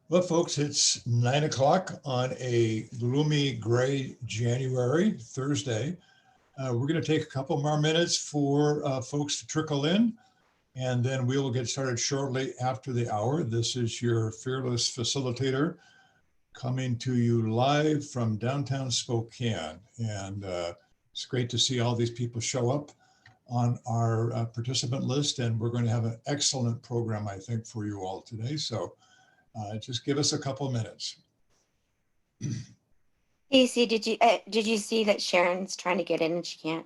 Well, folks, it's 9 o'clock on a gloomy gray January Thursday. We're going to take a couple more minutes for folks to trickle in, and then we will get started shortly after the hour. This is your fearless facilitator coming to you live from downtown Spokane. And it's great to see all these people show up on our participant list, and we're going to have an excellent program, I think, for you all today. So just give us a couple minutes. Casey, did you see that Sharon's trying to get in and she can't?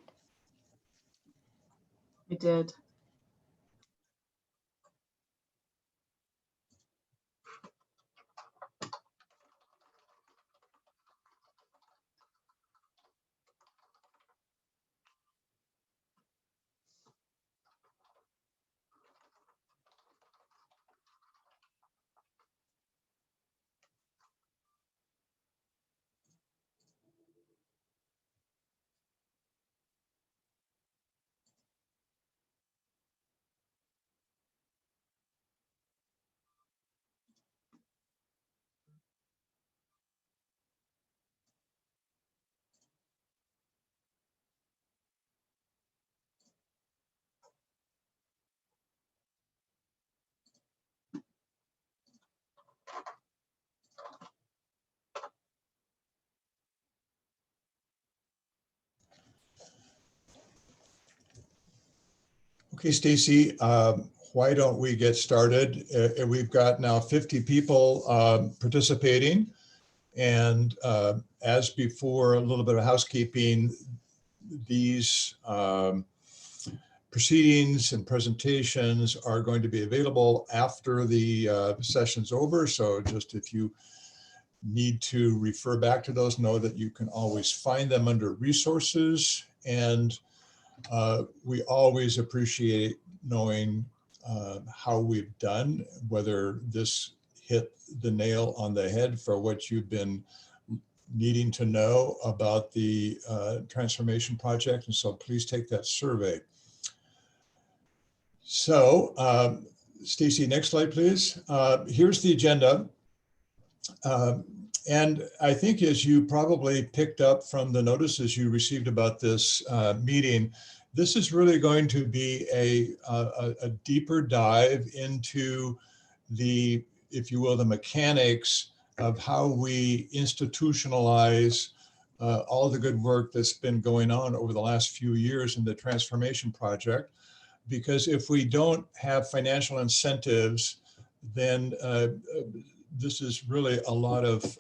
I did. Okay, Stacy, why don't we get started? We've got now 50 people participating. And as before, a little bit of housekeeping. These proceedings and presentations are going to be available after the session's over. So just if you need to refer back to those, know that you can always find them under resources. And we always appreciate knowing how we've done, whether this hit the nail on the head for what you've been needing to know about the transformation project. And so please take that survey. So Stacy, next slide, please. Here's the agenda. And I think, as you probably picked up from the notices you received about this meeting, this is really going to be a deeper dive into the, if you will, the mechanics of how we institutionalize all the good work that's been going on over the last few years in the transformation project. Because if we don't have financial incentives, then this is really a lot of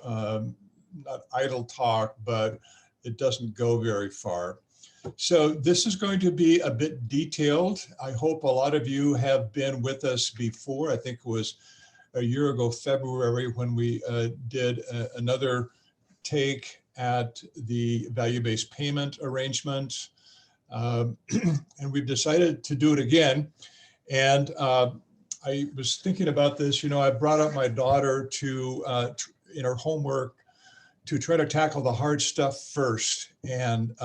not idle talk, but it doesn't go very far. So this is going to be a bit detailed. I hope a lot of you have been with us before. I think it was a year ago, February, when we did another take at the value-based payment arrangement. And we've decided to do it again. And I was thinking about this, I brought up my daughter to, in her homework, to try to tackle the hard stuff first. And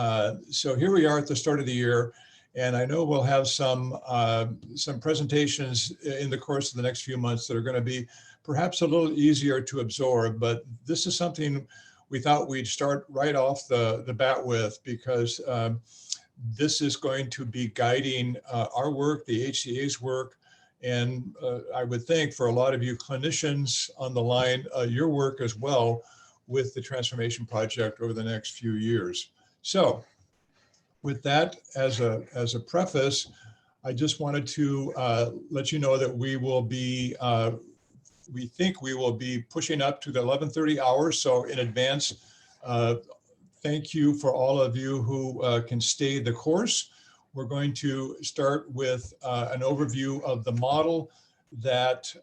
so here we are at the start of the year. And I know we'll have some presentations in the course of the next few months that are going to be perhaps a little easier to absorb. But this is something we thought we'd start right off the bat with, because this is going to be guiding our work, the HCA's work, and I would think for a lot of you clinicians on the line, your work as well with the transformation project over the next few years. So with that as a preface, I just wanted to let you know that we will be, we think we will be pushing up to the 11:30 hours. So in advance, thank you for all of you who can stay the course. We're going to start with an overview of the model that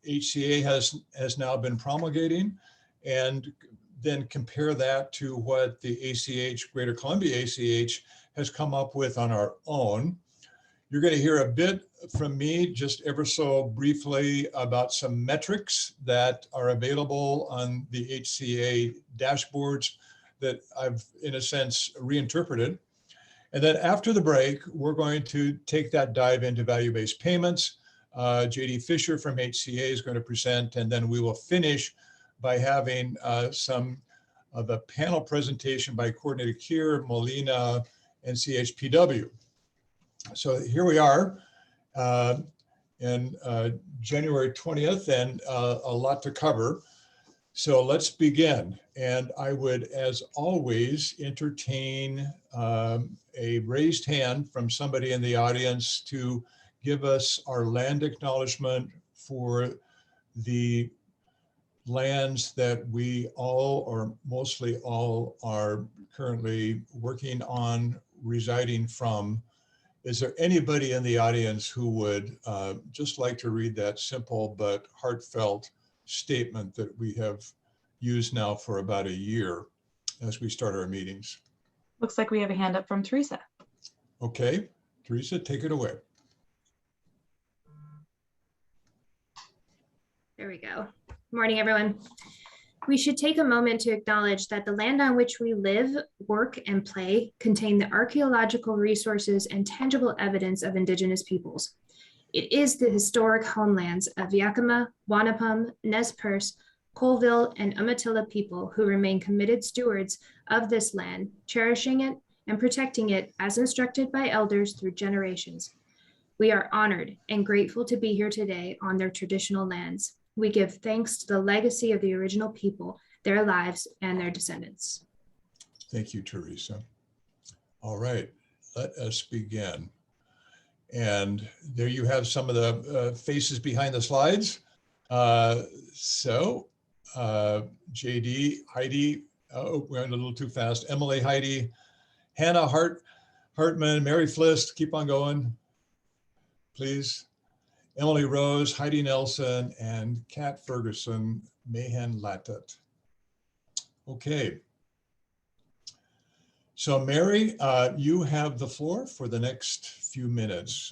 HCA has now been promulgating, and then compare that to what the ACH, Greater Columbia ACH, has come up with on our own. You're going to hear a bit from me, just ever so briefly, about some metrics that are available on the HCA dashboards that I've, in a sense, reinterpreted. And then after the break, we're going to take that dive into value-based payments, JD Fisher from HCA is going to present, and then we will finish by having some of a panel presentation by Coordinator Kier, Molina, and CHPW. So here we are in January 20th, and a lot to cover. So let's begin. And I would, as always, entertain a raised hand from somebody in the audience to give us our land acknowledgement for the lands that we all, or mostly all, are currently working on residing from. Is there anybody in the audience who would just like to read that simple but heartfelt statement that we have used now for about a year as we start our meetings? Looks like we have a hand up from Teresa. Okay, Teresa, take it away. There we go. Morning, everyone. We should take a moment to acknowledge that the land on which we live, work, and play contain the archaeological resources and tangible evidence of Indigenous peoples. It is the historic homelands of Yakima, Wanapum, Nez Perce, Colville, and Umatilla people who remain committed stewards of this land, cherishing it and protecting it as instructed by elders through generations. We are honored and grateful to be here today on their traditional lands. We give thanks to the legacy of the original people, their lives, and their descendants. Thank you, Teresa. All right, let us begin. And there you have some of the faces behind the slides. JD, Heidi, oh, we went a little too fast. Emily, Heidi, Hannah Hartman, Mary Flist, keep on going, please. Emily Rose, Heidi Nelson, and Kat Ferguson, Mahan Latat. Okay. So Mary, you have the floor for the next few minutes.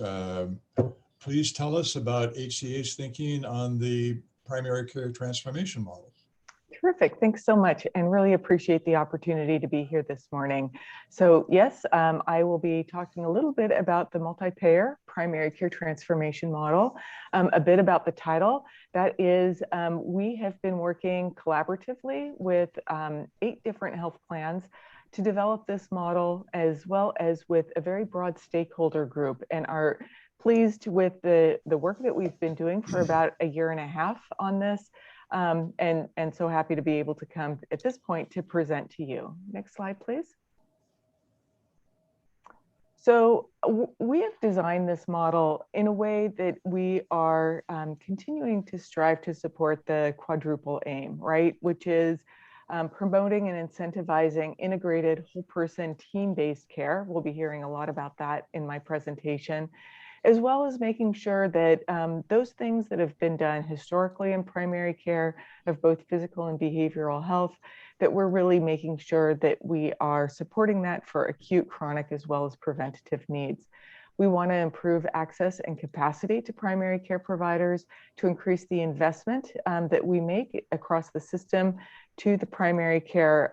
Please tell us about HCA's thinking on the primary care transformation model. Terrific. Thanks so much, and really appreciate the opportunity to be here this morning. So yes, I will be talking a little bit about the multi-payer primary care transformation model, a bit about the title. That is, we have been working collaboratively with 8 different health plans to develop this model, as well as with a very broad stakeholder group, and are pleased with the work that we've been doing for about a year and a half on this. And so happy to be able to come at this point to present to you. Next slide, please. So we have designed this model in a way that we are continuing to strive to support the quadruple aim, right? Which is promoting and incentivizing integrated whole person team-based care. We'll be hearing a lot about that in my presentation, as well as making sure that those things that have been done historically in primary care of both physical and behavioral health, that we're really making sure that we are supporting that for acute, chronic, as well as preventative needs. We want to improve access and capacity to primary care providers to increase the investment that we make across the system to the primary care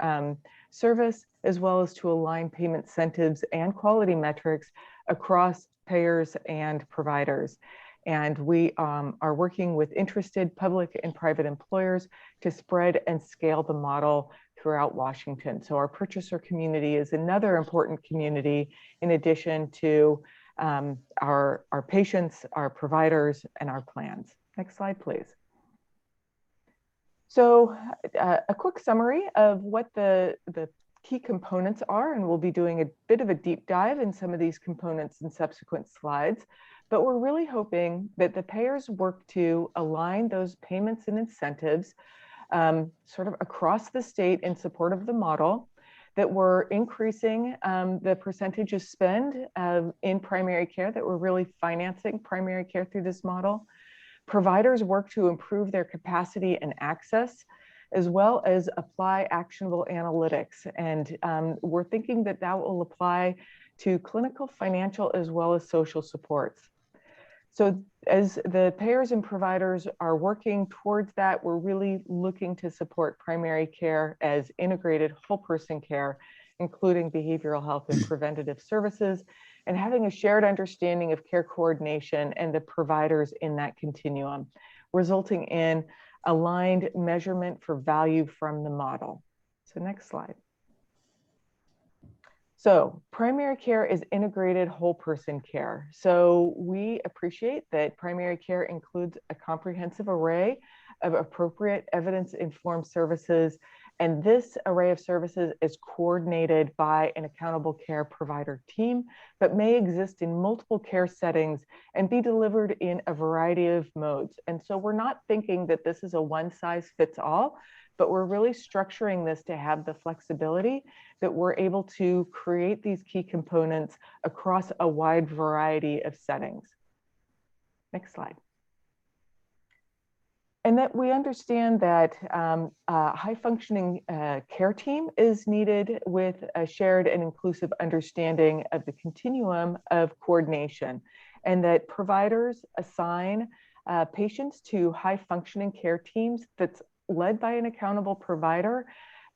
service, as well as to align payment incentives and quality metrics across payers and providers. And we are working with interested public and private employers to spread and scale the model throughout Washington. So our purchaser community is another important community, in addition to our patients, our providers, and our plans. Next slide, please. So a quick summary of what the key components are, and we'll be doing a bit of a deep dive in some of these components in subsequent slides, but we're really hoping that the payers work to align those payments and incentives sort of across the state in support of the model, that we're increasing the percentage of spend in primary care, that we're really financing primary care through this model. Providers work to improve their capacity and access, as well as apply actionable analytics. And we're thinking that that will apply to clinical, financial, as well as social supports. So as the payers and providers are working towards that, we're really looking to support primary care as integrated whole person care, including behavioral health and preventative services, and having a shared understanding of care coordination and the providers in that continuum, resulting in aligned measurement for value from the model. So next slide. So primary care is integrated whole person care. So we appreciate that primary care includes a comprehensive array of appropriate evidence-informed services. And this array of services is coordinated by an accountable care provider team, but may exist in multiple care settings and be delivered in a variety of modes. And so we're not thinking that this is a one size fits all, but we're really structuring this to have the flexibility that we're able to create these key components across a wide variety of settings. Next slide. And that we understand that a high-functioning care team is needed with a shared and inclusive understanding of the continuum of coordination, and that providers assign patients to high-functioning care teams that's led by an accountable provider,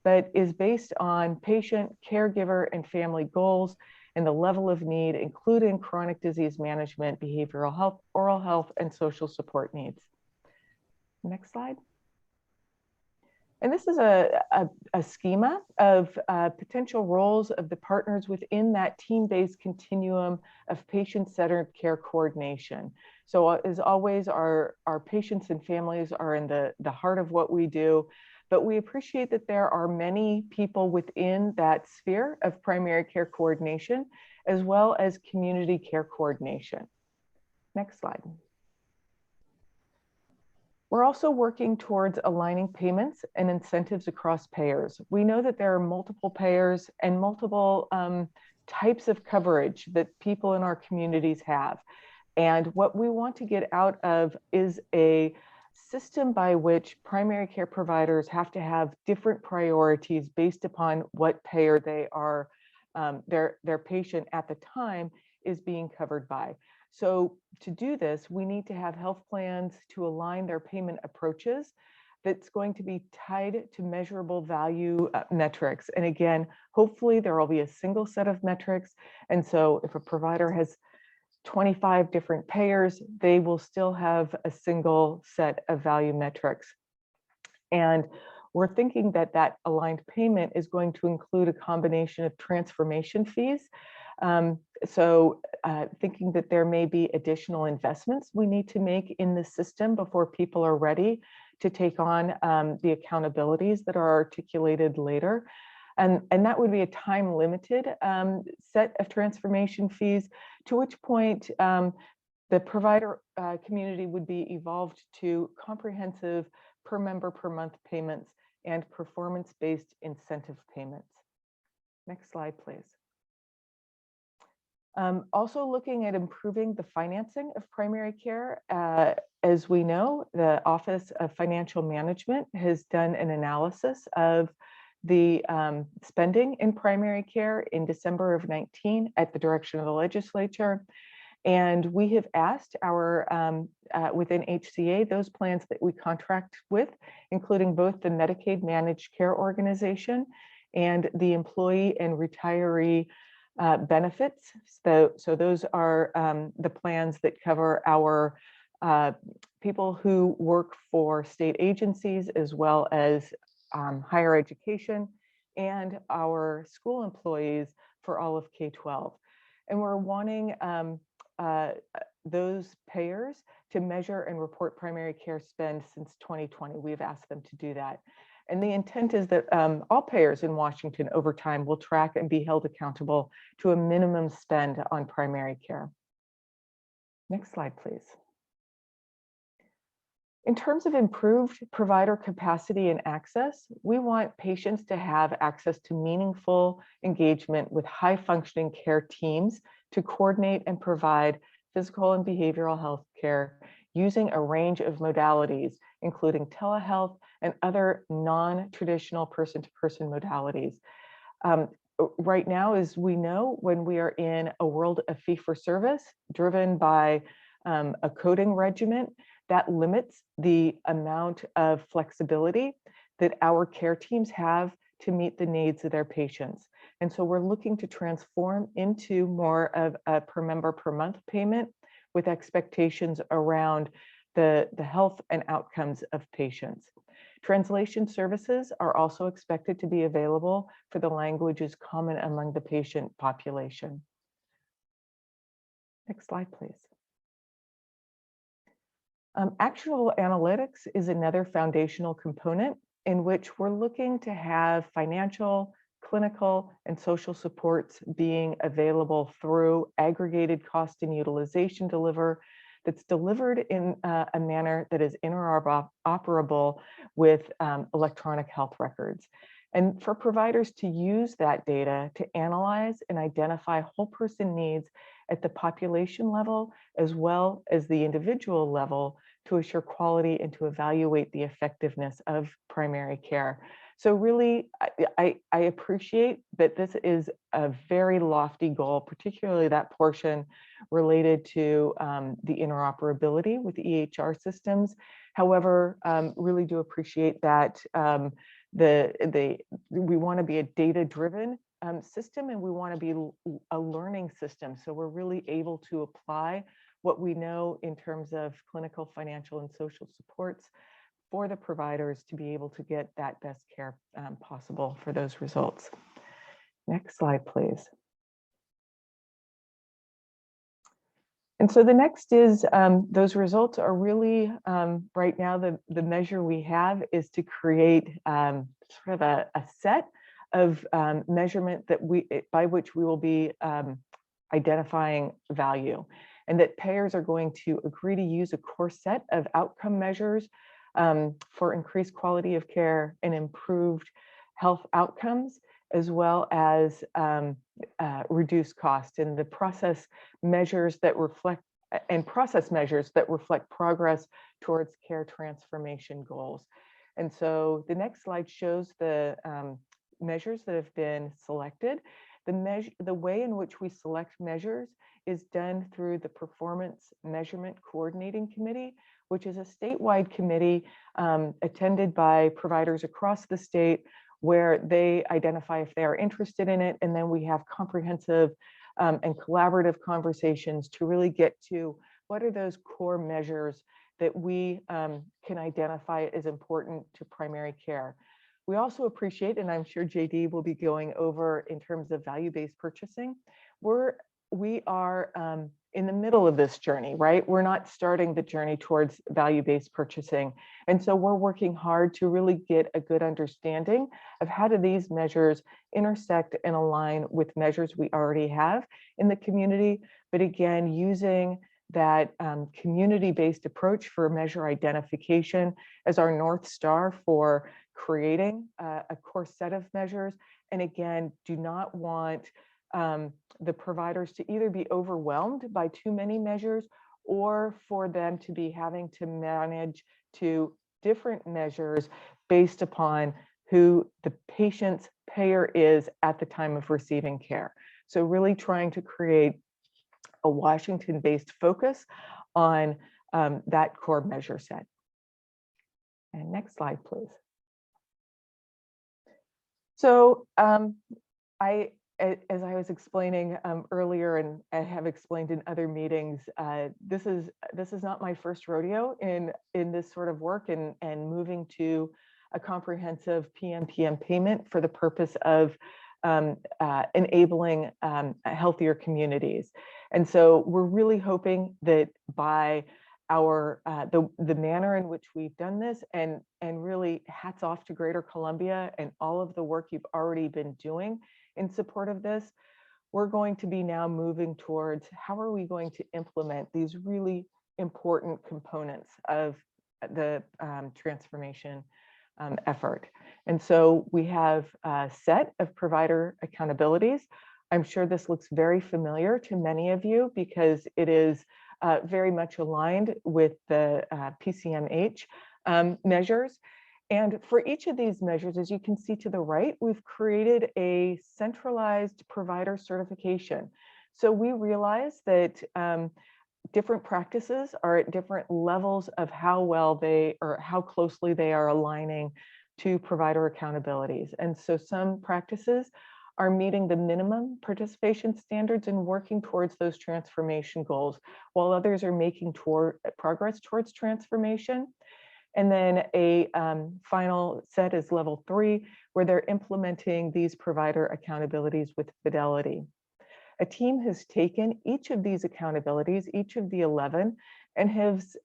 but is based on patient, caregiver, and family goals and the level of need, including chronic disease management, behavioral health, oral health, and social support needs. Next slide. And this is a schema of potential roles of the partners within that team-based continuum of patient-centered care coordination. So as always, our patients and families are in the heart of what we do, but we appreciate that there are many people within that sphere of primary care coordination, as well as community care coordination. Next slide. We're also working towards aligning payments and incentives across payers. We know that there are multiple payers and multiple types of coverage that people in our communities have. And what we want to get out of is a system by which primary care providers have to have different priorities based upon what payer they are, their patient at the time is being covered by. So to do this, we need to have health plans to align their payment approaches that's going to be tied to measurable value metrics. And again, hopefully there will be a single set of metrics. And so if a provider has 25 different payers, they will still have a single set of value metrics. And we're thinking that that aligned payment is going to include a combination of transformation fees. Thinking that there may be additional investments we need to make in the system before people are ready to take on the accountabilities that are articulated later. And that would be a time-limited set of transformation fees, to which point the provider community would be evolved to comprehensive per member per month payments and performance-based incentive payments. Next slide, please. Also looking at improving the financing of primary care. As we know, the Office of Financial Management has done an analysis of the spending in primary care in December of 19 at the direction of the legislature. And we have asked our, within HCA, those plans that we contract with, including both the Medicaid Managed Care Organization and the employee and retiree benefits. So those are the plans that cover our people who work for state agencies, as well as higher education, and our school employees for all of K-12. And we're wanting those payers to measure and report primary care spend since 2020. We've asked them to do that. And the intent is that all payers in Washington over time will track and be held accountable to a minimum spend on primary care. Next slide, please. In terms of improved provider capacity and access, we want patients to have access to meaningful engagement with high-functioning care teams to coordinate and provide physical and behavioral health care using a range of modalities, including telehealth and other non-traditional person-to-person modalities. Right now, as we know, when we are in a world of fee-for-service driven by a coding regimen, that limits the amount of flexibility that our care teams have to meet the needs of their patients. And so we're looking to transform into more of a per member per month payment with expectations around the health and outcomes of patients. Translation services are also expected to be available for the languages common among the patient population. Next slide, please. Actionable analytics is another foundational component in which we're looking to have financial, clinical, and social supports being available through aggregated cost and utilization that's delivered in a manner that is interoperable with electronic health records. And for providers to use that data to analyze and identify whole person needs at the population level, as well as the individual level, to assure quality and to evaluate the effectiveness of primary care. So really, I appreciate that this is a very lofty goal, particularly that portion related to the interoperability with the EHR systems. However, really do appreciate that we want to be a data-driven system, and we want to be a learning system. So we're really able to apply what we know in terms of clinical, financial, and social supports for the providers to be able to get that best care possible for those results. Next slide, please. And so the next is those results are really right now the measure we have is to create sort of a set of measurement that by which we will be identifying value, and that payers are going to agree to use a core set of outcome measures for increased quality of care and improved health outcomes, as well as reduce cost, and the process measures that reflect progress towards care transformation goals. And so the next slide shows the measures that have been selected. The way in which we select measures is done through the Performance Measurement Coordinating Committee, which is a statewide committee attended by providers across the state, where they identify if they are interested in it. And then we have comprehensive and collaborative conversations to really get to what are those core measures that we can identify as important to primary care. We also appreciate, and I'm sure JD will be going over in terms of value-based purchasing, we are in the middle of this journey, right? We're not starting the journey towards value-based purchasing. And so we're working hard to really get a good understanding of how do these measures intersect and align with measures we already have in the community. But again, using that community-based approach for measure identification as our North Star for creating a core set of measures. And again, do not want the providers to either be overwhelmed by too many measures, or for them to be having to manage to different measures based upon who the patient's payer is at the time of receiving care. So really trying to create a Washington-based focus on that core measure set. And next slide, please. So as I was explaining earlier, and I have explained in other meetings, this is not my first rodeo in this sort of work and moving to a comprehensive PMPM payment for the purpose of enabling healthier communities. And so we're really hoping that by our the manner in which we've done this, and really hats off to Greater Columbia and all of the work you've already been doing in support of this, we're going to be now moving towards how are we going to implement these really important components of the transformation effort. And so we have a set of provider accountabilities. I'm sure this looks very familiar to many of you because it is very much aligned with the PCMH measures. And for each of these measures, as you can see to the right, we've created a centralized provider certification. So we realize that different practices are at different levels of how well they or how closely they are aligning to provider accountabilities. And so some practices are meeting the minimum participation standards and working towards those transformation goals, while others are making progress towards transformation. And then a final set is level 3, where they're implementing these provider accountabilities with fidelity. A team has taken each of these accountabilities, each of the 11, and has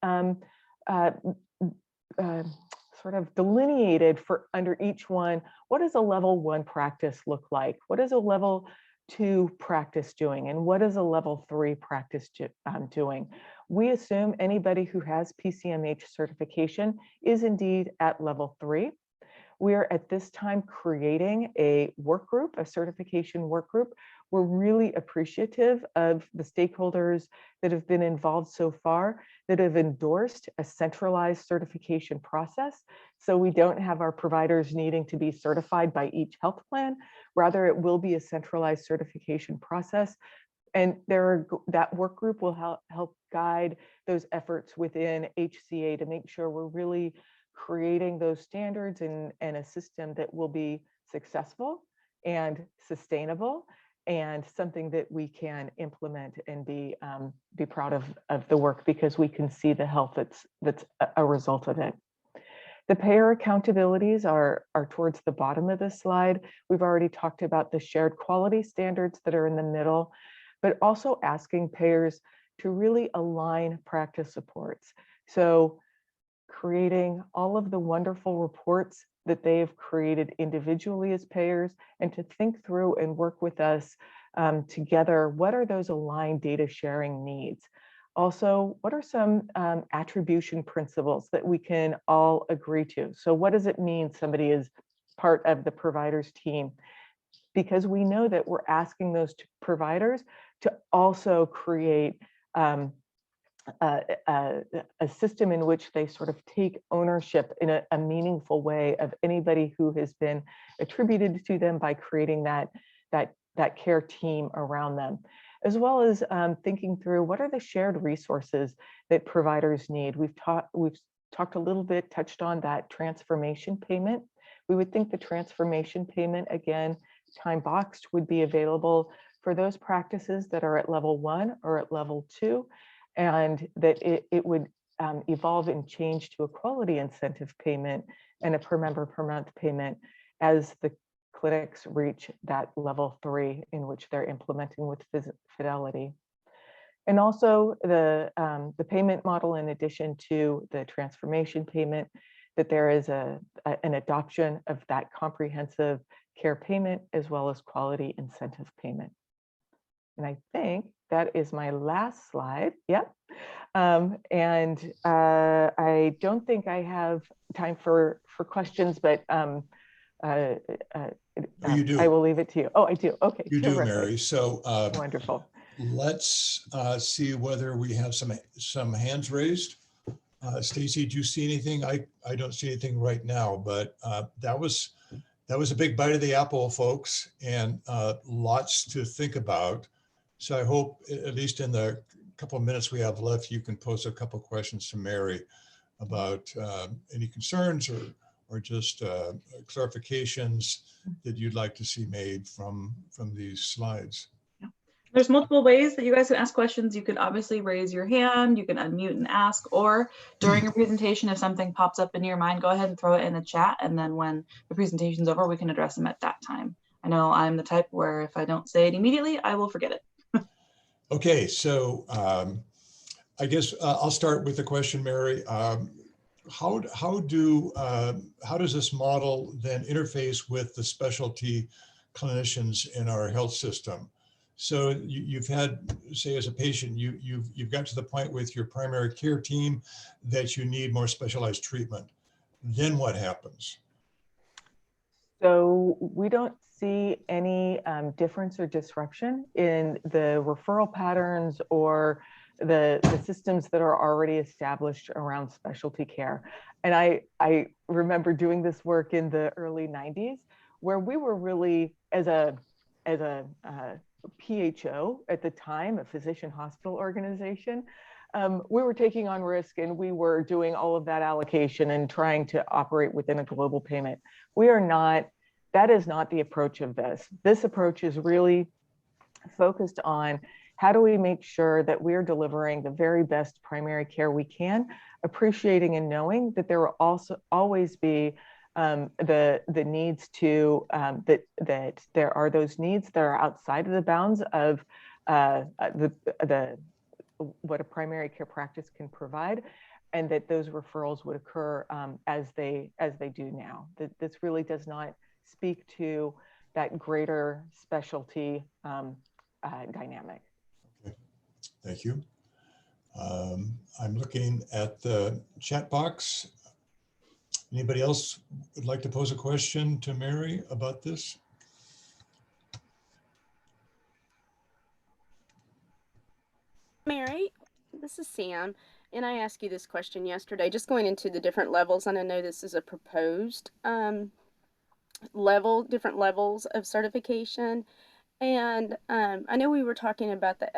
sort of delineated for under each one, what does a level 1 practice look like? What is a level 2 practice doing? And what is a level 3 practice doing? We assume anybody who has PCMH certification is indeed at level 3. We are at this time creating a work group, a certification work group. We're really appreciative of the stakeholders that have been involved so far, that have endorsed a centralized certification process. So we don't have our providers needing to be certified by each health plan. Rather, it will be a centralized certification process. And that work group will help guide those efforts within HCA to make sure we're really creating those standards and a system that will be successful and sustainable, and something that we can implement and be proud of the work, because we can see the health that's a result of it. The payer accountabilities are towards the bottom of this slide. We've already talked about the shared quality standards that are in the middle, but also asking payers to really align practice supports. So creating all of the wonderful reports that they have created individually as payers, and to think through and work with us together, what are those aligned data sharing needs? Also, what are some attribution principles that we can all agree to? So what does it mean somebody is part of the provider's team? Because we know that we're asking those providers to also create a system in which they sort of take ownership in a meaningful way of anybody who has been attributed to them by creating that care team around them, as well as thinking through what are the shared resources that providers need. We've talked a little bit, touched on that transformation payment. We would think the transformation payment, again, time boxed, would be available for those practices that are at level 1 or at level 2, and that it would evolve and change to a quality incentive payment and a per member per month payment as the clinics reach that level 3 in which they're implementing with fidelity. And also the payment model, in addition to the transformation payment, that there is an adoption of that comprehensive care payment as well as quality incentive payment. And I think that is my last slide. Yep. And I don't think I have time for questions, but you do. I will leave it to you. Oh, I do. Okay. You terrific. do, Mary. So Wonderful. Let's see whether we have some hands raised. Stacy, do you see anything? I don't see anything right now, but that was a big bite of the apple, folks, and lots to think about. So I hope, at least in the couple of minutes we have left, you can pose a couple of questions to Mary about any concerns or just clarifications that you'd like to see made from these slides. There's multiple ways that you guys can ask questions. You could obviously raise your hand, you can unmute and ask, or during your presentation, if something pops up in your mind, go ahead and throw it in the chat. And then when the presentation's over, we can address them at that time. I know I'm the type where if I don't say it immediately, I will forget it. Okay, so I guess I'll start with the question, Mary. How does this model then interface with the specialty clinicians in our health system? So you've had, say, as a patient, you've got to the point with your primary care team that you need more specialized treatment. Then what happens? So we don't see any difference or disruption in the referral patterns or the systems that are already established around specialty care. And I remember doing this work in the early 90s, where we were really, as a PHO at the time, a physician hospital organization, we were taking on risk and we were doing all of that allocation and trying to operate within a global payment. We are not, that is not the approach of this. This approach is really focused on how do we make sure that we're delivering the very best primary care we can, appreciating and knowing that there will also always be the needs to, that there are those needs that are outside of the bounds of what a primary care practice can provide, and that those referrals would occur as they do now. This really does not speak to that greater specialty dynamic. Okay, thank you. I'm looking at the chat box. Anybody else would like to pose a question to Mary about this? Mary, this is Sam, and I asked you this question yesterday, just going into the different levels, and I know this is a proposed different levels of certification. And I know we were talking about the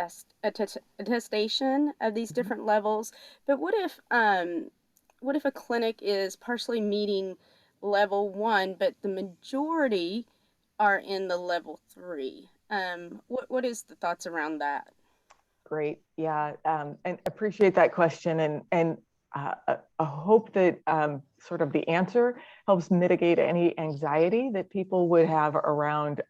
attestation of these different levels, but what if a clinic is partially meeting level 1, but the majority are in the level 3? What is the thoughts around that? Great, yeah, and appreciate that question, and I hope that sort of the answer helps mitigate any anxiety that people would have around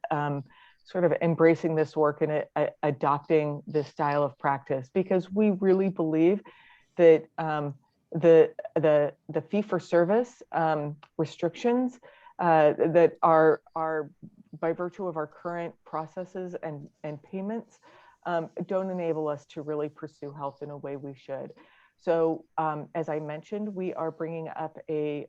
sort of embracing this work and adopting this style of practice, because we really believe that the fee-for-service restrictions that are by virtue of our current processes and payments don't enable us to really pursue health in a way we should. So as I mentioned, we are bringing up a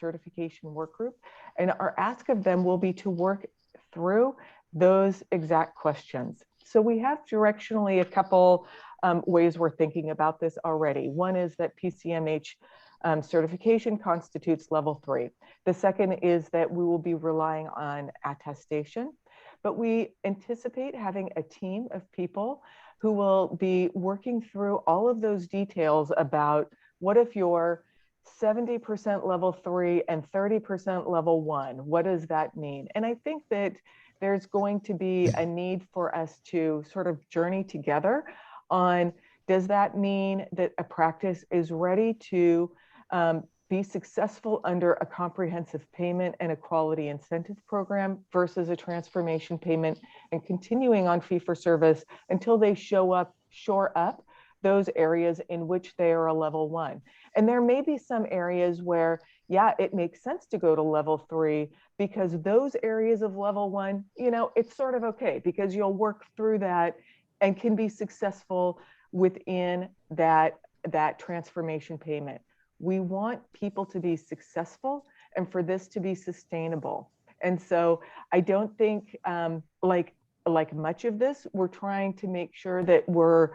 certification work group, and our ask of them will be to work through those exact questions. So we have directionally a couple ways we're thinking about this already. One is that PCMH certification constitutes level 3. The second is that we will be relying on attestation, but we anticipate having a team of people who will be working through all of those details about what if you're 70% level 3 and 30% level 1, what does that mean? And I think that there's going to be a need for us to sort of journey together on, does that mean that a practice is ready to be successful under a comprehensive payment and a quality incentive program versus a transformation payment and continuing on fee-for-service until they shore up those areas in which they are a level 1. And there may be some areas where, yeah, it makes sense to go to level 3 because those areas of level 1, you know, it's sort of okay because you'll work through that and can be successful within that transformation payment. We want people to be successful and for this to be sustainable. And so I don't think like much of this, we're trying to make sure that we're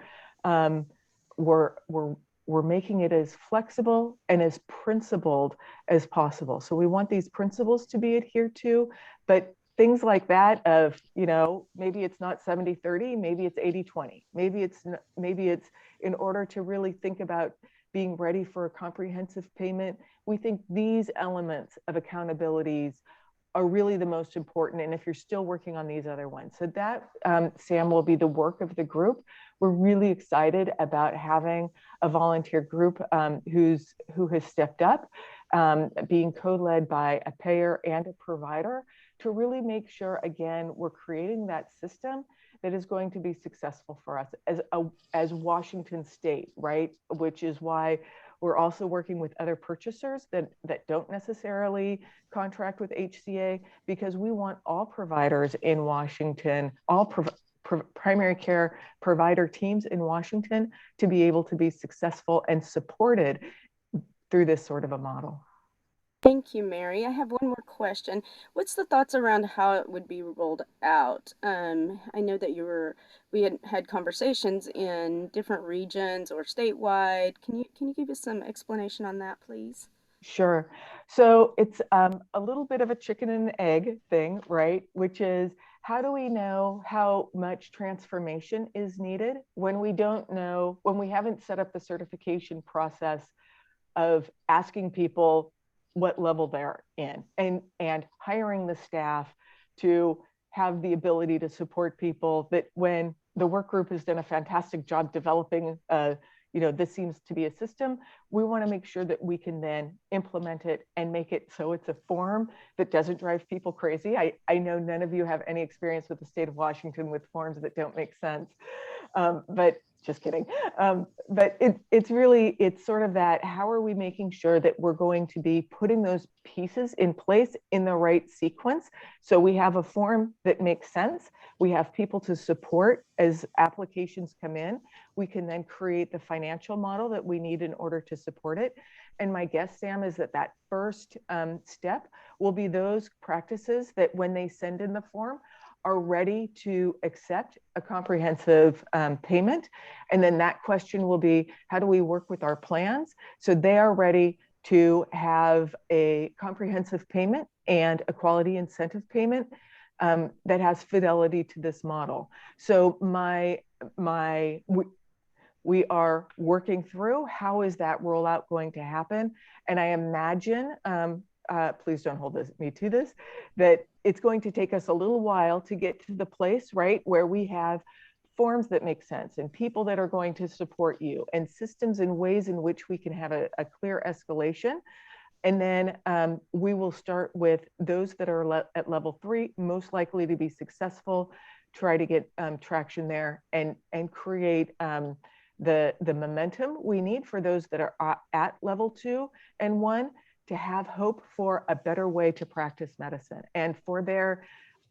making it as flexible and as principled as possible. So we want these principles to be adhered to, but things like that of, you know, maybe it's not 70-30, maybe it's 80-20, maybe it's in order to really think about being ready for a comprehensive payment. We think these elements of accountabilities are really the most important. And if you're still working on these other ones, so that, Sam, will be the work of the group. We're really excited about having a volunteer group who has stepped up, being co-led by a payer and a provider to really make sure, again, we're creating that system that is going to be successful for us as Washington State, right? Which is why we're also working with other purchasers that don't necessarily contract with HCA, because we want all providers in Washington, all primary care provider teams in Washington to be able to be successful and supported through this sort of a model. Thank you, Mary. I have one more question. What's the thoughts around how it would be rolled out? I know that we had conversations in different regions or statewide. Can you give us some explanation on that, please? Sure. So it's a little bit of a chicken and egg thing, right? Which is how do we know how much transformation is needed when we don't know, when we haven't set up the certification process of asking people what level they're in, and hiring the staff to have the ability to support people, that when the work group has done a fantastic job developing this seems to be a system, we want to make sure that we can then implement it and make it so it's a form that doesn't drive people crazy. I know none of you have any experience with the state of Washington with forms that don't make sense, but just kidding. But it's sort of that, how are we making sure that we're going to be putting those pieces in place in the right sequence? So we have a form that makes sense. We have people to support as applications come in. We can then create the financial model that we need in order to support it. And my guess, Sam, is that first step will be those practices that when they send in the form are ready to accept a comprehensive payment. And then that question will be, how do we work with our plans so they are ready to have a comprehensive payment and a quality incentive payment that has fidelity to this model. So we are working through how is that rollout going to happen. And I imagine, please don't hold me to this, that it's going to take us a little while to get to the place, right, where we have forms that make sense and people that are going to support you and systems and ways in which we can have a clear escalation. And then we will start with those that are at level 3, most likely to be successful, try to get traction there and create the momentum we need for those that are at level 2 and 1 to have hope for a better way to practice medicine, and for their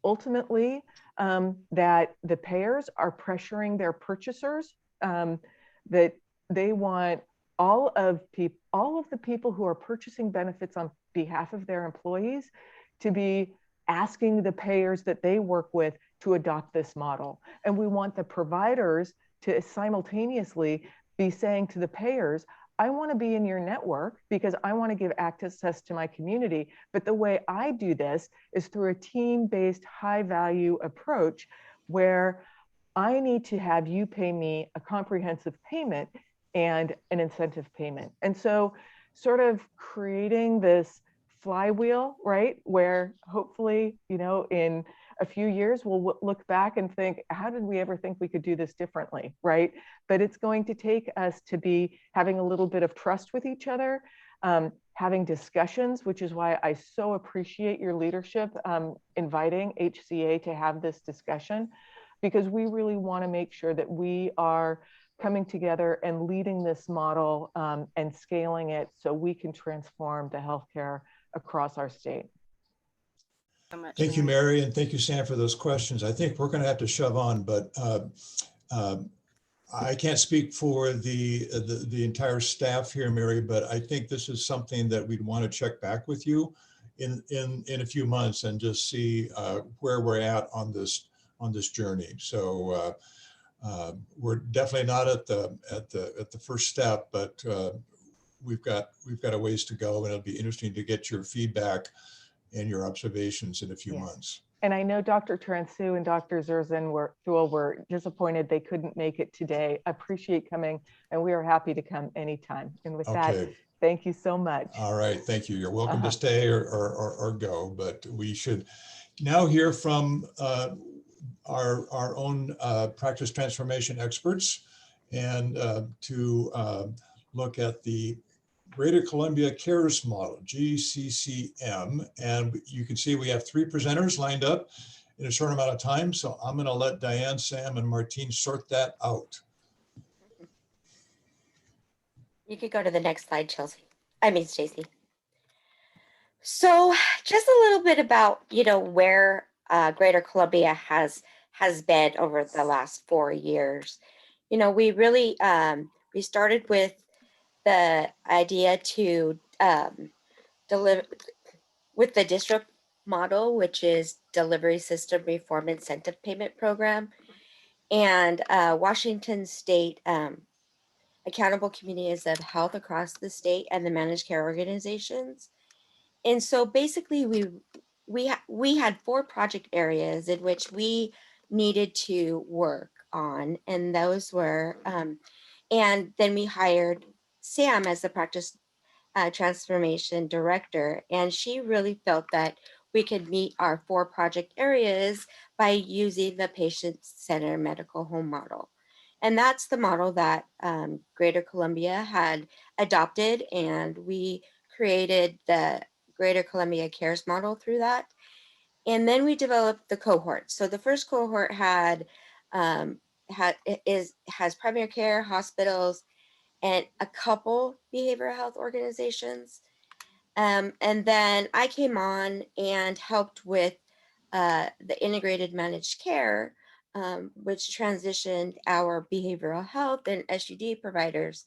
ultimately that the payers are pressuring their purchasers, that they want all of the people who are purchasing benefits on behalf of their employees to be asking the payers that they work with to adopt this model. And we want the providers to simultaneously be saying to the payers, I want to be in your network because I want to give access to my community. But the way I do this is through a team-based high-value approach where I need to have you pay me a comprehensive payment and an incentive payment. And so sort of creating this flywheel, right, where hopefully, in a few years, we'll look back and think, how did we ever think we could do this differently, right? But it's going to take us to be having a little bit of trust with each other, having discussions, which is why I so appreciate your leadership inviting HCA to have this discussion, because we really want to make sure that we are coming together and leading this model and scaling it so we can transform the healthcare across our state. Thank you, Mary, and thank you, Sam, for those questions. I think we're going to have to shove on, but I can't speak for the entire staff here, Mary, but I think this is something that we'd want to check back with you in a few months and just see where we're at on this journey. So we're definitely not at the first step, but we've got a ways to go, and it'll be interesting to get your feedback and your observations in a few months. And I know Dr. Transu and Dr. Zerzan were disappointed they couldn't make it today. Appreciate coming, and we are happy to come anytime. And with that, thank you so much. All right, thank you. You're welcome to stay or go, but we should now hear from our own practice transformation experts, and to look at the Greater Columbia Cares Model, GCCM. And you can see we have 3 presenters lined up in a short amount of time. So I'm going to let Diane, Sam, and Martine sort that out. You could go to the next slide, Stacey. So just a little bit about, where Greater Columbia has been over the last 4 years. We really, we started with the idea to deliver with the district model, which is Delivery System Reform Incentive Payment Program, and Washington State Accountable Communities of Health across the state, and the managed care organizations. And so basically we we had 4 project areas in which we needed to work on, and those were, and then we hired Sam as the practice transformation director, and she really felt that we could meet our 4 project areas by using the patient-centered medical home model. And that's the model that Greater Columbia had adopted, and we created the Greater Columbia Cares model through that. And then we developed the cohort. So the first cohort um, has primary care, hospitals, and a couple behavioral health organizations. And then I came on and helped with the integrated managed care, which transitioned our behavioral health and SUD providers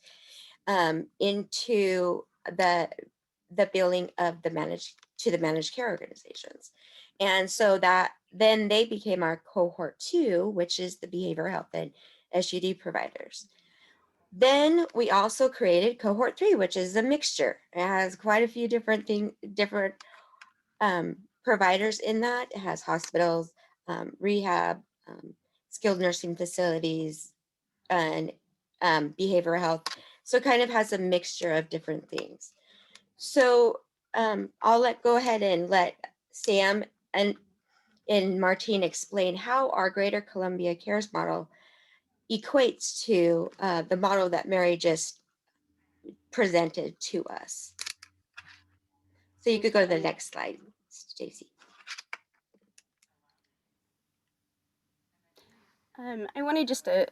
into the billing of the managed care organizations. And so that then they became our cohort 2, which is the behavioral health and SUD providers. Then we also created cohort 3, which is a mixture. It has quite a few different providers in that. It has hospitals, rehab, skilled nursing facilities, and behavioral health. So it kind of has a mixture of different things. So I'll go ahead and let Sam and Martine explain how our Greater Columbia Cares model equates to the model that Mary just presented to us. So you could go to the next slide, Stacy. I wanted just to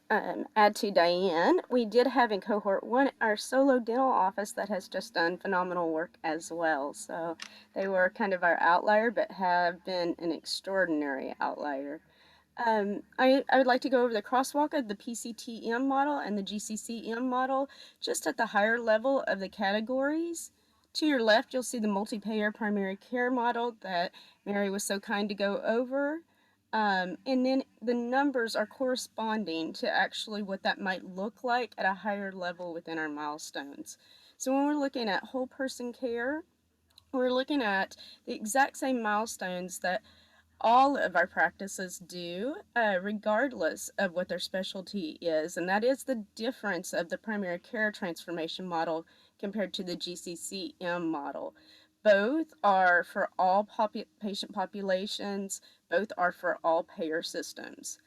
add to Diane. We did have in cohort 1 our solo dental office that has just done phenomenal work as well. So they were kind of our outlier, but have been an extraordinary outlier. I would like to go over the crosswalk of the PCTM model and the GCCM model, just at the higher level of the categories. To your left, you'll see the multi-payer primary care model that Mary was so kind to go over. And then the numbers are corresponding to actually what that might look like at a higher level within our milestones. So when we're looking at whole person care, we're looking at the exact same milestones that all of our practices do, regardless of what their specialty is. And that is the difference of the primary care transformation model compared to the GCCM model. Both are for all patient populations, both are for all payer systems.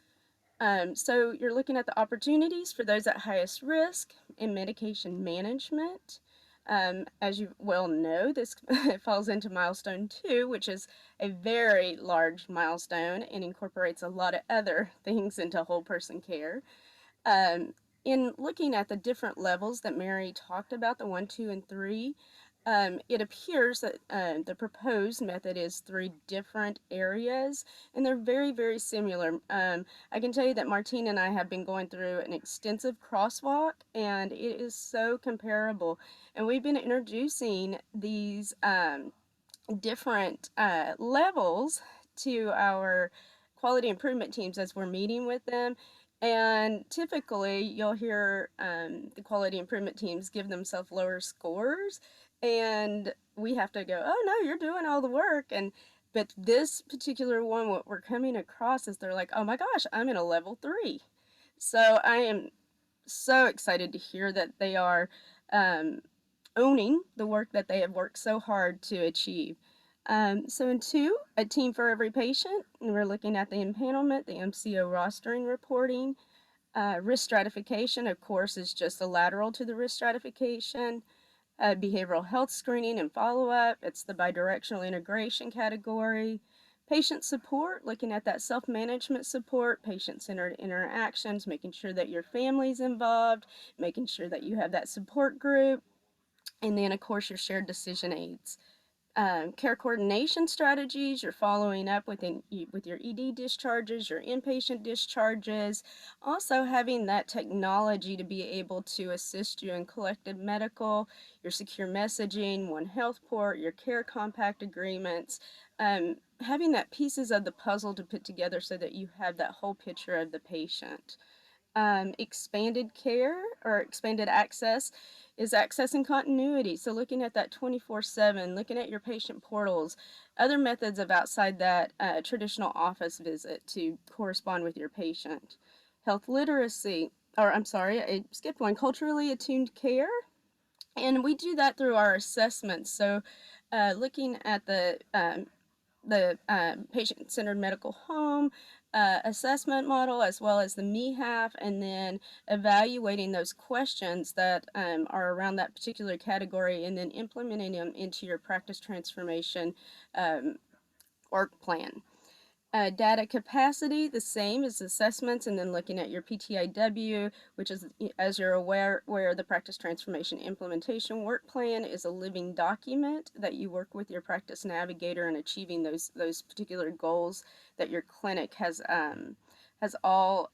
So you're looking at the opportunities for those at highest risk in medication management. As you well know, this falls into milestone 2, which is a very large milestone and incorporates a lot of other things into whole person care. In looking at the different levels that Mary talked about, the 1, 2, and 3, it appears that the proposed method is 3 different areas, and they're very, very similar. I can tell you that Martine and I have been going through an extensive crosswalk, and it is so comparable. And we've been introducing these different levels to our quality improvement teams as we're meeting with them. And typically you'll hear the quality improvement teams give themselves lower scores, and we have to go, oh no, you're doing all the work. But this particular one, what we're coming across is they're like, oh my gosh, I'm in a level 3. So I am so excited to hear that they are owning the work that they have worked so hard to achieve. So in 2, a team for every patient, and we're looking at the empanelment, the MCO rostering reporting. Risk stratification, of course, is just a lateral to the risk stratification. Behavioral health screening and follow-up, it's the bidirectional integration category. Patient support, looking at that self-management support, patient-centered interactions, making sure that your family's involved, making sure that you have that support group. And then, of course, your shared decision aids. Care coordination strategies, you're following up with your ED discharges, your inpatient discharges, also having that technology to be able to assist you in collective medical, your secure messaging, One Health Port, your care compact agreements, having that pieces of the puzzle to put together so that you have that whole picture of the patient. Expanded care or expanded access is access and continuity. So looking at that 24/7, looking at your patient portals, other methods of outside that traditional office visit to correspond with your patient. Health literacy, or I'm sorry, I skipped one, culturally attuned care. And we do that through our assessments. So looking at the patient-centered medical home assessment model, as well as the MEHAF, and then evaluating those questions that are around that particular category, and then implementing them into your practice transformation work plan. Data capacity, the same as assessments, and then looking at your PTIW, which is, as you're aware, where the practice transformation implementation work plan is a living document that you work with your practice navigator in achieving those particular goals that your clinic has all,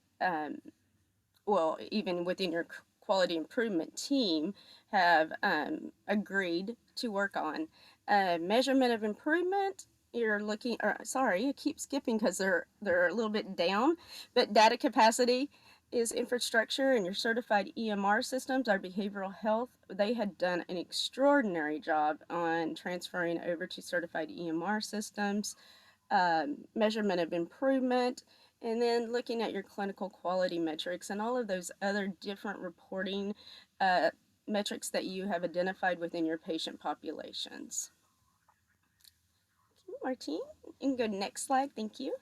well, even within your quality improvement team, have agreed to work on. Measurement of improvement, you're looking, or sorry, I keep skipping because they're a little bit down, but data capacity is infrastructure, and your certified EMR systems, our behavioral health, they had done an extraordinary job on transferring over to certified EMR systems. Measurement of improvement, and then looking at your clinical quality metrics and all of those other different reporting metrics that you have identified within your patient populations. Martine, you can go to next slide. Thank you.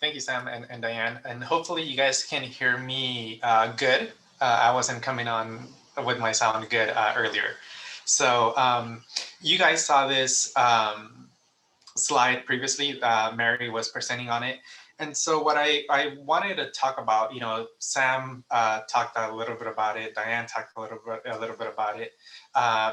Thank you, Sam and Diane. And hopefully you guys can hear me good. I wasn't coming on with my sound good earlier. So you guys saw this slide previously. Mary was presenting on it. And so what I wanted to talk about, Sam talked a little bit about it. Diane talked a little bit about it.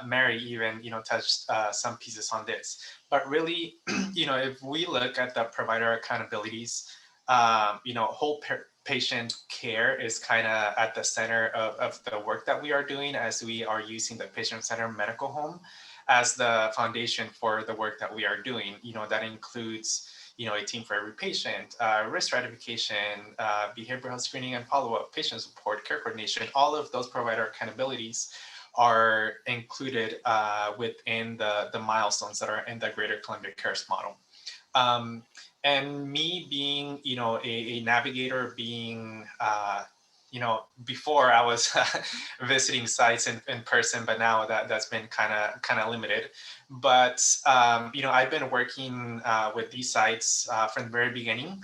Mary even, touched some pieces on this. But really, if we look at the provider accountabilities, whole patient care is kind of at the center of the work that we are doing, as we are using the patient-centered medical home as the foundation for the work that we are doing. That includes, a team for every patient, risk stratification, behavioral health screening and follow-up, patient support, care coordination. All of those provider accountabilities are included within the milestones that are in the Greater Columbia Cares model. And me being, a navigator, being, before I was visiting sites in person, but now that's been kind of limited. But, I've been working with these sites from the very beginning,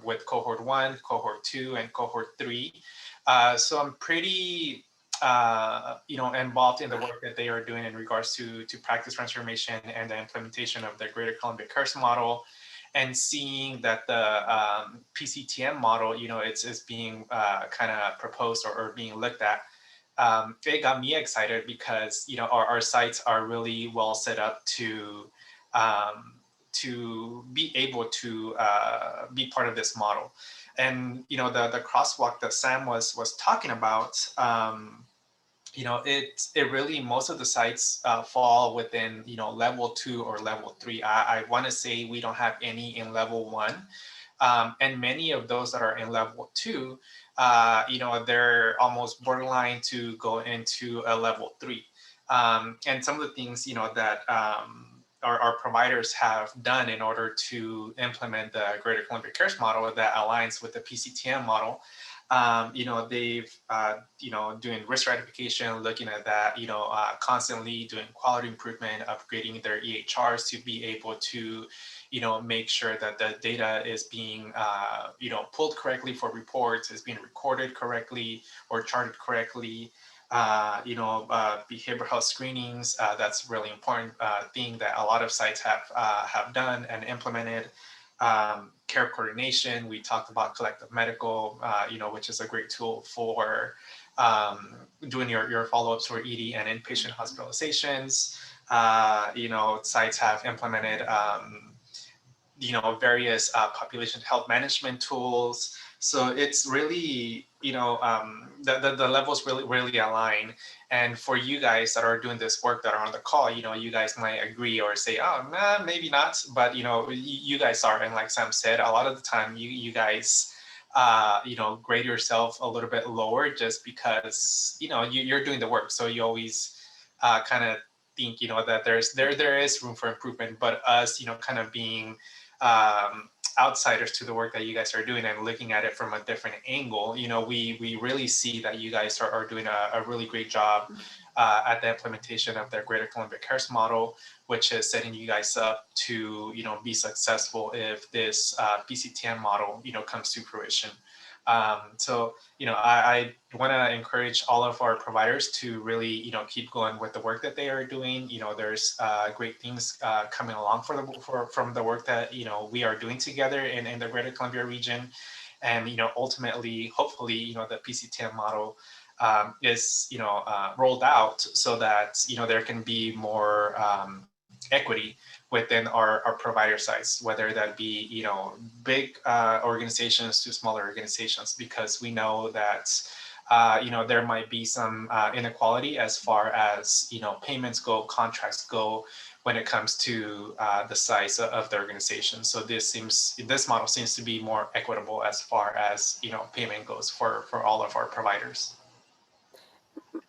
with cohort 1, cohort 2, and cohort 3. So I'm pretty, involved in the work that they are doing in regards to practice transformation and the implementation of the Greater Columbia Cares model. And seeing that the PCTM model, it's being kind of proposed or being looked at, it got me excited because, our sites are really well set up to be able to be part of this model. And, the crosswalk that Sam was talking about, it really, most of the sites fall within, level 2 or level 3. I want to say we don't have any in level 1. And many of those that are in level 2, they're almost borderline to go into a level 3. And some of the things, that our providers have done in order to implement the Greater Columbia Cares model that aligns with the PCTM model, they've, doing risk stratification, looking at that, constantly doing quality improvement, upgrading their EHRs to be able to, make sure that the data is being, pulled correctly for reports, is being recorded correctly or charted correctly. Behavioral health screenings, that's really important thing that a lot of sites have done and implemented. Care coordination, we talked about collective medical, which is a great tool for doing your follow-ups for ED and inpatient hospitalizations. Sites have implemented various population health management tools. So it's really, the levels really align. And for you guys that are doing this work that are on the call, you guys might agree or say, oh, nah, maybe not. But, you guys are, and like Sam said, a lot of the time you guys, grade yourself a little bit lower just because, you're doing the work. So you always kind of think, that there is room for improvement, but us, kind of being outsiders to the work that you guys are doing and looking at it from a different angle, we really see that you guys are doing a really great job at the implementation of their Greater Columbia Cares model, which is setting you guys up to, be successful if this PCTM model, comes to fruition. So, I want to encourage all of our providers to really, keep going with the work that they are doing. There's great things coming along from the work that, we are doing together in the Greater Columbia region. And, ultimately, hopefully, the PCTM model is, rolled out so that, there can be more equity within our provider sites, whether that be, big organizations to smaller organizations, because we know that, there might be some inequality as far as, payments go, contracts go, when it comes to the size of the organization. So this model seems to be more equitable as far as, payment goes for all of our providers.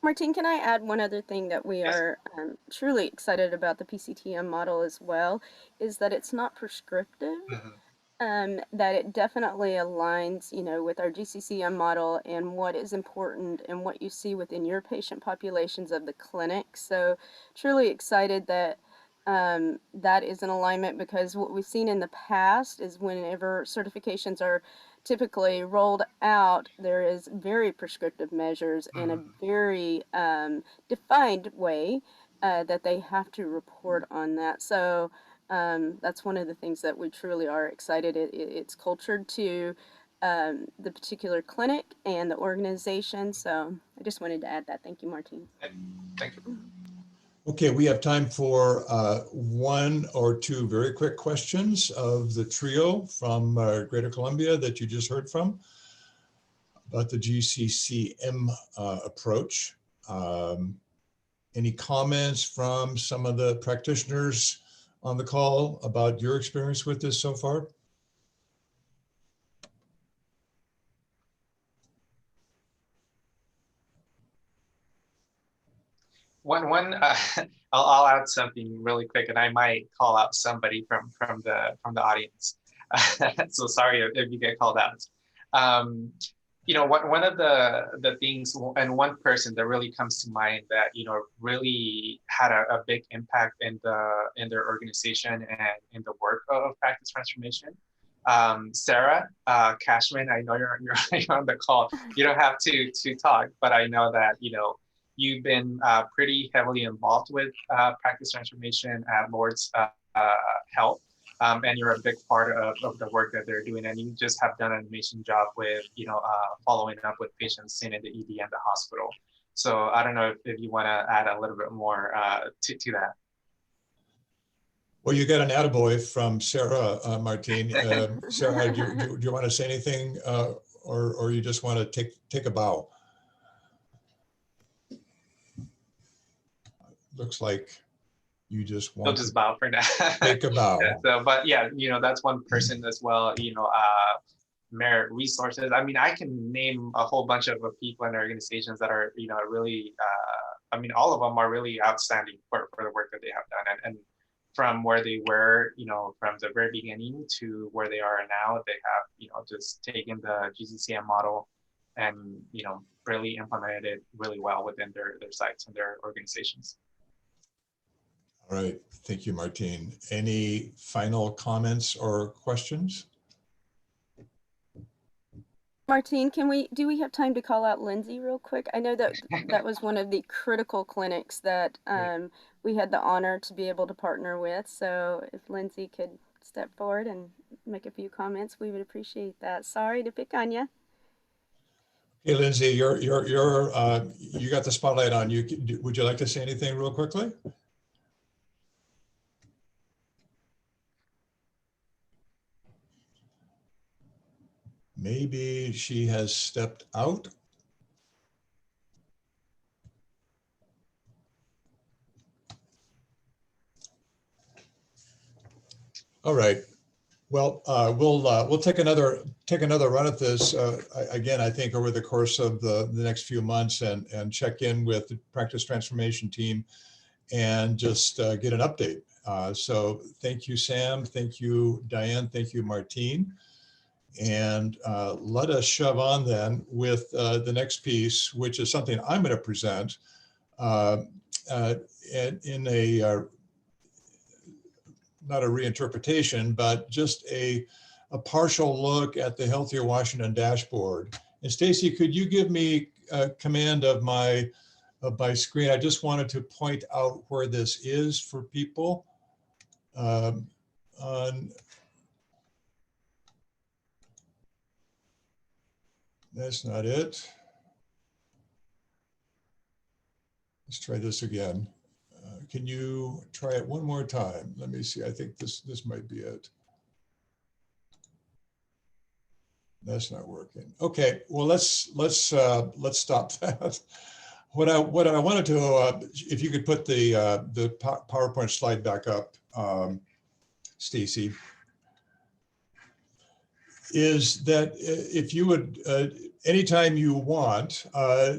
Martine, can I add one other thing that we are truly excited about the PCTM model as well, is that it's not prescriptive, that it definitely aligns, with our GCCM model and what is important and what you see within your patient populations of the clinic. So truly excited that that is in alignment, because what we've seen in the past is whenever certifications are typically rolled out, there is very prescriptive measures and a very defined way that they have to report on that. So that's one of the things that we truly are excited. It's cultured to the particular clinic and the organization. So I just wanted to add that. Thank you, Martine. Thank you. Okay, we have time for one or two very quick questions of the trio from Greater Columbia that you just heard from about the GCCM approach. Any comments from some of the practitioners on the call about your experience with this so far? I'll add something really quick, and I might call out somebody from the audience. So sorry if you get called out. One of the things, and one person that really comes to mind that really had a big impact in their organization and in the work of practice transformation. Sarah Cashman, I know you're on the call. You don't have to talk, but I know that you've been pretty heavily involved with practice transformation at Lord's Health, and you're a big part of the work that they're doing. And you just have done an amazing job with, following up with patients seen in the ED and the hospital. So I don't know if you want to add a little bit more to that. Well, you got an attaboy from Sarah, Martine. Sarah, do you want to say anything, or you just want to take a bow? Looks like you just want to bow for now. Take a bow. So, but yeah, that's one person as well. Merit Resources. I mean, I can name a whole bunch of people and organizations that are, really. All of them are really outstanding for the work that they have done, and from where they were, from the very beginning to where they are now, they have, just taken the GCCM model and, really implemented it really well within their sites and their organizations. All right, thank you, Martine. Any final comments or questions? Martine, do we have time to call out Lindsay real quick? I know that was one of the critical clinics that we had the honor to be able to partner with. So if Lindsay could step forward and make a few comments, we would appreciate that. Sorry to pick on you. Hey, Lindsay, you got the spotlight on you. Would you like to say anything real quickly? Maybe she has stepped out. All right. Well, we'll take another run at this again. I think over the course of the next few months, and check in with the practice transformation team, and just get an update. So thank you, Sam. Thank you, Diane. Thank you, Martine. And let us shove on then with the next piece, which is something I'm going to present in a not a reinterpretation, but just a partial look at the Healthier Washington dashboard. And Stacy, could you give me command of my screen? I just wanted to point out where this is for people. That's not it. Let's try this again. Can you try it one more time? Let me see. I think this might be it. That's not working. Okay. Well, let's stop that. What I wanted to, if you could put the PowerPoint slide back up, Stacy, is that if you would, anytime you want,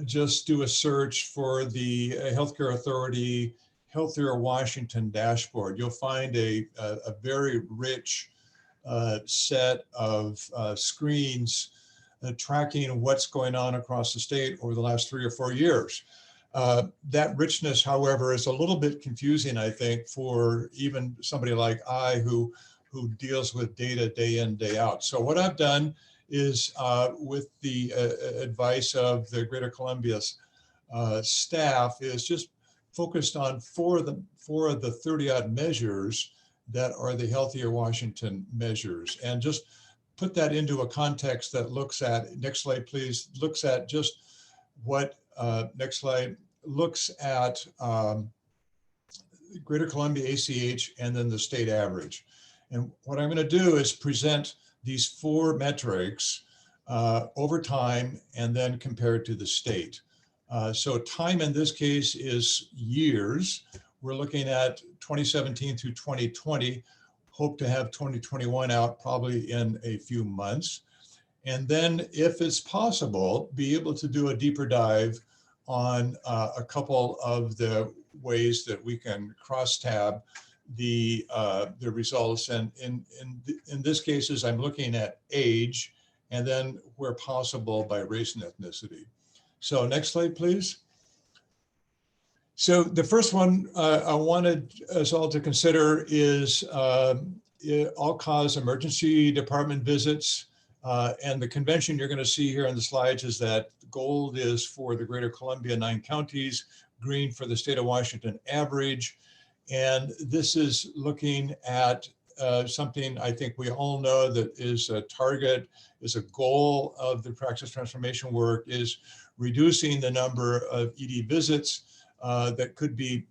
just do a search for the Healthcare Authority Healthier Washington dashboard. You'll find a very rich set of screens tracking what's going on across the state over the last 3 or 4 years. That richness, however, is a little bit confusing, I think, for even somebody like I who deals with data day in, day out. So what I've done is, with the advice of the Greater Columbia staff, is just focused on four of the 30-odd measures that are the Healthier Washington measures, and just put that into a context that looks at, next slide please, looks at just what, next slide, looks at Greater Columbia ACH and then the state average. And what I'm going to do is present these 4 metrics over time and then compared to the state. So time in this case is years. We're looking at 2017 through 2020. Hope to have 2021 out probably in a few months. And then if it's possible, be able to do a deeper dive on a couple of the ways that we can cross-tab the results. And in this cases, I'm looking at age, and then where possible by race and ethnicity. So next slide, please. So the first one I wanted us all to consider is all-cause emergency department visits. And the convention you're going to see here on the slides is that gold is for the Greater Columbia 9 counties, green for the state of Washington average. And this is looking at something I think we all know that is a target, is a goal of the practice transformation work, is reducing the number of ED visits that could be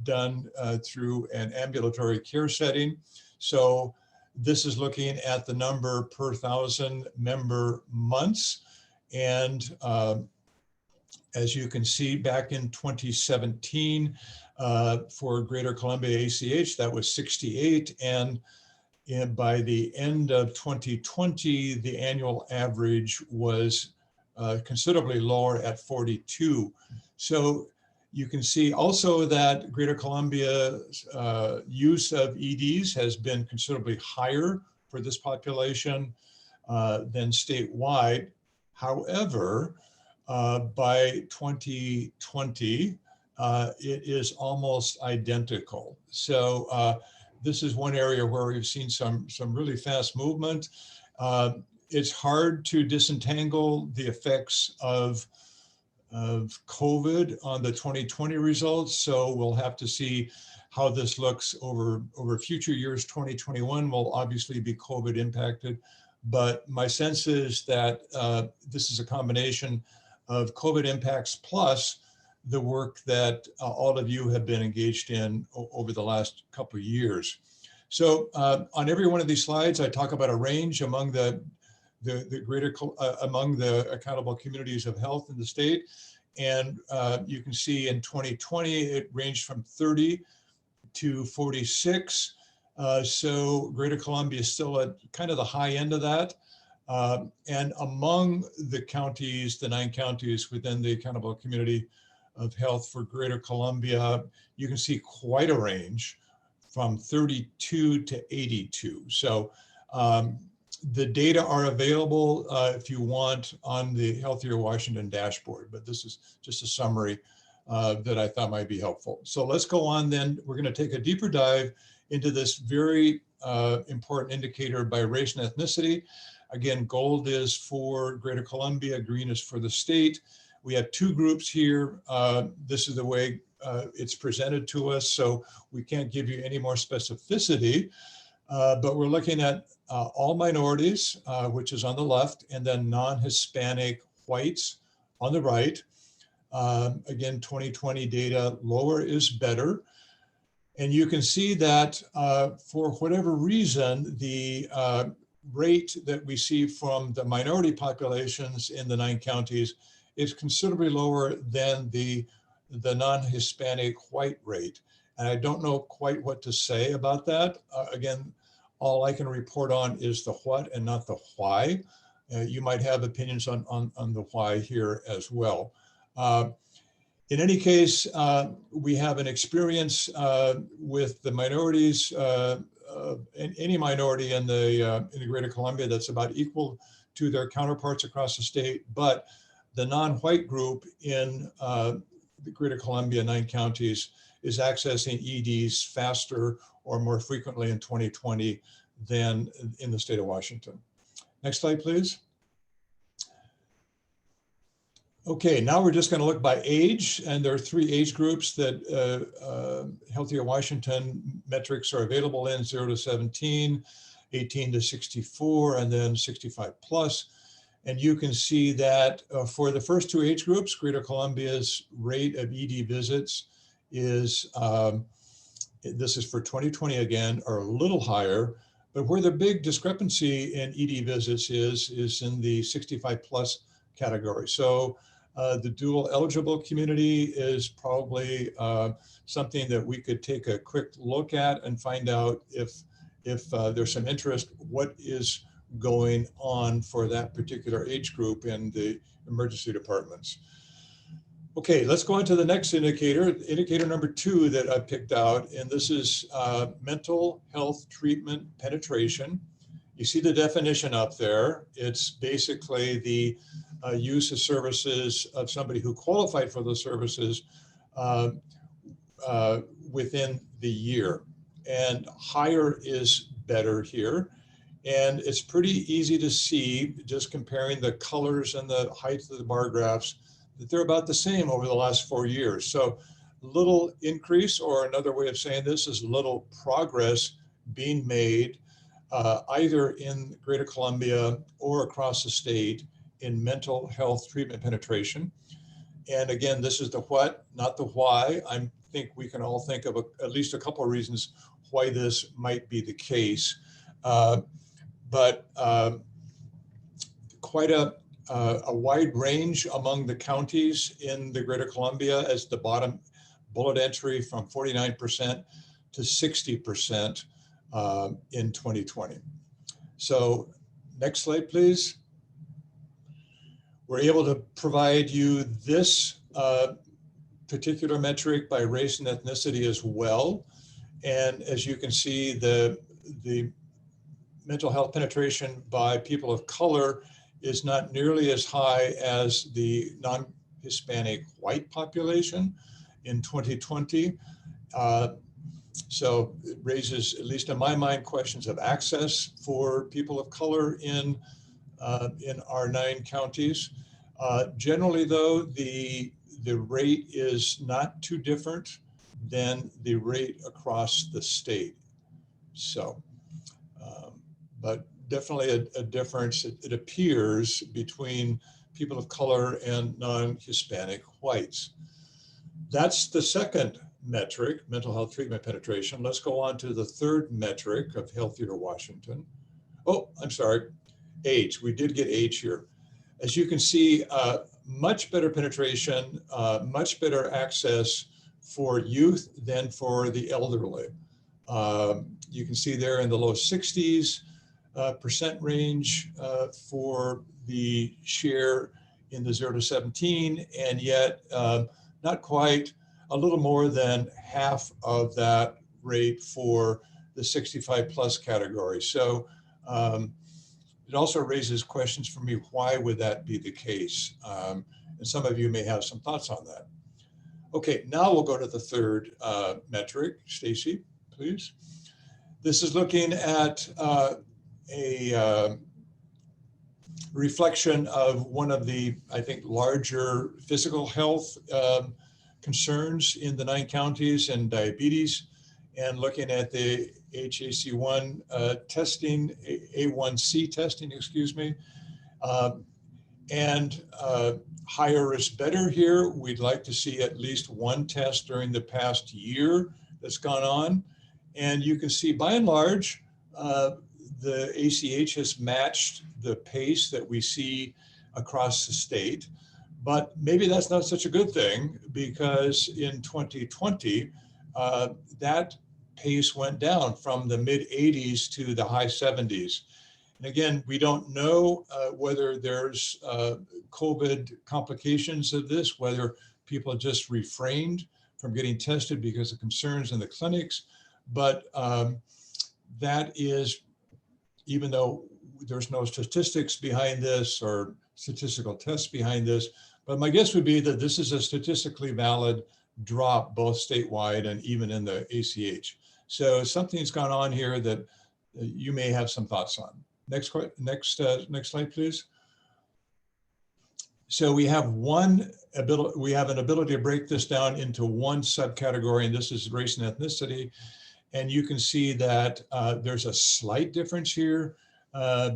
done through an ambulatory care setting. So this is looking at the number per 1,000 member months. And as you can see, back in 2017, for Greater Columbia ACH, that was 68. And by the end of 2020, the annual average was considerably lower at 42. So you can see also that Greater Columbia's use of EDs has been considerably higher for this population than statewide. However, by 2020, it is almost identical. So this is one area where we've seen some really fast movement. It's hard to disentangle the effects of COVID on the 2020 results. So we'll have to see how this looks over future years. 2021 will obviously be COVID impacted, but my sense is that this is a combination of COVID impacts plus the work that all of you have been engaged in over the last couple of years. So on every one of these slides, I talk about a range among the the greater among the accountable communities of health in the state. And you can see in 2020, it ranged from 30 to 46. So Greater Columbia is still at kind of the high end of that. And among the counties, the 9 counties within the accountable community of health for Greater Columbia, you can see quite a range from 32 to 82. So the data are available if you want on the Healthier Washington dashboard, but this is just a summary that I thought might be helpful. So let's go on then. We're going to take a deeper dive into this very important indicator by race and ethnicity. Again, gold is for Greater Columbia, green is for the state. We have 2 groups here. This is the way it's presented to us, so we can't give you any more specificity, but we're looking at all minorities, which is on the left, and then non-Hispanic whites on the right. Again, 2020 data, lower is better. And you can see that for whatever reason, the rate that we see from the minority populations in the 9 counties is considerably lower than the non-Hispanic white rate. And I don't know quite what to say about that. Again, all I can report on is the what and not the why. You might have opinions on the why here as well. In any case, we have an experience with the minorities, any minority in the Greater Columbia that's about equal to their counterparts across the state, but the non-white group in the Greater Columbia 9 counties is accessing EDs faster or more frequently in 2020 than in the state of Washington. Next slide, please. Okay, now we're just going to look by age, and there are 3 age groups that Healthier Washington metrics are available in: 0 to 17, 18 to 64, and then 65 plus. And you can see that for the first 2 age groups, Greater Columbia's rate of ED visits is, this is for 2020 again, are a little higher, but where the big discrepancy in ED visits is in the 65 plus category. So the dual eligible community is probably something that we could take a quick look at and find out if there's some interest, what is going on for that particular age group in the emergency departments. Okay, let's go on to the next indicator, indicator number 2 that I picked out, and this is mental health treatment penetration. You see the definition up there. It's basically the use of services of somebody who qualified for those services within the year. And higher is better here. And it's pretty easy to see, just comparing the colors and the height of the bar graphs, that they're about the same over the last 4 years. So little increase, or another way of saying this is little progress being made either in Greater Columbia or across the state in mental health treatment penetration. And again, this is the what, not the why. I think we can all think of at least a couple of reasons why this might be the case. But quite a wide range among the counties in the Greater Columbia, as the bottom bullet entry, from 49% to 60% in 2020. So next slide, please. We're able to provide you this particular metric by race and ethnicity as well. And as you can see, the mental health penetration by people of color is not nearly as high as the non-Hispanic white population in 2020. So it raises, at least in my mind, questions of access for people of color in our 9 counties. Generally though, the rate is not too different than the rate across the state. So, but definitely a difference, it appears, between people of color and non-Hispanic whites. That's the second metric, mental health treatment penetration. Let's go on to the third metric of Healthier Washington. Oh, I'm sorry. H. We did get H here. As you can see, much better penetration, much better access for youth than for the elderly. You can see there in the low 60s percent range for the share in the 0 to 17, and yet not quite, a little more than half of that rate for the 65 plus category. So it also raises questions for me, why would that be the case? And some of you may have some thoughts on that. Okay, now we'll go to the third metric. Stacy, please. This is looking at a reflection of one of the, I think, larger physical health concerns in the 9 counties, and diabetes, and looking at the HAC1 testing, A1C testing, excuse me, and higher is better here. We'd like to see at least one test during the past year that's gone on. And you can see by and large, the ACH has matched the pace that we see across the state. But maybe that's not such a good thing, because in 2020, that pace went down from the mid 80s to the high 70s. And again, we don't know whether there's COVID complications of this, whether people just refrained from getting tested because of concerns in the clinics. But that is, even though there's no statistics behind this or statistical tests behind this, but my guess would be that this is a statistically valid drop, both statewide and even in the ACH. So something's gone on here that you may have some thoughts on. Next slide, please. So we have an ability to break this down into one subcategory, and this is race and ethnicity. And you can see that there's a slight difference here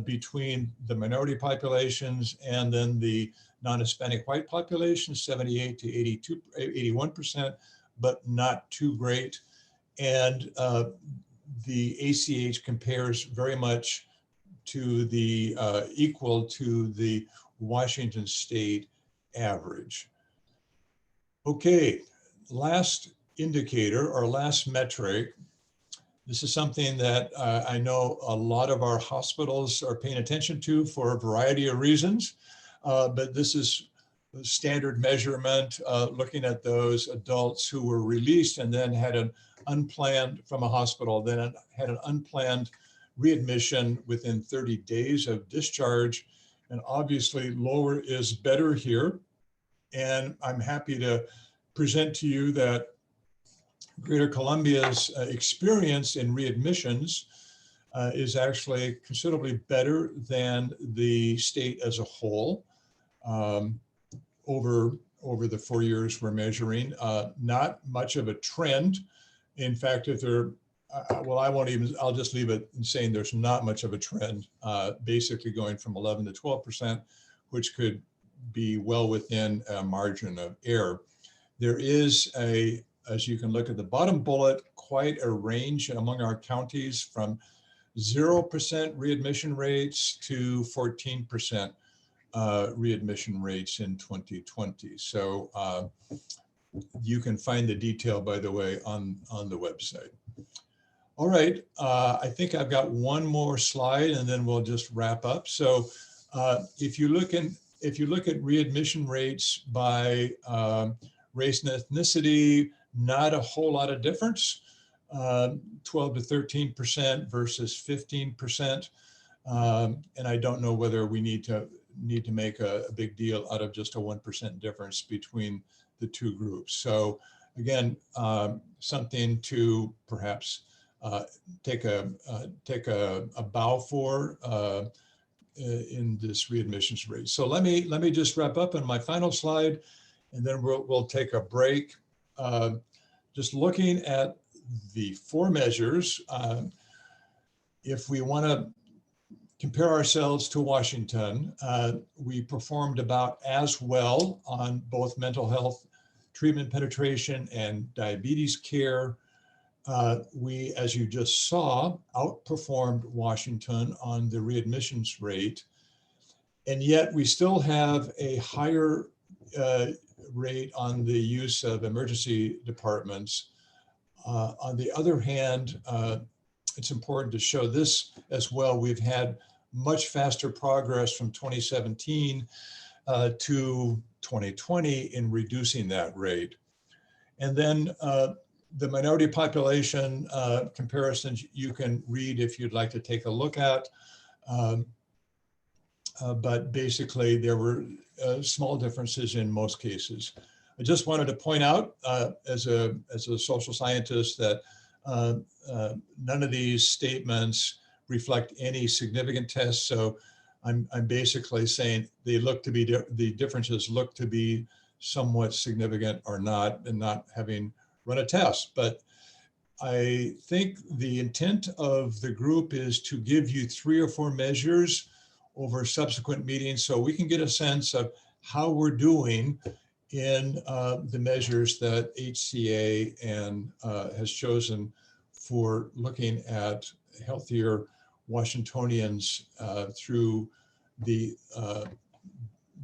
between the minority populations and then the non-Hispanic white population, 78 to 81%, but not too great. And the ACH compares very much to the equal to the Washington state average. Okay, last indicator or last metric. This is something that I know a lot of our hospitals are paying attention to for a variety of reasons, but this is a standard measurement looking at those adults who were released and then had an unplanned from a hospital, then had an unplanned readmission within 30 days of discharge. And obviously lower is better here. And I'm happy to present to you that Greater Columbia's experience in readmissions is actually considerably better than the state as a whole over the 4 years we're measuring. Not much of a trend. In fact, if there, well, I'll just leave it in saying there's not much of a trend, basically going from 11 to 12%, which could be well within a margin of error. There is as you can look at the bottom bullet, quite a range among our counties from 0% readmission rates to 14% readmission rates in 2020. So you can find the detail, by the way, on the website. All right, I think I've got one more slide and then we'll just wrap up. So if you look at readmission rates by race and ethnicity, not a whole lot of difference, 12 to 13% versus 15%. And I don't know whether we need to make a big deal out of just a 1% difference between the two groups. So again, something to perhaps take a bow for in this readmissions rate. So let me just wrap up in my final slide, and then we'll take a break. Just looking at the 4 measures, if we want to compare ourselves to Washington, we performed about as well on both mental health treatment penetration and diabetes care. We, as you just saw, outperformed Washington on the readmissions rate. And yet we still have a higher rate on the use of emergency departments. On the other hand, it's important to show this as well. We've had much faster progress from 2017 to 2020 in reducing that rate. And then the minority population comparisons you can read if you'd like to take a look at. But basically there were small differences in most cases. I just wanted to point out as a social scientist that none of these statements reflect any significant tests. So I'm basically saying they look to be, the differences look to be somewhat significant or not, and not having run a test. But I think the intent of the group is to give you 3 or 4 measures over subsequent meetings so we can get a sense of how we're doing in the measures that HCA and has chosen for looking at healthier Washingtonians through the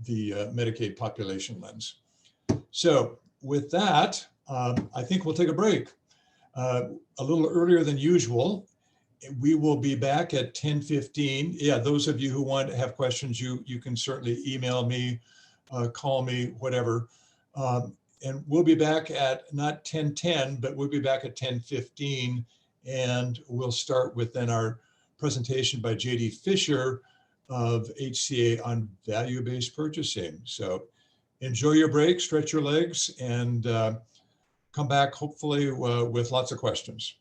Medicaid population lens. So with that, I think we'll take a break. A little earlier than usual. We will be back at 10:15. Yeah, those of you who want to have questions, you can certainly email me, call me, whatever. And we'll be back at not 10:10, but we'll be back at 10:15. And we'll start with then our presentation by JD Fisher of HCA on value-based purchasing. So enjoy your break, stretch your legs, and come back hopefully with lots of questions.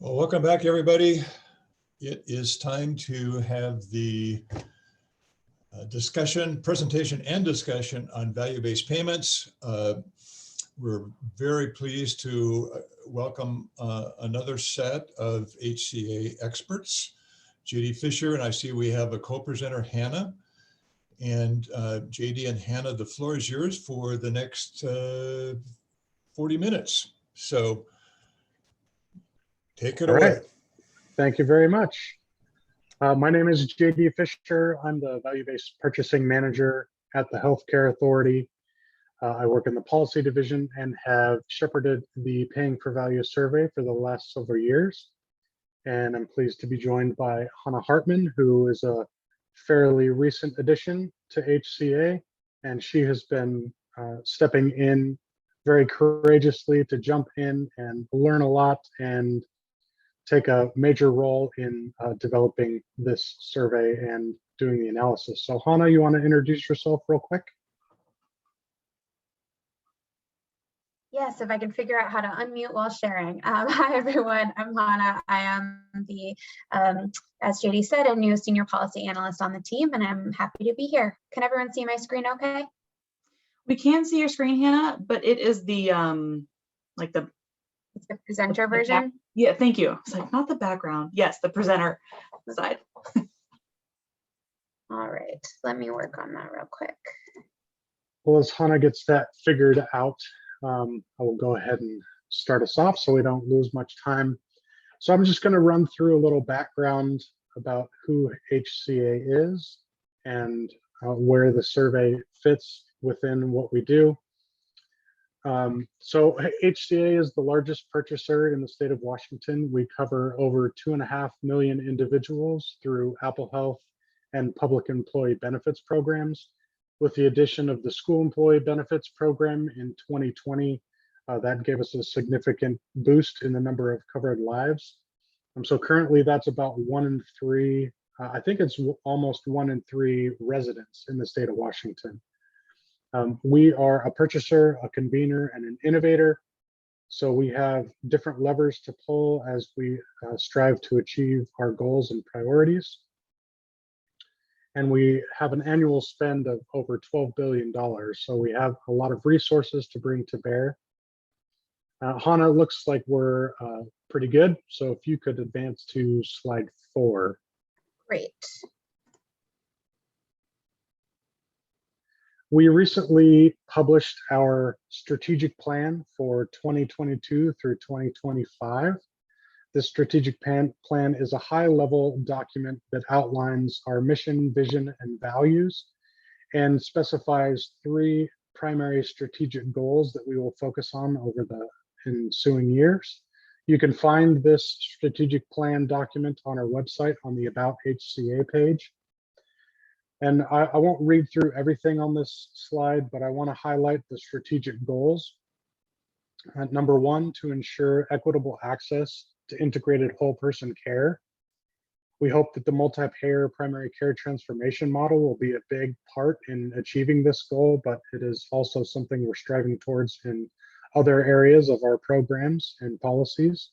Well, welcome back, everybody. It is time to have the presentation and discussion on value-based payments. We're very pleased to welcome another set of HCA experts, JD Fisher, and I see we have a co-presenter, Hannah. And JD and Hannah, the floor is yours for the next 40 minutes. So take it away. Right. Thank you very much. My name is JD Fisher. I'm the value-based purchasing manager at the Healthcare Authority. I work in the policy division and have shepherded the Paying for Value survey for the last several years. And I'm pleased to be joined by Hannah Hartman, who is a fairly recent addition to HCA. And she has been stepping in very courageously to jump in and learn a lot and take a major role in developing this survey and doing the analysis. So Hannah, you want to introduce yourself real quick? Yes, if I can figure out how to unmute while sharing. Hi, everyone. I'm Hannah. I am the, as JD said, a new senior policy analyst on the team, and I'm happy to be here. Can everyone see my screen okay? We can see your screen, Hannah, but it is the, It's the presenter version. Yeah, thank you. It's like, not the background. Yes, the presenter side. All right, let me work on that real quick. Well, as Hannah gets that figured out, I will go ahead and start us off so we don't lose much time. So I'm just going to run through a little background about who HCA is and where the survey fits within what we do. So HCA is the largest purchaser in the state of Washington. We cover over 2.5 million individuals through Apple Health and public employee benefits programs. With the addition of the school employee benefits program in 2020, that gave us a significant boost in the number of covered lives. So currently that's about 1 in 3, I think it's almost 1 in 3 residents in the state of Washington. We are a purchaser, a convener, and an innovator. So we have different levers to pull as we strive to achieve our goals and priorities. And we have an annual spend of over $12 billion. So we have a lot of resources to bring to bear. Hannah, looks like we're pretty good. So if you could advance to slide 4. Great. We recently published our strategic plan for 2022 through 2025. This strategic plan is a high-level document that outlines our mission, vision, and values, and specifies 3 primary strategic goals that we will focus on over the ensuing years. You can find this strategic plan document on our website on the About HCA page. And I won't read through everything on this slide, but I want to highlight the strategic goals. Number 1, to ensure equitable access to integrated whole person care. We hope that the multi-payer primary care transformation model will be a big part in achieving this goal, but it is also something we're striving towards in other areas of our programs and policies.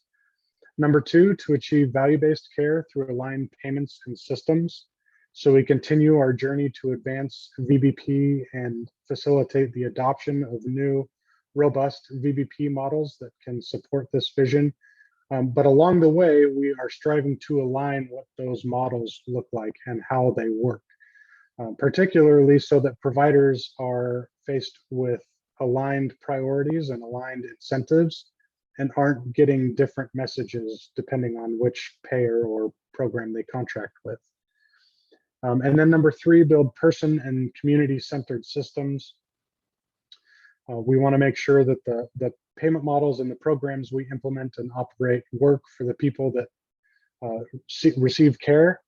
Number 2, to achieve value-based care through aligned payments and systems. So we continue our journey to advance VBP and facilitate the adoption of new, robust VBP models that can support this vision. But along the way, we are striving to align what those models look like and how they work, particularly so that providers are faced with aligned priorities and aligned incentives and aren't getting different messages depending on which payer or program they contract with. And then number 3, build person and community-centered systems. We want to make sure that the payment models and the programs we implement and operate work for the people that receive care,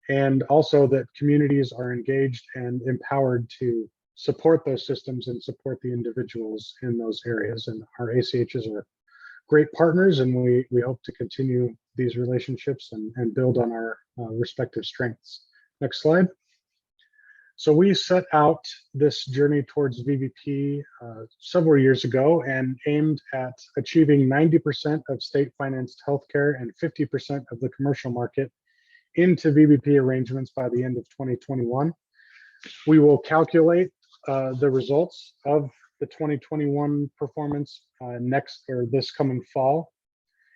and also that communities are engaged and empowered to support those systems and support the individuals in those areas. And our ACHs are great partners, and we hope to continue these relationships and build on our respective strengths. Next slide. So we set out this journey towards VBP several years ago and aimed at achieving 90% of state-financed healthcare and 50% of the commercial market into VBP arrangements by the end of 2021. We will calculate the results of the 2021 performance this coming fall.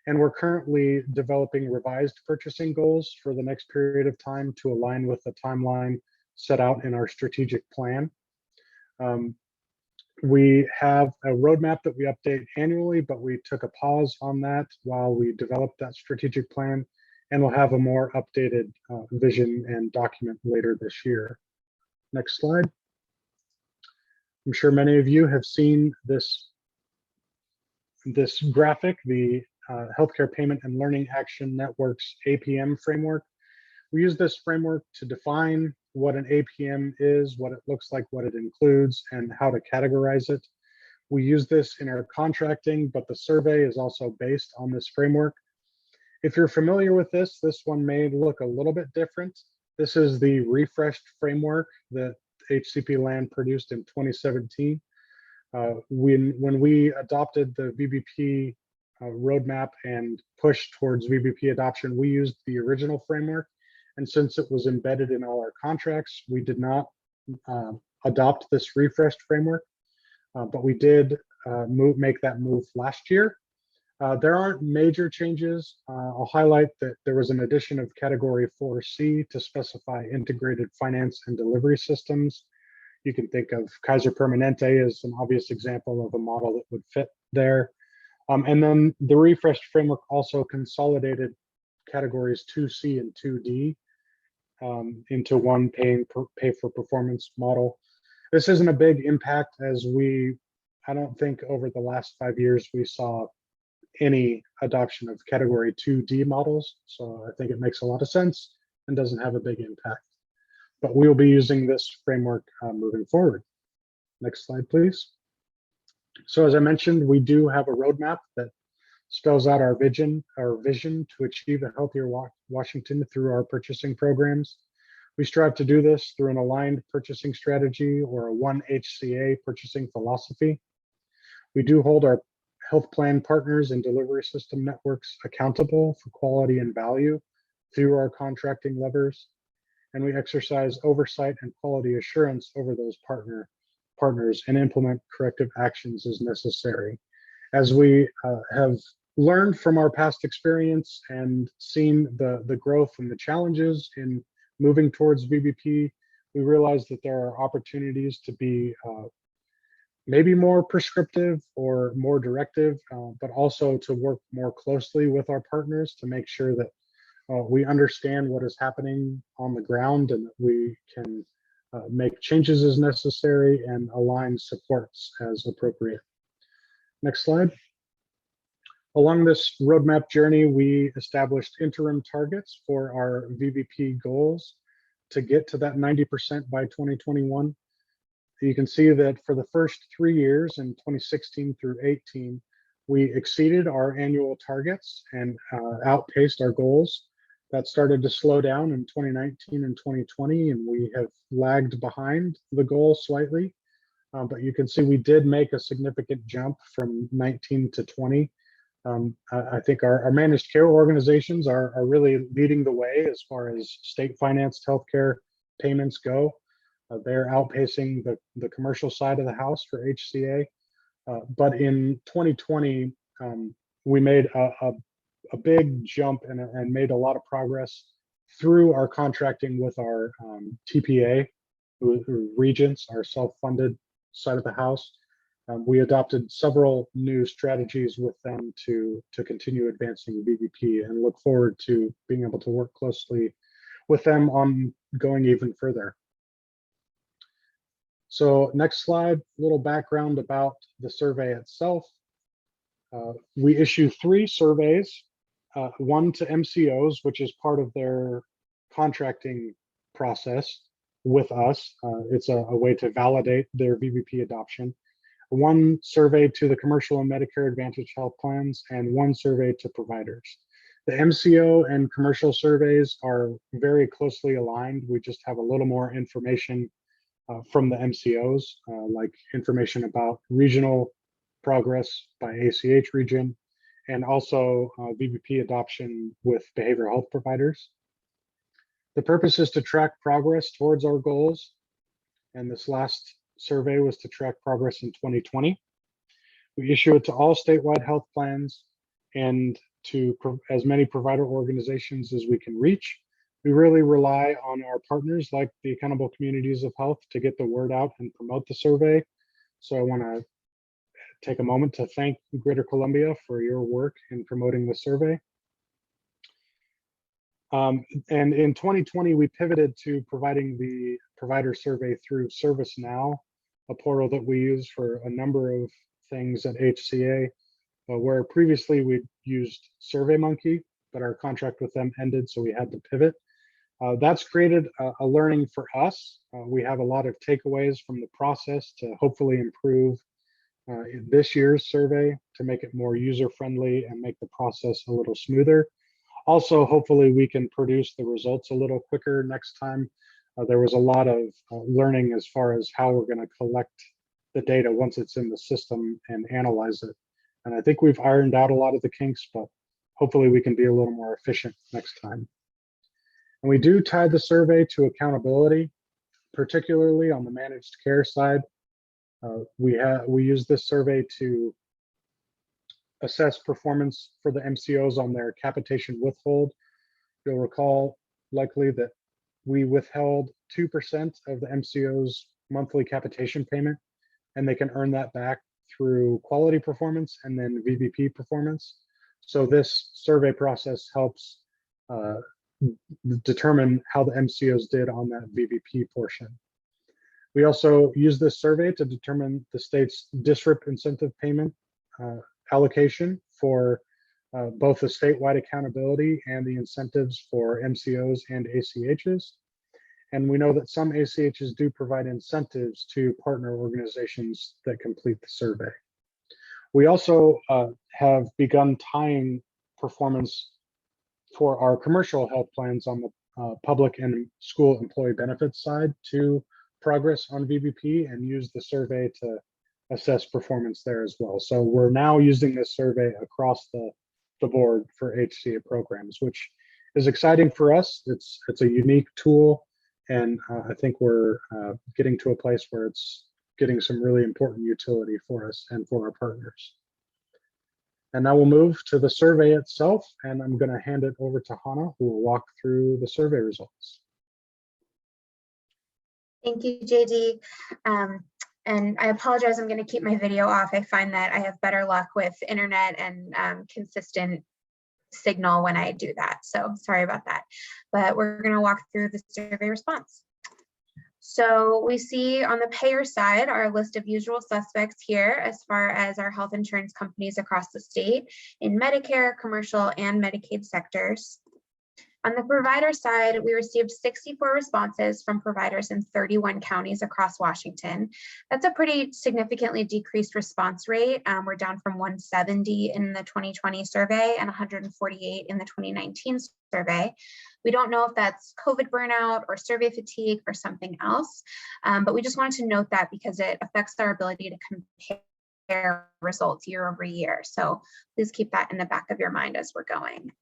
And we're currently developing revised purchasing goals for the next period of time to align with the timeline set out in our strategic plan. We have a roadmap that we update annually, but we took a pause on that while we developed that strategic plan, and we'll have a more updated vision and document later this year. Next slide. I'm sure many of you have seen this graphic, the Healthcare Payment and Learning Action Network's APM framework. We use this framework to define what an APM is, what it looks like, what it includes, and how to categorize it. We use this in our contracting, but the survey is also based on this framework. If you're familiar with this one may look a little bit different. This is the refreshed framework that HCP Land produced in 2017. When we adopted the VBP roadmap and pushed towards VBP adoption, we used the original framework. And since it was embedded in all our contracts, we did not adopt this refreshed framework, but we did make that move last year. There aren't major changes. I'll highlight that there was an addition of category 4C to specify integrated finance and delivery systems. You can think of Kaiser Permanente as an obvious example of a model that would fit there. And then the refreshed framework also consolidated categories 2C and 2D into one pay for performance model. This isn't a big impact, as I don't think over the last 5 years we saw any adoption of category 2D models. So I think it makes a lot of sense and doesn't have a big impact. But we'll be using this framework moving forward. Next slide, please. So as I mentioned, we do have a roadmap that spells out our vision to achieve a healthier Washington through our purchasing programs. We strive to do this through an aligned purchasing strategy or a one HCA purchasing philosophy. We do hold our health plan partners and delivery system networks accountable for quality and value through our contracting levers. And we exercise oversight and quality assurance over those partners and implement corrective actions as necessary. As we have learned from our past experience and seen the growth and the challenges in moving towards VBP, we realize that there are opportunities to be maybe more prescriptive or more directive, but also to work more closely with our partners to make sure that we understand what is happening on the ground and that we can make changes as necessary and align supports as appropriate. Next slide. Along this roadmap journey, we established interim targets for our VBP goals to get to that 90% by 2021. You can see that for the first 3 years, in 2016 through 18, we exceeded our annual targets and outpaced our goals. That started to slow down in 2019 and 2020, and we have lagged behind the goal slightly. But you can see we did make a significant jump from 19 to 20. I think our managed care organizations are really leading the way as far as state-financed healthcare payments go. They're outpacing the commercial side of the house for HCA. But in 2020, we made a big jump and made a lot of progress through our contracting with our TPA, Regents, our self-funded side of the house. We adopted several new strategies with them to continue advancing VBP and look forward to being able to work closely with them on going even further. So next slide, a little background about the survey itself. We issue 3 surveys, one to MCOs, which is part of their contracting process with us. It's a way to validate their VBP adoption. 1 survey to the commercial and Medicare Advantage health plans, and 1 survey to providers. The MCO and commercial surveys are very closely aligned. We just have a little more information from the MCOs, like information about regional progress by ACH region, and also VBP adoption with behavioral health providers. The purpose is to track progress towards our goals, and this last survey was to track progress in 2020. We issue it to all statewide health plans and to as many provider organizations as we can reach. We really rely on our partners like the Accountable Communities of Health to get the word out and promote the survey. So I want to take a moment to thank Greater Columbia for your work in promoting the survey. And in 2020, we pivoted to providing the provider survey through ServiceNow, a portal that we use for a number of things at HCA, where previously we used SurveyMonkey, but our contract with them ended, so we had to pivot. That's created a learning for us. We have a lot of takeaways from the process to hopefully improve this year's survey to make it more user-friendly and make the process a little smoother. Also, hopefully we can produce the results a little quicker next time. There was a lot of learning as far as how we're going to collect the data once it's in the system and analyze it. And I think we've ironed out a lot of the kinks, but hopefully we can be a little more efficient next time. And we do tie the survey to accountability, particularly on the managed care side. We use this survey to assess performance for the MCOs on their capitation withhold. You'll recall likely that we withheld 2% of the MCO's monthly capitation payment, and they can earn that back through quality performance and then VBP performance. So this survey process helps determine how the MCOs did on that VBP portion. We also use this survey to determine the state's DSRIP incentive payment allocation for both the statewide accountability and the incentives for MCOs and ACHs. And we know that some ACHs do provide incentives to partner organizations that complete the survey. We also have begun tying performance for our commercial health plans on the public and school employee benefits side to progress on VBP and use the survey to assess performance there as well. So we're now using this survey across the board for HCA programs, which is exciting for us. It's a unique tool, and I think we're getting to a place where it's getting some really important utility for us and for our partners. And now we'll move to the survey itself, and I'm going to hand it over to Hannah, who will walk through the survey results. Thank you, JD. And I apologize, I'm going to keep my video off. I find that I have better luck with internet and consistent signal when I do that. So sorry about that. But we're going to walk through the survey response. So we see on the payer side our list of usual suspects here as far as our health insurance companies across the state in Medicare, commercial, and Medicaid sectors. On the provider side, we received 64 responses from providers in 31 counties across Washington. That's a pretty significantly decreased response rate. We're down from 170 in the 2020 survey and 148 in the 2019 survey. We don't know if that's COVID burnout or survey fatigue or something else, but we just wanted to note that because it affects our ability to compare results year over year. So please keep that in the back of your mind as we're going.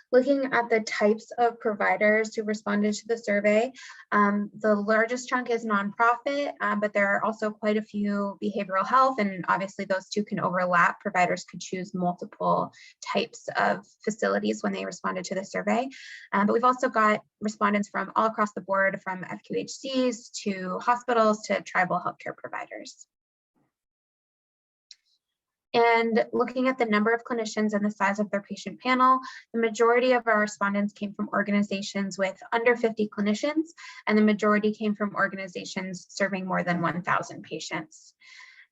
Looking at the types of providers who responded to the survey, the largest chunk is nonprofit, but there are also quite a few behavioral health, and obviously those two can overlap. Providers could choose multiple types of facilities when they responded to the survey. But we've also got respondents from all across the board, from FQHCs to hospitals to tribal healthcare providers. And looking at the number of clinicians and the size of their patient panel, the majority of our respondents came from organizations with under 50 clinicians, and the majority came from organizations serving more than 1,000 patients.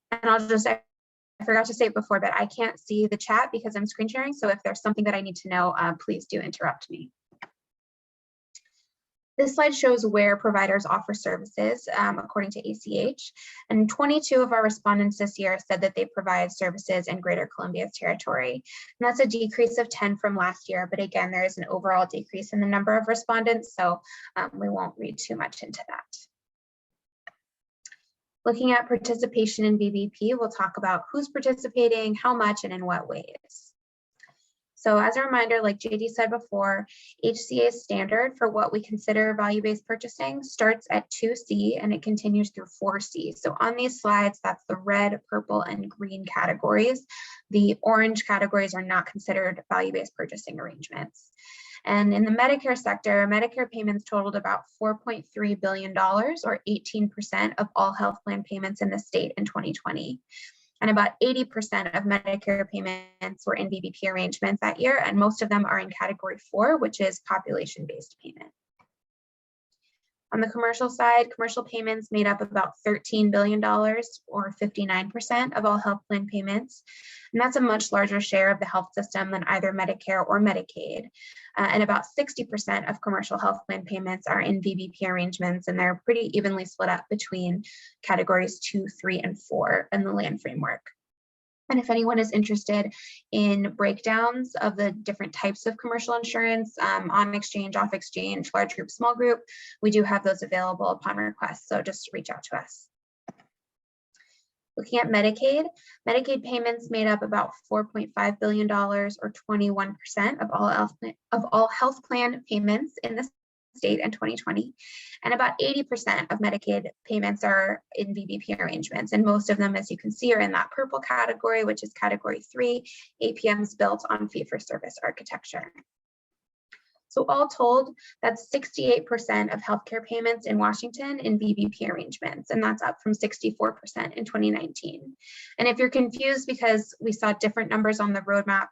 And I forgot to say it before, but I can't see the chat because I'm screen sharing. So if there's something that I need to know, please do interrupt me. This slide shows where providers offer services according to ACH, and 22 of our respondents this year said that they provide services in Greater Columbia's territory. And that's a decrease of 10 from last year, but again, there is an overall decrease in the number of respondents, so we won't read too much into that. Looking at participation in VBP, we'll talk about who's participating, how much, and in what ways. So as a reminder, like JD said before, HCA's standard for what we consider value-based purchasing starts at 2C and it continues through 4C. So on these slides, that's the red, purple, and green categories. The orange categories are not considered value-based purchasing arrangements. And in the Medicare sector, Medicare payments totaled about $4.3 billion, or 18% of all health plan payments in the state in 2020. And about 80% of Medicare payments were in VBP arrangements that year, and most of them are in category 4, which is population-based payment. On the commercial side, commercial payments made up about $13 billion, or 59% of all health plan payments. And that's a much larger share of the health system than either Medicare or Medicaid. And about 60% of commercial health plan payments are in VBP arrangements, and they're pretty evenly split up between categories 2, 3, and 4 in the land framework. And if anyone is interested in breakdowns of the different types of commercial insurance, on exchange, off exchange, large group, small group, we do have those available upon request. So just reach out to us. Looking at Medicaid, Medicaid payments made up about $4.5 billion, or 21% of all health plan payments in the state in 2020. And about 80% of Medicaid payments are in VBP arrangements. And most of them, as you can see, are in that purple category, which is category 3, APMs built on fee-for-service architecture. So all told, that's 68% of healthcare payments in Washington in VBP arrangements, and that's up from 64% in 2019. And if you're confused because we saw different numbers on the roadmap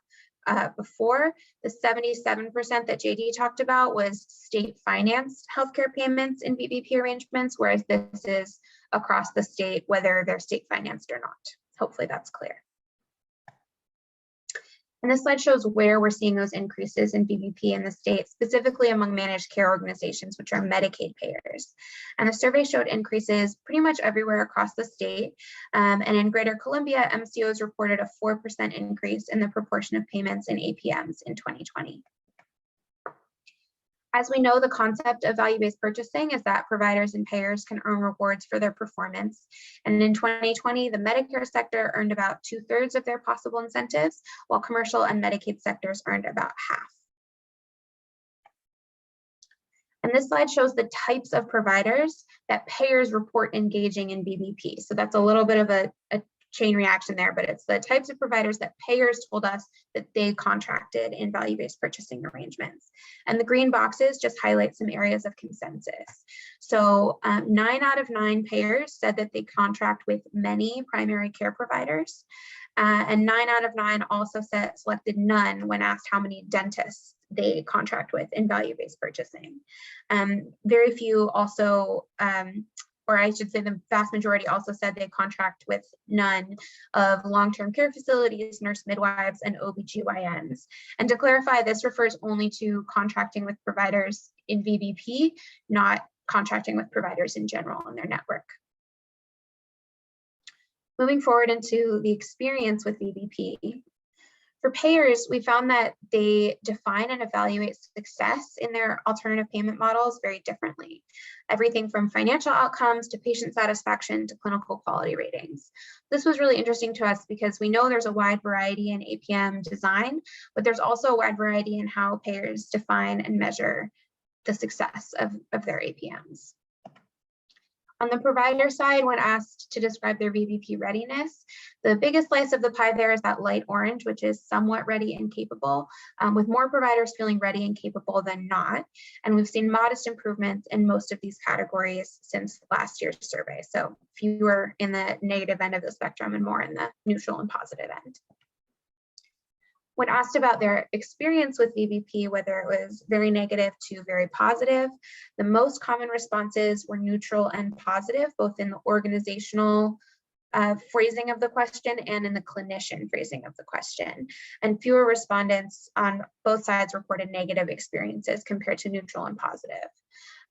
before, the 77% that JD talked about was state financed healthcare payments in VBP arrangements, whereas this is across the state, whether they're state financed or not. Hopefully that's clear. And this slide shows where we're seeing those increases in VBP in the state, specifically among managed care organizations, which are Medicaid payers. And the survey showed increases pretty much everywhere across the state. And in Greater Columbia, MCOs reported a 4% increase in the proportion of payments in APMs in 2020. As we know, the concept of value-based purchasing is that providers and payers can earn rewards for their performance. And in 2020, the Medicare sector earned about 2/3 of their possible incentives, while commercial and Medicaid sectors earned about half. And this slide shows the types of providers that payers report engaging in VBP. So that's a little bit of a chain reaction there, but it's the types of providers that payers told us that they contracted in value-based purchasing arrangements. And the green boxes just highlight some areas of consensus. So 9 out of 9 payers said that they contract with many primary care providers. And 9 out of 9 also selected none when asked how many dentists they contract with in value-based purchasing. Very few also, or I should say the vast majority also said they contract with none of long-term care facilities, nurse midwives, and OBGYNs. And to clarify, this refers only to contracting with providers in VBP, not contracting with providers in general in their network. Moving forward into the experience with VBP. For payers, we found that they define and evaluate success in their alternative payment models very differently. Everything from financial outcomes to patient satisfaction to clinical quality ratings. This was really interesting to us because we know there's a wide variety in APM design, but there's also a wide variety in how payers define and measure the success of their APMs. On the provider side, when asked to describe their VBP readiness, the biggest slice of the pie there is that light orange, which is somewhat ready and capable, with more providers feeling ready and capable than not. And we've seen modest improvements in most of these categories since last year's survey. So fewer in the negative end of the spectrum and more in the neutral and positive end. When asked about their experience with VBP, whether it was very negative to very positive, the most common responses were neutral and positive, both in the organizational phrasing of the question and in the clinician phrasing of the question. And fewer respondents on both sides reported negative experiences compared to neutral and positive.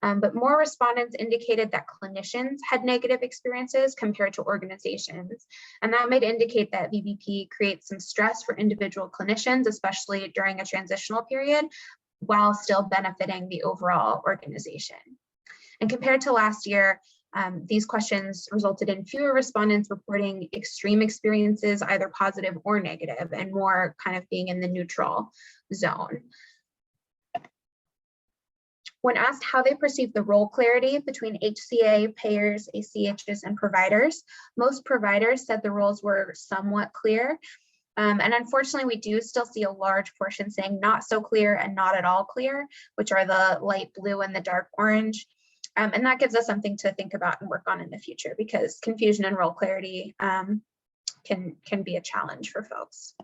But more respondents indicated that clinicians had negative experiences compared to organizations. And that might indicate that VBP creates some stress for individual clinicians, especially during a transitional period, while still benefiting the overall organization. And compared to last year, These questions resulted in fewer respondents reporting extreme experiences, either positive or negative, and more kind of being in the neutral zone. When asked how they perceive the role clarity between HCA, payers, ACHs, and providers, most providers said the roles were somewhat clear. And unfortunately, we do still see a large portion saying not so clear and not at all clear, which are the light blue and the dark orange. And that gives us something to think about and work on in the future, because confusion and role clarity can be a challenge for folks.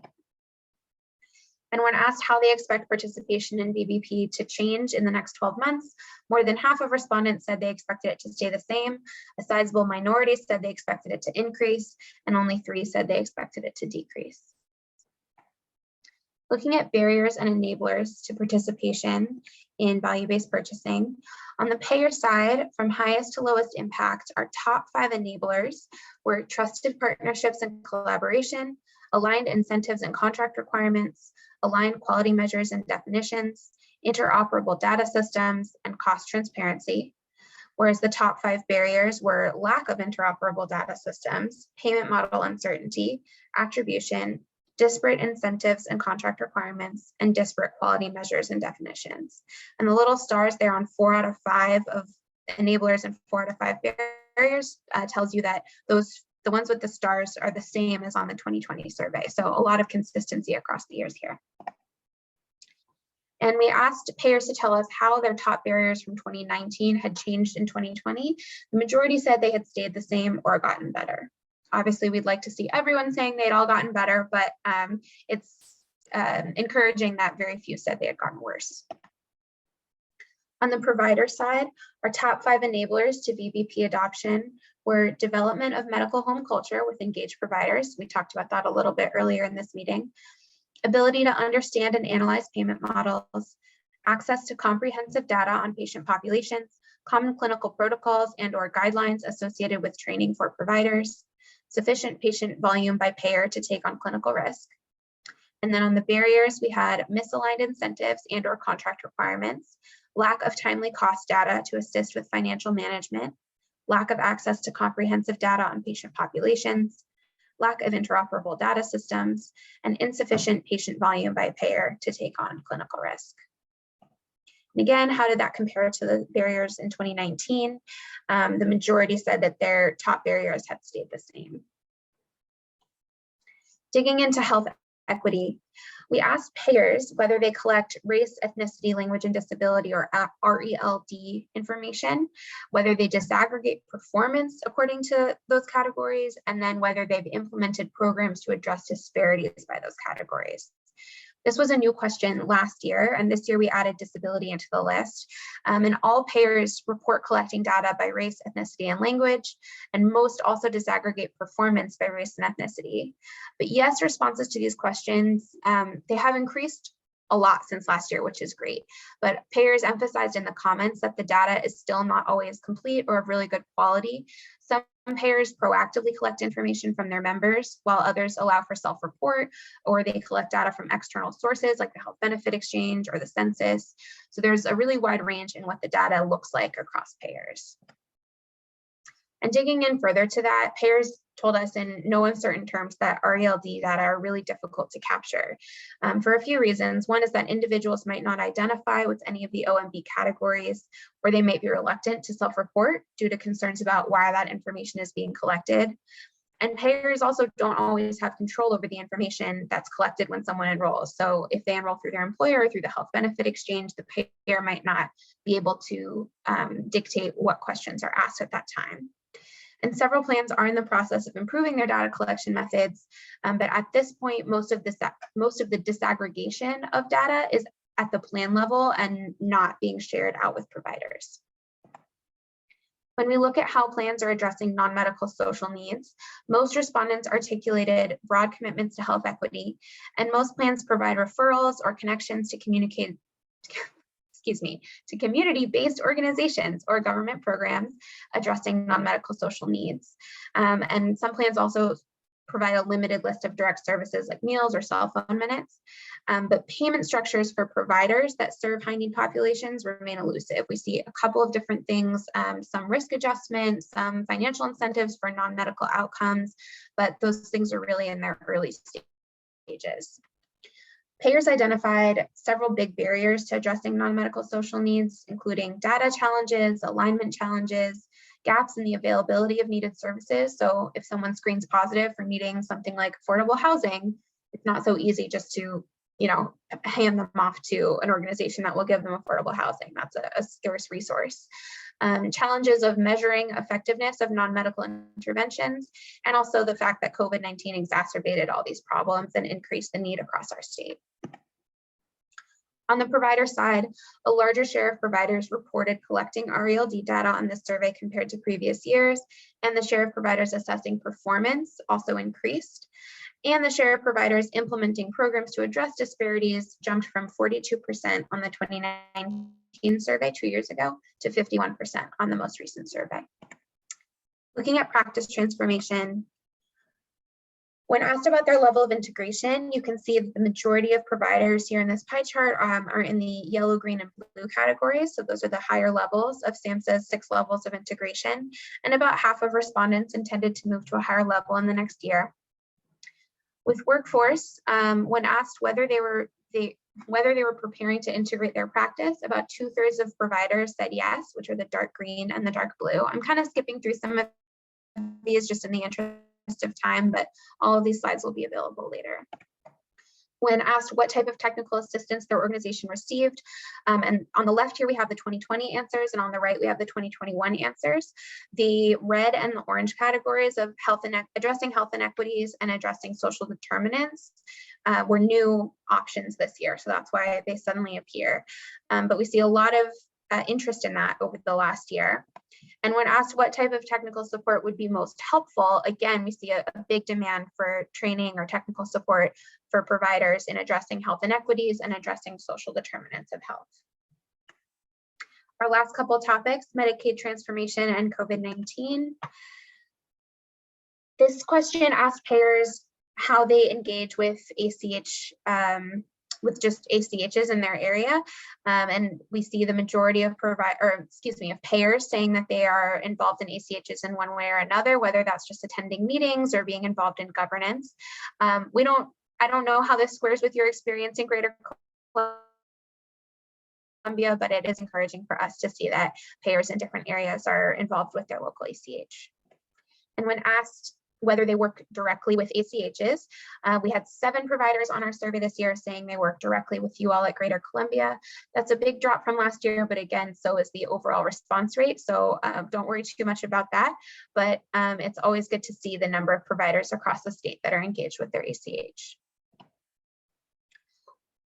And when asked how they expect participation in VBP to change in the next 12 months, more than half of respondents said they expected it to stay the same. A sizable minority said they expected it to increase, and only 3 said they expected it to decrease. Looking at barriers and enablers to participation in value-based purchasing, on the payer side, from highest to lowest impact, our top 5 enablers were trusted partnerships and collaboration, aligned incentives and contract requirements, aligned quality measures and definitions, interoperable data systems, and cost transparency. Whereas the top 5 barriers were lack of interoperable data systems, payment model uncertainty, attribution, disparate incentives and contract requirements, and disparate quality measures and definitions. And the little stars there on 4 out of 5 of enablers and 4 out of 5 barriers tells you that the ones with the stars are the same as on the 2020 survey. So a lot of consistency across the years here. And we asked payers to tell us how their top barriers from 2019 had changed in 2020. The majority said they had stayed the same or gotten better. Obviously, we'd like to see everyone saying they'd all gotten better, but it's encouraging that very few said they had gotten worse. On the provider side, our top 5 enablers to VBP adoption were development of medical home culture with engaged providers. We talked about that a little bit earlier in this meeting. Ability to understand and analyze payment models, access to comprehensive data on patient populations, common clinical protocols and/or guidelines associated with training for providers, sufficient patient volume by payer to take on clinical risk. And then on the barriers, we had misaligned incentives and/or contract requirements, lack of timely cost data to assist with financial management, lack of access to comprehensive data on patient populations, lack of interoperable data systems, and insufficient patient volume by payer to take on clinical risk. And again, how did that compare to the barriers in 2019? The majority said that their top barriers had stayed the same. Digging into health equity, we asked payers whether they collect race, ethnicity, language, and disability, or RELD information, whether they disaggregate performance according to those categories, and then whether they've implemented programs to address disparities by those categories. This was a new question last year, and this year we added disability into the list. And all payers report collecting data by race, ethnicity, and language, and most also disaggregate performance by race and ethnicity. But yes, responses to these questions, they have increased a lot since last year, which is great. But payers emphasized in the comments that the data is still not always complete or of really good quality. Some payers proactively collect information from their members, while others allow for self-report, or they collect data from external sources like the Health Benefit Exchange or the census. So there's a really wide range in what the data looks like across payers. And digging in further to that, payers told us in no uncertain terms that RELD data are really difficult to capture for a few reasons. One is that individuals might not identify with any of the OMB categories, or they might be reluctant to self-report due to concerns about why that information is being collected. And payers also don't always have control over the information that's collected when someone enrolls. So if they enroll through their employer or through the Health Benefit Exchange, the payer might not be able to dictate what questions are asked at that time. And several plans are in the process of improving their data collection methods, but at this point, most of the disaggregation of data is at the plan level and not being shared out with providers. When we look at how plans are addressing non-medical social needs, most respondents articulated broad commitments to health equity, and most plans provide referrals or connections to community-based organizations or government programs addressing non-medical social needs. And some plans also provide a limited list of direct services like meals or cell phone minutes. But payment structures for providers that serve high-need populations remain elusive. We see a couple of different things, some risk adjustment, some financial incentives for non-medical outcomes, but those things are really in their early stages. Payers identified several big barriers to addressing non-medical social needs, including data challenges, alignment challenges, gaps in the availability of needed services. So if someone screens positive for needing something like affordable housing, it's not so easy just to, hand them off to an organization that will give them affordable housing. That's a scarce resource. Challenges of measuring effectiveness of non-medical interventions, and also the fact that COVID-19 exacerbated all these problems and increased the need across our state. On the provider side, a larger share of providers reported collecting RELD data on this survey compared to previous years, and the share of providers assessing performance also increased. And the share of providers implementing programs to address disparities jumped from 42% on the 2019 survey 2 years ago to 51% on the most recent survey. Looking at practice transformation, when asked about their level of integration, you can see that the majority of providers here in this pie chart are in the yellow, green, and blue categories. So those are the higher levels of SAMHSA's 6 levels of integration. And about half of respondents intended to move to a higher level in the next year. With workforce, when asked whether they were preparing to integrate their practice, about 2/3 of providers said yes, which are the dark green and the dark blue. I'm kind of skipping through some of these just in the interest of time, but all of these slides will be available later. When asked what type of technical assistance their organization received, and on the left here we have the 2020 answers, and on the right we have the 2021 answers. The red and the orange categories of addressing health inequities and addressing social determinants were new options this year, so that's why they suddenly appear. But we see a lot of interest in that over the last year. And when asked what type of technical support would be most helpful, again, we see a big demand for training or technical support for providers in addressing health inequities and addressing social determinants of health. Our last couple of topics, Medicaid transformation and COVID-19. This question asked payers how they engage with ACH, with just ACHs in their area. And we see the majority of payers saying that they are involved in ACHs in one way or another, whether that's just attending meetings or being involved in governance. I don't know how this squares with your experience in Greater Columbia, but it is encouraging for us to see that payers in different areas are involved with their local ACH. And when asked whether they work directly with ACHs. We had 7 providers on our survey this year saying they work directly with you all at Greater Columbia. That's a big drop from last year, but again, so is the overall response rate. So don't worry too much about that, but it's always good to see the number of providers across the state that are engaged with their ACH.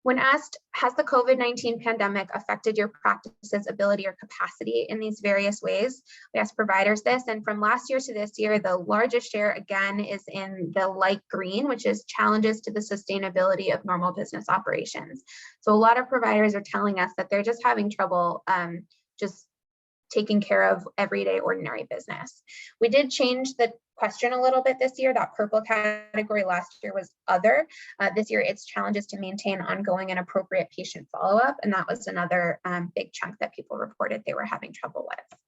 When asked, has the COVID-19 pandemic affected your practice's ability or capacity in these various ways? We asked providers this, and from last year to this year, the largest share again is in the light green, which is challenges to the sustainability of normal business operations. So a lot of providers are telling us that they're just having trouble just taking care of everyday ordinary business. We did change the question a little bit this year. That purple category last year was other. This year it's challenges to maintain ongoing and appropriate patient follow-up, and that was another big chunk that people reported they were having trouble with.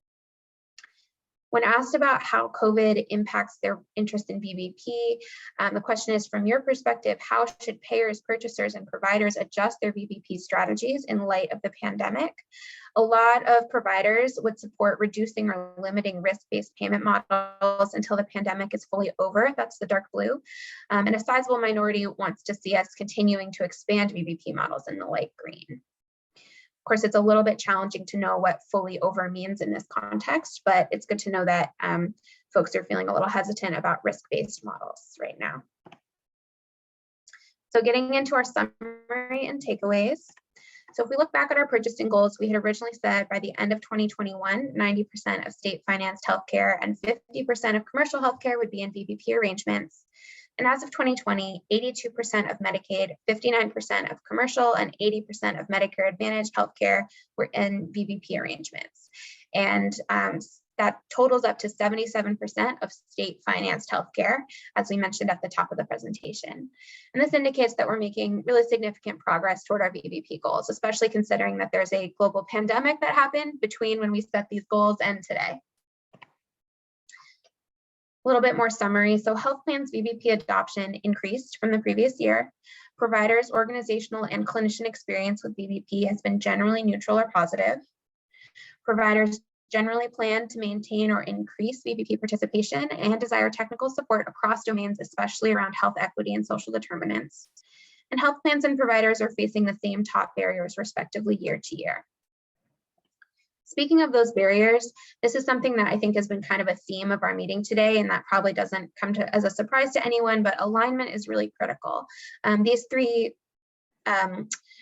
When asked about how COVID impacts their interest in VBP, the question is, from your perspective, how should payers, purchasers, and providers adjust their VBP strategies in light of the pandemic? A lot of providers would support reducing or limiting risk-based payment models until the pandemic is fully over. That's the dark blue. And a sizable minority wants to see us continuing to expand VBP models in the light green. Of course, it's a little bit challenging to know what fully over means in this context, but it's good to know that folks are feeling a little hesitant about risk-based models right now. So getting into our summary and takeaways. So if we look back at our purchasing goals, we had originally said by the end of 2021, 90% of state-financed healthcare and 50% of commercial healthcare would be in VBP arrangements. And as of 2020, 82% of Medicaid, 59% of commercial, and 80% of Medicare Advantage healthcare were in VBP arrangements. And that totals up to 77% of state-financed healthcare, as we mentioned at the top of the presentation. And this indicates that we're making really significant progress toward our VBP goals, especially considering that there's a global pandemic that happened between when we set these goals and today. A little bit more summary. So health plans VBP adoption increased from the previous year. Providers, organizational, and clinician experience with VBP has been generally neutral or positive. Providers generally plan to maintain or increase VBP participation and desire technical support across domains, especially around health equity and social determinants. And health plans and providers are facing the same top barriers respectively year to year. Speaking of those barriers, this is something that I think has been kind of a theme of our meeting today, and that probably doesn't come as a surprise to anyone, but alignment is really critical. These three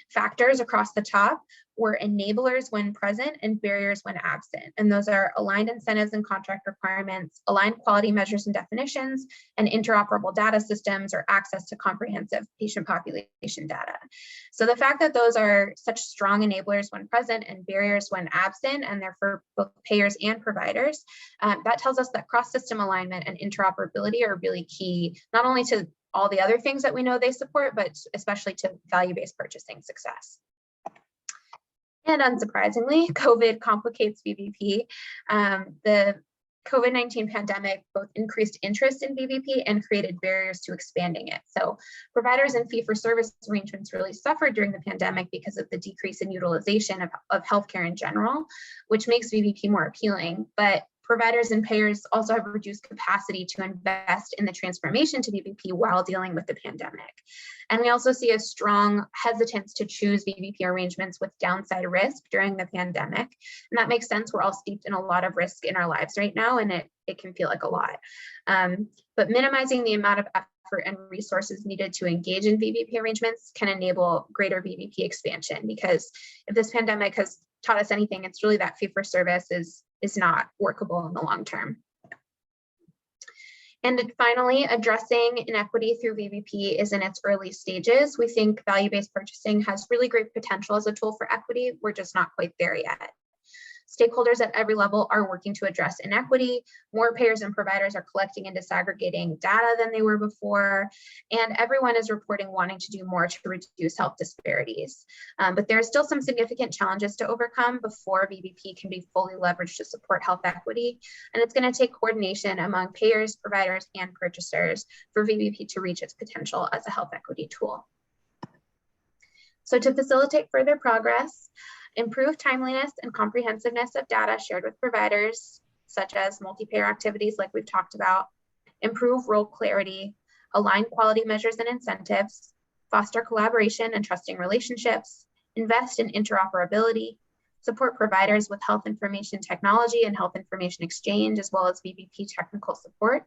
factors across the top were enablers when present and barriers when absent. And those are aligned incentives and contract requirements, aligned quality measures and definitions, and interoperable data systems or access to comprehensive patient population data. So the fact that those are such strong enablers when present and barriers when absent, and they're for both payers and providers, that tells us that cross-system alignment and interoperability are really key, not only to all the other things that we know they support, but especially to value-based purchasing success. And unsurprisingly, COVID complicates VBP. The COVID-19 pandemic both increased interest in VBP and created barriers to expanding it. So providers and fee-for-service arrangements really suffered during the pandemic because of the decrease in utilization of healthcare in general, which makes VBP more appealing. But providers and payers also have reduced capacity to invest in the transformation to VBP while dealing with the pandemic. And we also see a strong hesitance to choose VBP arrangements with downside risk during the pandemic. And that makes sense. We're all steeped in a lot of risk in our lives right now, and it can feel like a lot. But minimizing the amount of effort and resources needed to engage in VBP arrangements can enable greater VBP expansion, because if this pandemic has taught us anything, it's really that fee-for-service is not workable in the long term. And finally, addressing inequity through VBP is in its early stages. We think value-based purchasing has really great potential as a tool for equity. We're just not quite there yet. Stakeholders at every level are working to address inequity. More payers and providers are collecting and disaggregating data than they were before, and everyone is reporting wanting to do more to reduce health disparities. But there are still some significant challenges to overcome before VBP can be fully leveraged to support health equity, and it's going to take coordination among payers, providers, and purchasers for VBP to reach its potential as a health equity tool. So to facilitate further progress, improve timeliness and comprehensiveness of data shared with providers, such as multi-payer activities like we've talked about, improve role clarity, align quality measures and incentives, foster collaboration and trusting relationships, invest in interoperability, support providers with health information technology and health information exchange, as well as VBP technical support,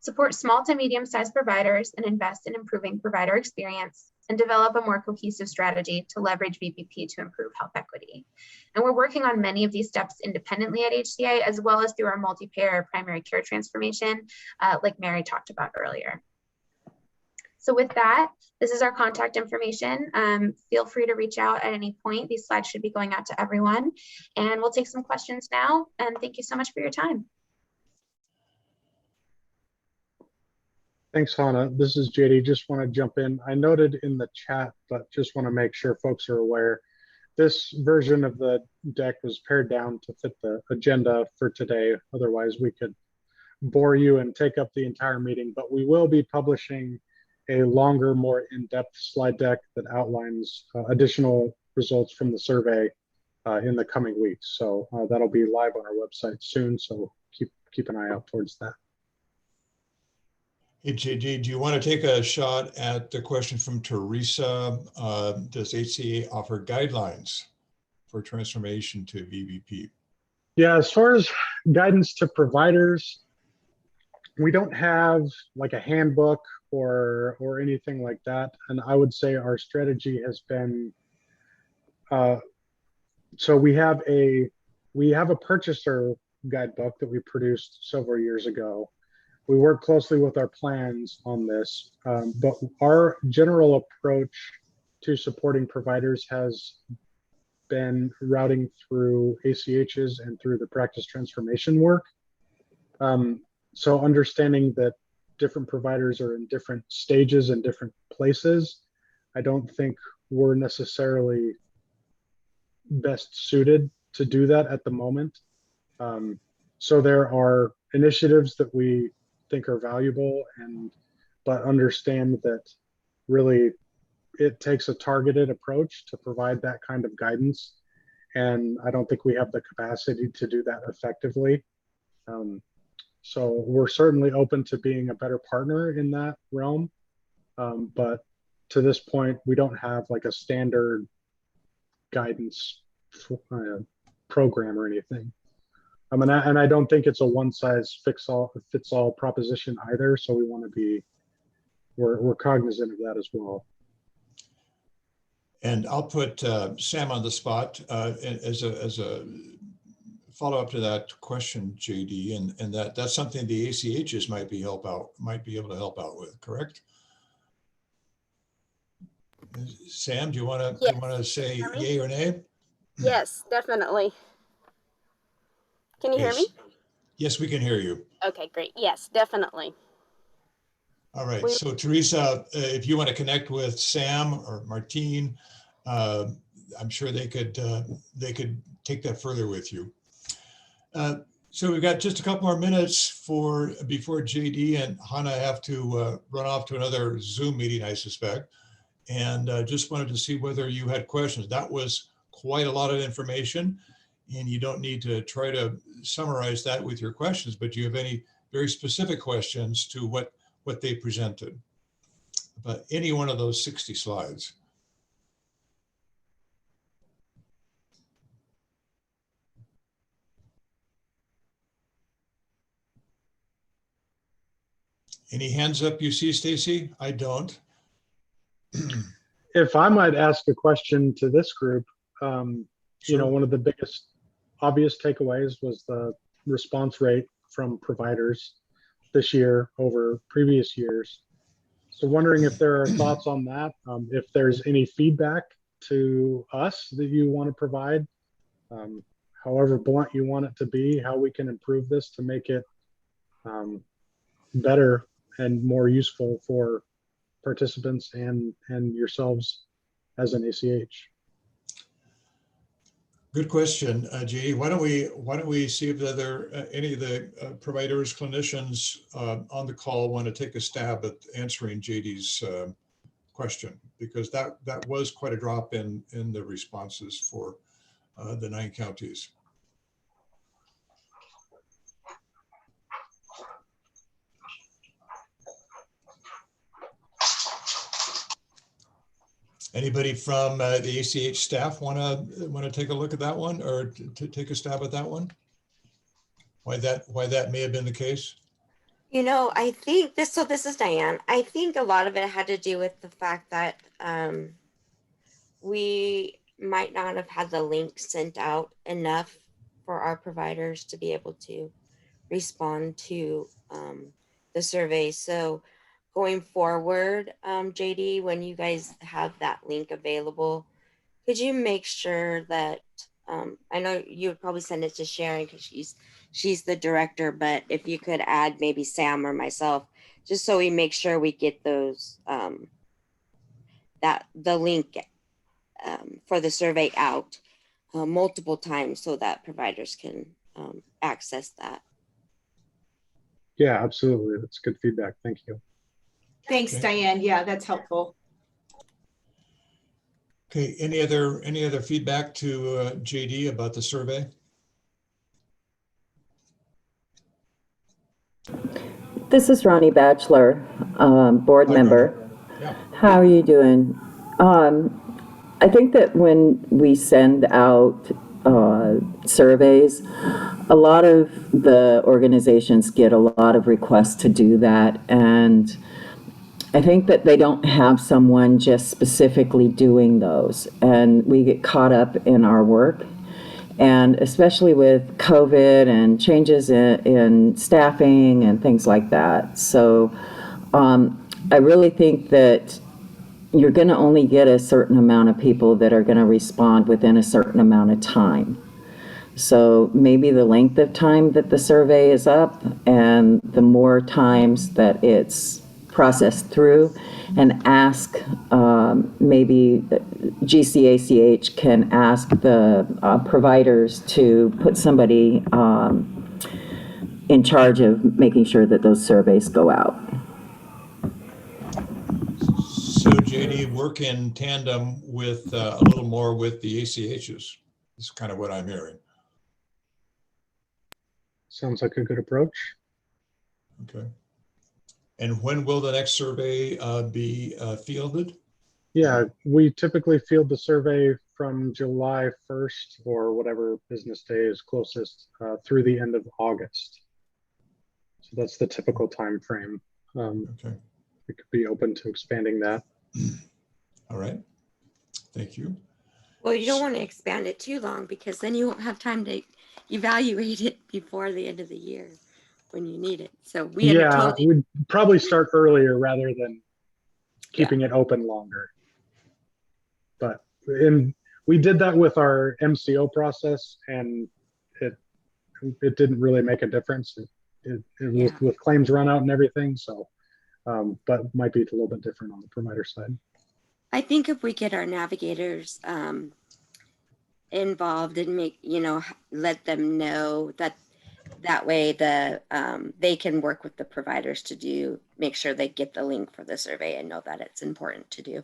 support small to medium-sized providers and invest in improving provider experience, and develop a more cohesive strategy to leverage VBP to improve health equity. And we're working on many of these steps independently at HCA, as well as through our multi-payer primary care transformation, like Mary talked about earlier. So with that, this is our contact information. Feel free to reach out at any point. These slides should be going out to everyone. And we'll take some questions now. And thank you so much for your time. Thanks, Hannah. This is JD. Just want to jump in. I noted in the chat, but just want to make sure folks are aware. This version of the deck was pared down to fit the agenda for today. Otherwise, we could bore you and take up the entire meeting. But we will be publishing a longer, more in-depth slide deck that outlines additional results from the survey in the coming weeks. So that'll be live on our website soon. So keep an eye out towards that. Hey, JD, do you want to take a shot at the question from Teresa? Does HCA offer guidelines for transformation to VBP? Yeah, as far as guidance to providers, we don't have like a handbook or anything like that. And I would say our strategy has been, so we have a purchaser guidebook that we produced several years ago. We work closely with our plans on this, but our general approach to supporting providers has been routing through ACHs and through the practice transformation work. So understanding that different providers are in different stages and different places, I don't think we're necessarily best suited to do that at the moment. So there are initiatives that we think are valuable, but understand that really it takes a targeted approach to provide that kind of guidance. And I don't think we have the capacity to do that effectively. So we're certainly open to being a better partner in that realm. But to this point, we don't have like a standard guidance program or anything. And I don't think it's a one size fits all proposition either. So we want to be, we're cognizant of that as well. And I'll put Sam on the spot as a follow-up to that question, JD, and that's something the ACHs might be able to help out with, correct? Sam, do you want to say yay or nay? Yes, definitely. Can you hear me? Yes, we can hear you. Okay, great. Yes, definitely. All right. So Teresa, if you want to connect with Sam or Martine, I'm sure they could take that further with you. So we've got just a couple more minutes before JD and Hannah have to run off to another Zoom meeting, I suspect. And just wanted to see whether you had questions. That was quite a lot of information, and you don't need to try to summarize that with your questions, but do you have any very specific questions to what they presented? But any one of those 60 slides. Any hands up you see, Stacy? I don't. If I might ask a question to this group, you know, one of the biggest obvious takeaways was the response rate from providers this year over previous years. So wondering if there are thoughts on that, if there's any feedback to us that you want to provide, however blunt you want it to be, how we can improve this to make it better and more useful for participants and yourselves as an ACH. Good question, JD. Why don't we see if any of the providers, clinicians on the call want to take a stab at answering JD's question, because that was quite a drop in the responses for the 9 counties. Anybody from the ACH staff want to take a look at that one, or to take a stab at that one? Why that may have been the case? You know, I think this is Diane. I think a lot of it had to do with the fact that we might not have had the link sent out enough for our providers to be able to respond to the survey. So going forward, JD, when you guys have that link available, could you make sure that, I know you would probably send it to Sharon because she's the director, but if you could add maybe Sam or myself, just so we make sure we get those, the link for the survey out multiple times so that providers can access that. Yeah, absolutely. That's good feedback. Thank you. Thanks, Diane. Yeah, that's helpful. Okay, any other feedback to JD about the survey? This is Ronnie Batchelor, board member. Yeah. How are you doing? I think that when we send out surveys, a lot of the organizations get a lot of requests to do that, and I think that they don't have someone just specifically doing those, and we get caught up in our work, and especially with COVID and changes in staffing and things like that. So I really think that you're going to only get a certain amount of people that are going to respond within a certain amount of time. So maybe the length of time that the survey is up and the more times that it's processed through, and ask, maybe GCACH can ask the providers to put somebody in charge of making sure that those surveys go out. So JD, work in tandem with a little more with the ACHs is kind of what I'm hearing. Sounds like a good approach. Okay. And when will the next survey be fielded? Yeah, we typically field the survey from July 1st or whatever business day is closest through the end of August. So that's the typical time frame. Okay. We could be open to expanding that. All right. Thank you. Well, you don't want to expand it too long because then you won't have time to evaluate it before the end of the year when you need it. So we Yeah, totally, we'd probably start earlier rather than keeping it open longer. But we did that with our MCO process, and it didn't really make a difference. With claims run out and everything. So, but might be a little bit different on the provider side. I think if we get our navigators involved and let them know that way they can work with the providers to make sure they get the link for the survey and know that it's important to do.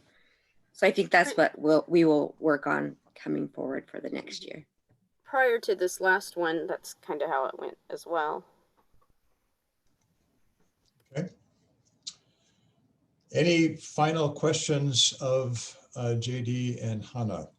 So I think that's what we will work on coming forward for the next year. Prior to this last one, that's kind of how it went as well. Okay. Any final questions of JD and Hannah?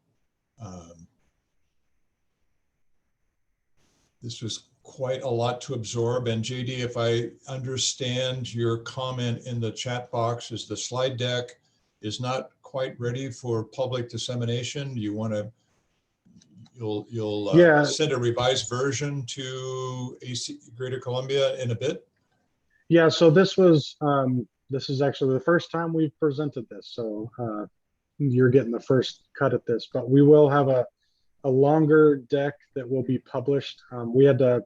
This was quite a lot to absorb. And JD, if I understand your comment in the chat box, is the slide deck is not quite ready for public dissemination. You'll send a revised version to Greater Columbia in a bit? Yeah, so this is actually the first time we've presented this. So you're getting the first cut at this, but we will have a longer deck that will be published. We had to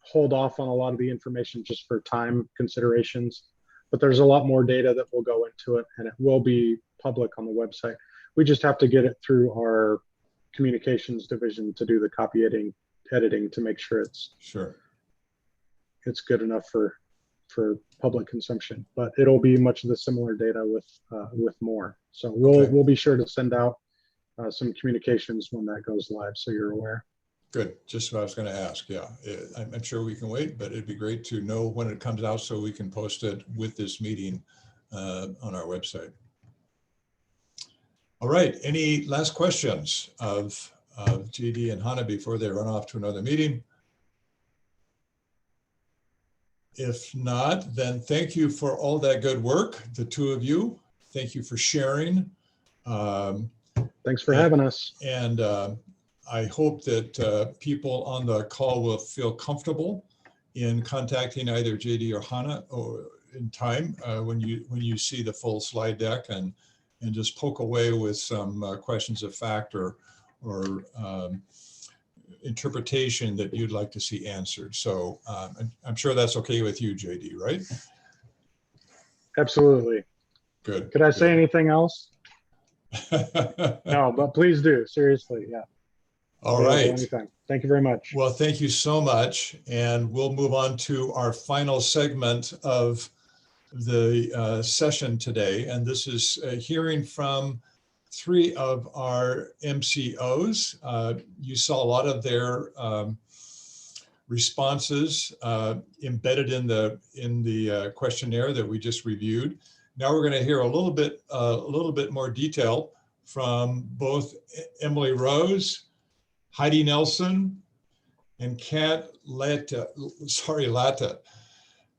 hold off on a lot of the information just for time considerations, but there's a lot more data that will go into it, and it will be public on the website. We just have to get it through our communications division to do the copy editing to make sure it's good enough for public consumption. But it'll be much of the similar data with more. So we'll be sure to send out some communications when that goes live, so you're aware. Good. Just what I was going to ask. Yeah, I'm sure we can wait, but it'd be great to know when it comes out so we can post it with this meeting on our website. All right. Any last questions of JD and Hannah before they run off to another meeting? If not, then thank you for all that good work, the two of you. Thank you for sharing. Thanks for having us. And I hope that people on the call will feel comfortable in contacting either JD or Hannah or in time when you see the full slide deck and just poke away with some questions of fact or interpretation that you'd like to see answered. So I'm sure that's okay with you, JD, right? Absolutely. Good. Could I say anything else? No, but please do. Seriously, yeah. All right. Anytime. Thank you very much. Well, thank you so much. And we'll move on to our final segment of the session today. And this is hearing from three of our MCOs. You saw a lot of their responses embedded in the questionnaire that we just reviewed. Now we're going to hear a little bit more detail from both Emily Rose, Heidi Nelson, and Kat Latta.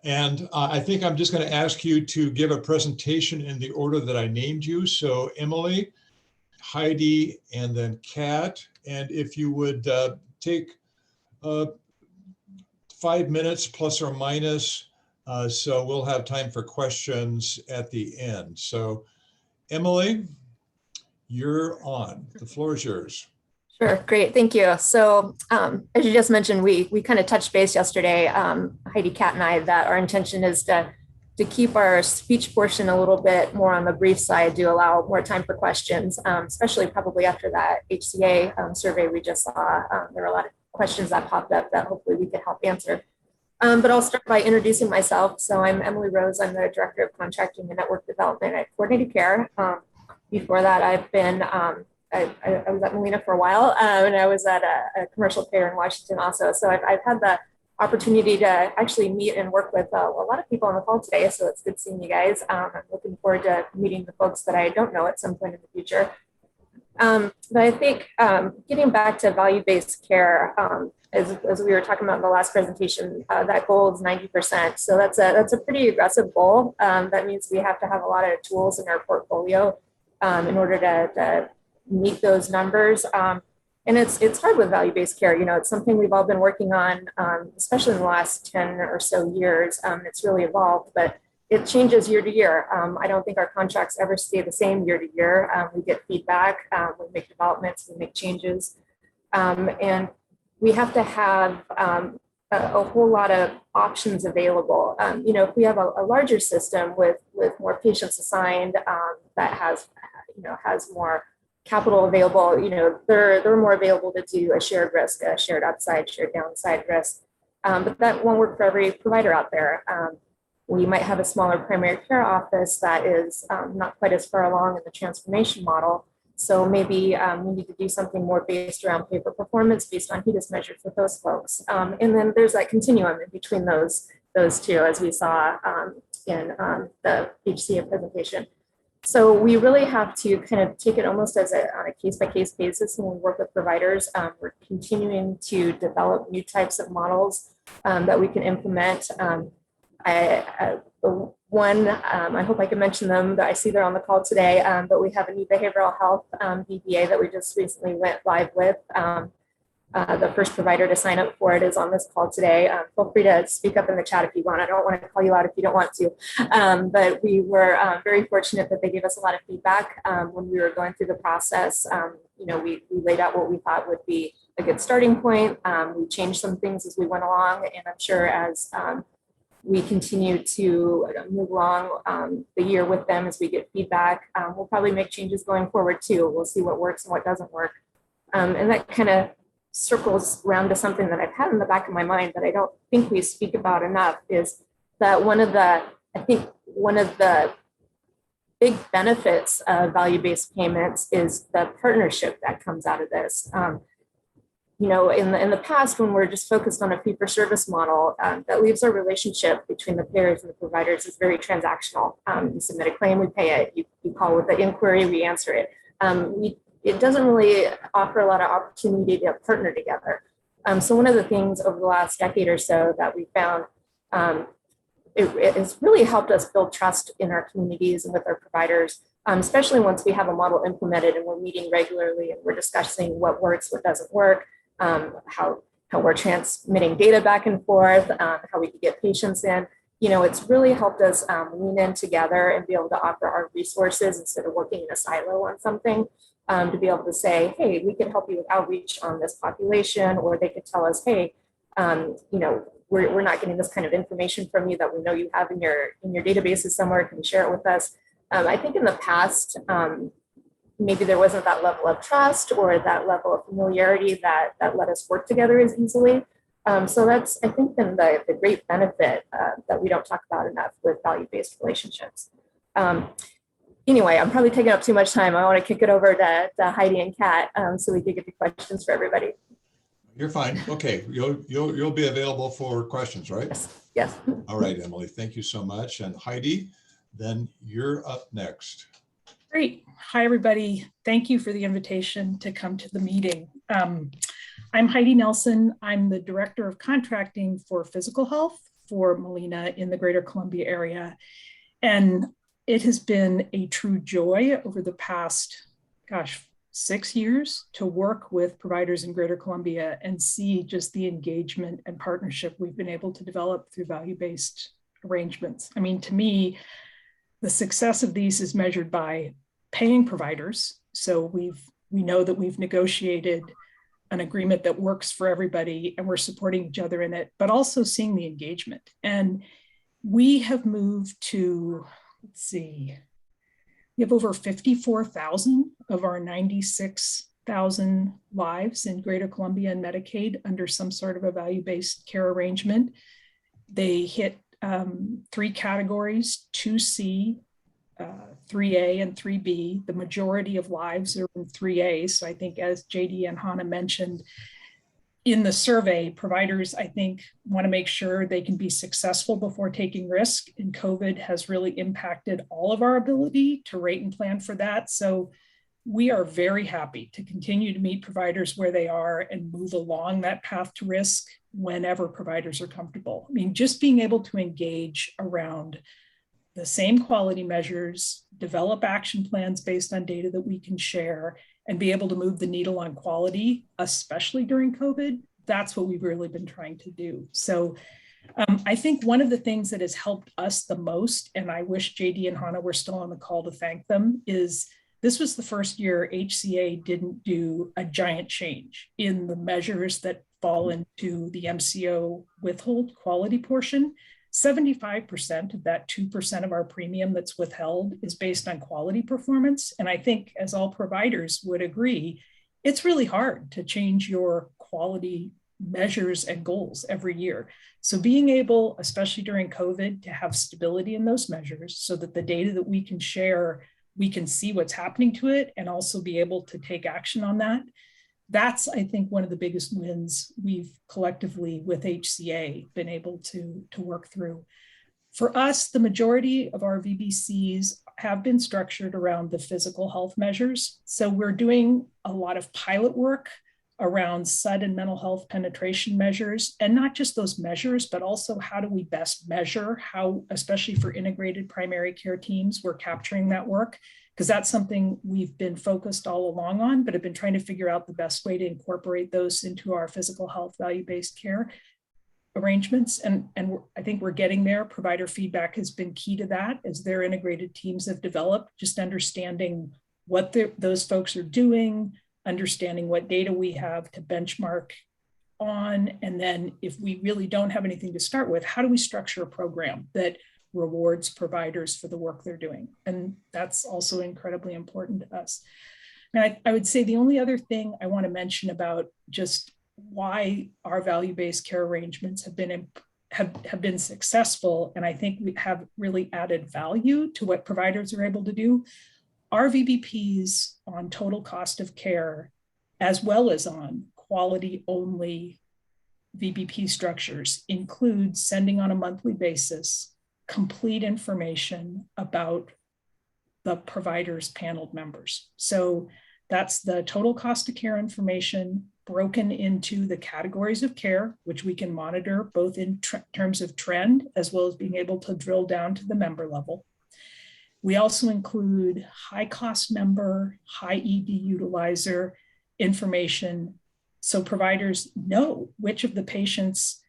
And I think I'm just going to ask you to give a presentation in the order that I named you. So Emily, Heidi, and then Kat. And if you would take 5 minutes plus or minus, so we'll have time for questions at the end. So Emily, you're on. The floor is yours. Sure, great, thank you. So as you just mentioned, we kind of touched base yesterday, Heidi, Kat, and I, that our intention is to keep our speech portion a little bit more on the brief side to allow more time for questions, especially probably after that HCA survey we just saw. There were a lot of questions that popped up that hopefully we could help answer. But I'll start by introducing myself. So I'm Emily Rose. I'm the Director of Contracting and Network Development at Coordinated Care. Before that, I've been I was at Molina for a while, and I was at a commercial payer in Washington also. So I've had the opportunity to actually meet and work with a lot of people on the call today. So it's good seeing you guys. I'm looking forward to meeting the folks that I don't know at some point in the future. But I think getting back to value-based care, as we were talking about in the last presentation, that goal is 90%. So that's a pretty aggressive goal. That means we have to have a lot of tools in our portfolio in order to meet those numbers. And it's hard with value-based care. You know, it's something we've all been working on, especially in the last 10 or so years. It's really evolved, but it changes year to year. I don't think our contracts ever stay the same year to year. We get feedback, we make developments, we make changes. And we have to have a whole lot of options available. You know, if we have a larger system with more patients assigned that has more capital available, you know, they're more available to do a shared risk, a shared upside, shared downside risk. But that won't work for every provider out there. We might have a smaller primary care office that is not quite as far along in the transformation model. So maybe we need to do something more based around pay for performance, based on HEDIS measures for those folks. And then there's that continuum in between those two, as we saw in the HCA presentation. So we really have to kind of take it almost as on a case-by-case basis when we work with providers. We're continuing to develop new types of models that we can implement. I hope I can mention them, that I see they're on the call today, but we have a new behavioral health BBA that we just recently went live with. The first provider to sign up for it is on this call today. Feel free to speak up in the chat if you want. I don't want to call you out if you don't want to. But we were very fortunate that they gave us a lot of feedback when we were going through the process. You know, we laid out what we thought would be a good starting point. We changed some things as we went along, and I'm sure as we continue to move along the year with them as we get feedback, we'll probably make changes going forward too. We'll see what works and what doesn't work. And that kind of circles around to something that I've had in the back of my mind that I don't think we speak about enough, is that one of the big benefits of value-based payments is the partnership that comes out of this. You know, in the past, when we're just focused on a fee-for-service model, that leaves our relationship between the payers and the providers is very transactional. You submit a claim, we pay it. You call with the inquiry, we answer it. It doesn't really offer a lot of opportunity to partner together. So one of the things over the last decade or so that we found, it has really helped us build trust in our communities and with our providers, especially once we have a model implemented and we're meeting regularly and we're discussing what works, what doesn't work, how we're transmitting data back and forth, how we can get patients in. You know, it's really helped us lean in together and be able to offer our resources instead of working in a silo on something. To be able to say, hey, we can help you with outreach on this population, or they could tell us, hey, you know, we're not getting this kind of information from you that we know you have in your databases somewhere. Can you share it with us? I think in the past, maybe there wasn't that level of trust or that level of familiarity that let us work together as easily. So that's, I think, been the great benefit that we don't talk about enough with value-based relationships. Anyway, I'm probably taking up too much time. I want to kick it over to Heidi and Kat so we can get the questions for everybody. You're fine. Okay, you'll be available for questions, right? Yes. All right, Emily, thank you so much. And Heidi, then you're up next. Great. Hi, everybody. Thank you for the invitation to come to the meeting. I'm Heidi Nelson. I'm the Director of Contracting for Physical Health for Molina in the Greater Columbia area. And it has been a true joy over the past, 6 years to work with providers in Greater Columbia and see just the engagement and partnership we've been able to develop through value-based arrangements. I mean, to me, the success of these is measured by paying providers. So we know that we've negotiated an agreement that works for everybody and we're supporting each other in it, but also seeing the engagement. And we have moved to, let's see, we have over 54,000 of our 96,000 lives in Greater Columbia and Medicaid under some sort of a value-based care arrangement. They hit 3 categories, 2C, 3A, and 3B. The majority of lives are in 3A. So I think, as JD and Hannah mentioned in the survey, providers, I think, want to make sure they can be successful before taking risk. And COVID has really impacted all of our ability to rate and plan for that. So we are very happy to continue to meet providers where they are and move along that path to risk whenever providers are comfortable. I mean, just being able to engage around the same quality measures, develop action plans based on data that we can share, and be able to move the needle on quality, especially during COVID, that's what we've really been trying to do. So I think one of the things that has helped us the most, and I wish JD and Hannah were still on the call to thank them, is this was the first year HCA didn't do a giant change in the measures that fall into the MCO withhold quality portion. 75% of that 2% of our premium that's withheld is based on quality performance. And I think, as all providers would agree, it's really hard to change your quality measures and goals every year. So being able, especially during COVID, to have stability in those measures so that the data that we can share, we can see what's happening to it and also be able to take action on that. That's, I think, one of the biggest wins we've collectively with HCA been able to work through. For us, the majority of our VBCs have been structured around the physical health measures. So we're doing a lot of pilot work around SUD and mental health penetration measures, and not just those measures, but also how do we best measure how, especially for integrated primary care teams, we're capturing that work, because that's something we've been focused all along on, but have been trying to figure out the best way to incorporate those into our physical health value-based care arrangements. And I think we're getting there. Provider feedback has been key to that as their integrated teams have developed, just understanding what those folks are doing, understanding what data we have to benchmark on. And then if we really don't have anything to start with, how do we structure a program that rewards providers for the work they're doing? And that's also incredibly important to us. And I would say the only other thing I want to mention about just why our value-based care arrangements have been successful, and I think we have really added value to what providers are able to do. Our VBPs on total cost of care, as well as on quality only VBP structures, include sending on a monthly basis complete information about the provider's paneled members. So that's the total cost of care information broken into the categories of care, which we can monitor both in terms of trend, as well as being able to drill down to the member level. We also include high cost member, high ED utilizer information, so providers know which of the patients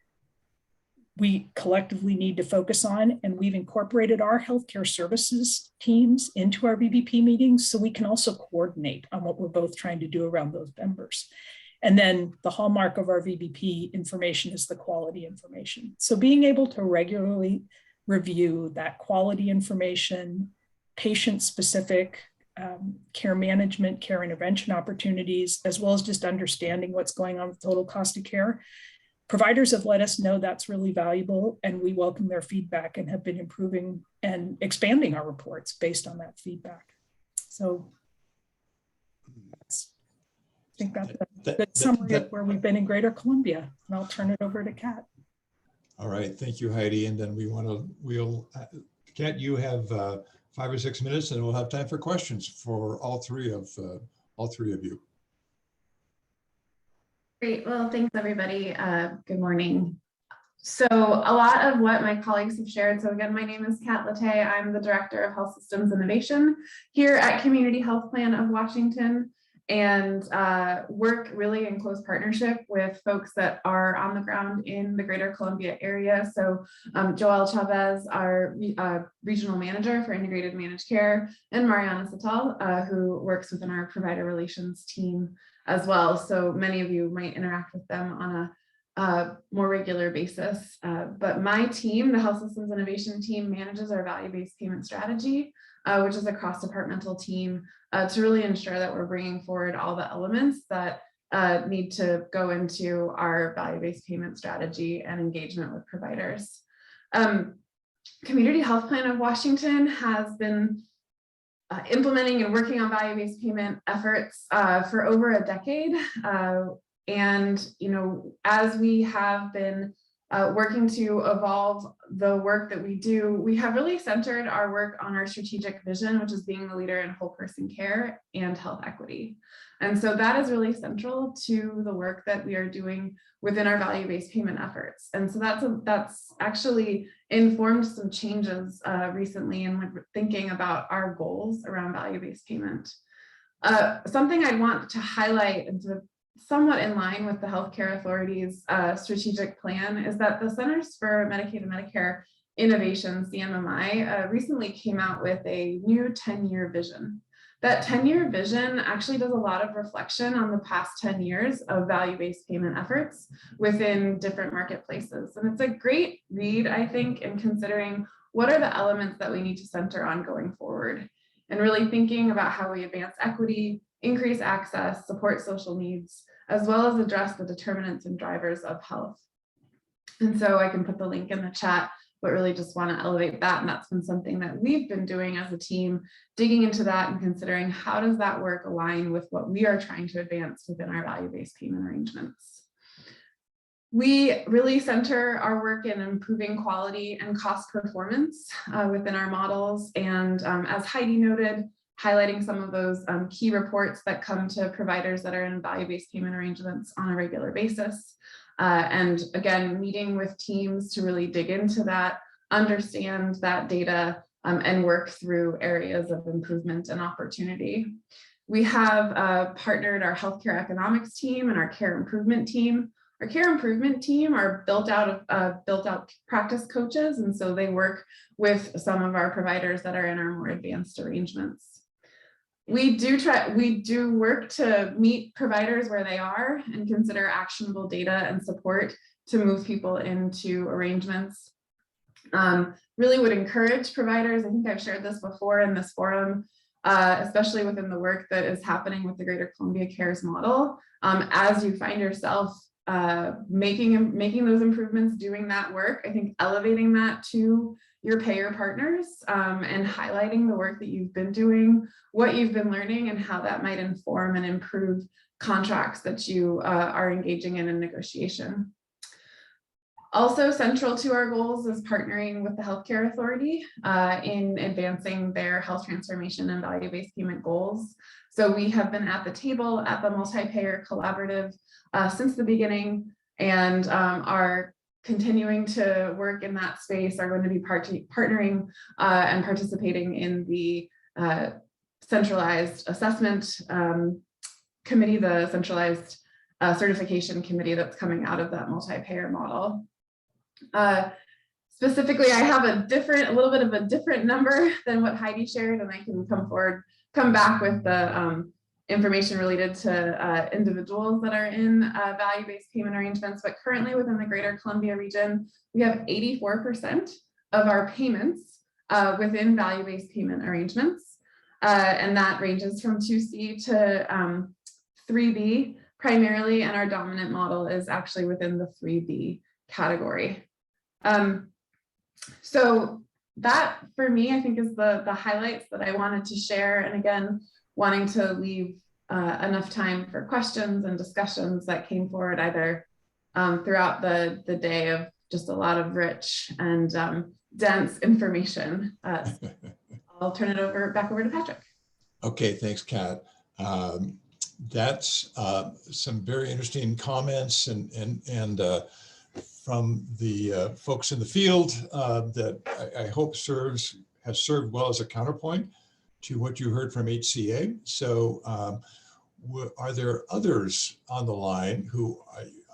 we collectively need to focus on. And we've incorporated our healthcare services teams into our VBP meetings, so we can also coordinate on what we're both trying to do around those members. And then the hallmark of our VBP information is the quality information. So being able to regularly review that quality information, patient-specific care management, care intervention opportunities, as well as just understanding what's going on with total cost of care. Providers have let us know that's really valuable, and we welcome their feedback and have been improving and expanding our reports based on that feedback. So I think that's a good summary of where we've been in Greater Columbia, and I'll turn it over to Kat. All right, thank you, Heidi. And then Kat, you have 5 or 6 minutes, and we'll have time for questions for all three of you. Great. Well, thanks, everybody. Good morning. So a lot of what my colleagues have shared. So again, my name is Kat Latte. I'm the Director of Health Systems Innovation here at Community Health Plan of Washington. and work really in close partnership with folks that are on the ground in the Greater Columbia area. So Joel Chavez, our regional manager for integrated managed care, and Mariana Satal, who works within our provider relations team as well. So many of you might interact with them on a more regular basis. But my team, the Health Systems Innovation team, manages our value-based payment strategy, which is a cross-departmental team to really ensure that we're bringing forward all the elements that need to go into our value-based payment strategy and engagement with providers. Community Health Plan of Washington has been implementing and working on value-based payment efforts for over a decade. And, you know, as we have been working to evolve the work that we do, we have really centered our work on our strategic vision, which is being the leader in whole person care and health equity. And so that is really central to the work that we are doing within our value-based payment efforts. And so that's actually informed some changes recently in when we're thinking about our goals around value-based payment. Something I want to highlight and to somewhat in line with the Healthcare Authority's strategic plan is that the Centers for Medicaid and Medicare Innovation, CMMI, recently came out with a new 10-year vision. That 10-year vision actually does a lot of reflection on the past 10 years of value-based payment efforts within different marketplaces. And it's a great read, I think, in considering what are the elements that we need to center on going forward, and really thinking about how we advance equity, increase access, support social needs, as well as address the determinants and drivers of health. And so I can put the link in the chat, but really just want to elevate that. And that's been something that we've been doing as a team, digging into that and considering how does that work align with what we are trying to advance within our value-based payment arrangements. We really center our work in improving quality and cost performance within our models. And as Heidi noted, highlighting some of those key reports that come to providers that are in value-based payment arrangements on a regular basis. And again, meeting with teams to really dig into that, understand that data, and work through areas of improvement and opportunity. We have partnered our healthcare economics team and our care improvement team. Our care improvement team are built out practice coaches, and so they work with some of our providers that are in our more advanced arrangements. We do work to meet providers where they are and consider actionable data and support to move people into arrangements. Really would encourage providers, I think I've shared this before in this forum, especially within the work that is happening with the Greater Columbia Cares model, as you find yourself making those improvements, doing that work, I think elevating that to your payer partners and highlighting the work that you've been doing, what you've been learning, and how that might inform and improve contracts that you are engaging in negotiation. Also central to our goals is partnering with the Healthcare Authority in advancing their health transformation and value-based payment goals. So we have been at the table at the multi-payer collaborative since the beginning, and are continuing to work in that space, are going to be partnering and participating in the centralized assessment committee, the centralized certification committee that's coming out of that multi-payer model. Specifically, I have a little bit of a different number than what Heidi shared, and I can come back with the information related to individuals that are in value-based payment arrangements. But currently within the Greater Columbia region, we have 84% of our payments within value-based payment arrangements. And that ranges from 2C to 3B primarily, and our dominant model is actually within the 3B category. So that for me, I think is the highlights that I wanted to share. And again, wanting to leave enough time for questions and discussions that came forward either throughout the day of just a lot of rich and dense information. I'll turn it back over to Patrick. Okay, thanks, Kat. That's some very interesting comments and from the folks in the field that I hope has served well as a counterpoint to what you heard from HCA. So are there others on the line who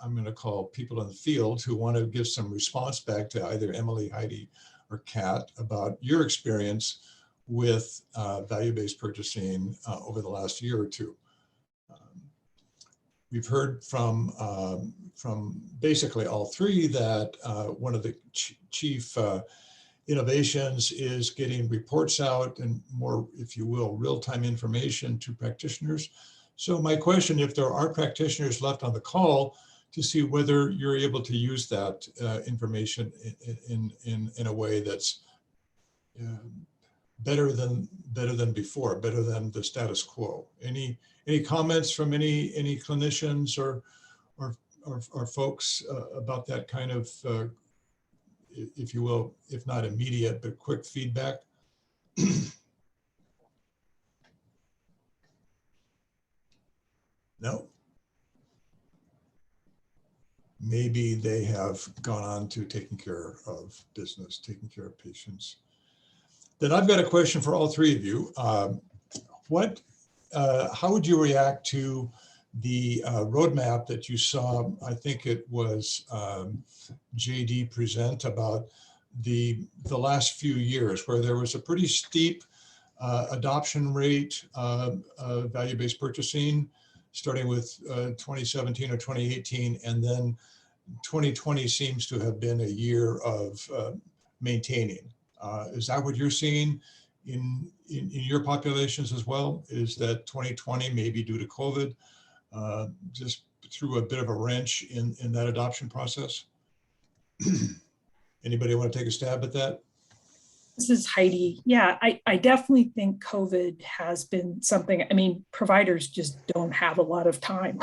I'm going to call people in the field who want to give some response back to either Emily, Heidi, or Kat about your experience with value-based purchasing over the last year or two? We've heard from basically all three that one of the chief innovations is getting reports out and more, if you will, real-time information to practitioners. So my question, if there are practitioners left on the call, to see whether you're able to use that information in a way that's better than before, better than the status quo. Any comments from any clinicians or folks about that kind of, if you will, if not immediate, but quick feedback? No. Maybe they have gone on to taking care of business, taking care of patients. Then I've got a question for all three of you. How would you react to the roadmap that you saw? I think it was JD present about the last few years, where there was a pretty steep adoption rate of value-based purchasing, starting with 2017 or 2018, and then 2020 seems to have been a year of maintaining. Is that what you're seeing in your populations as well? Is that 2020, maybe due to COVID, just threw a bit of a wrench in that adoption process? Anybody want to take a stab at that? This is Heidi. Yeah, I definitely think COVID has been something. I mean, providers just don't have a lot of time.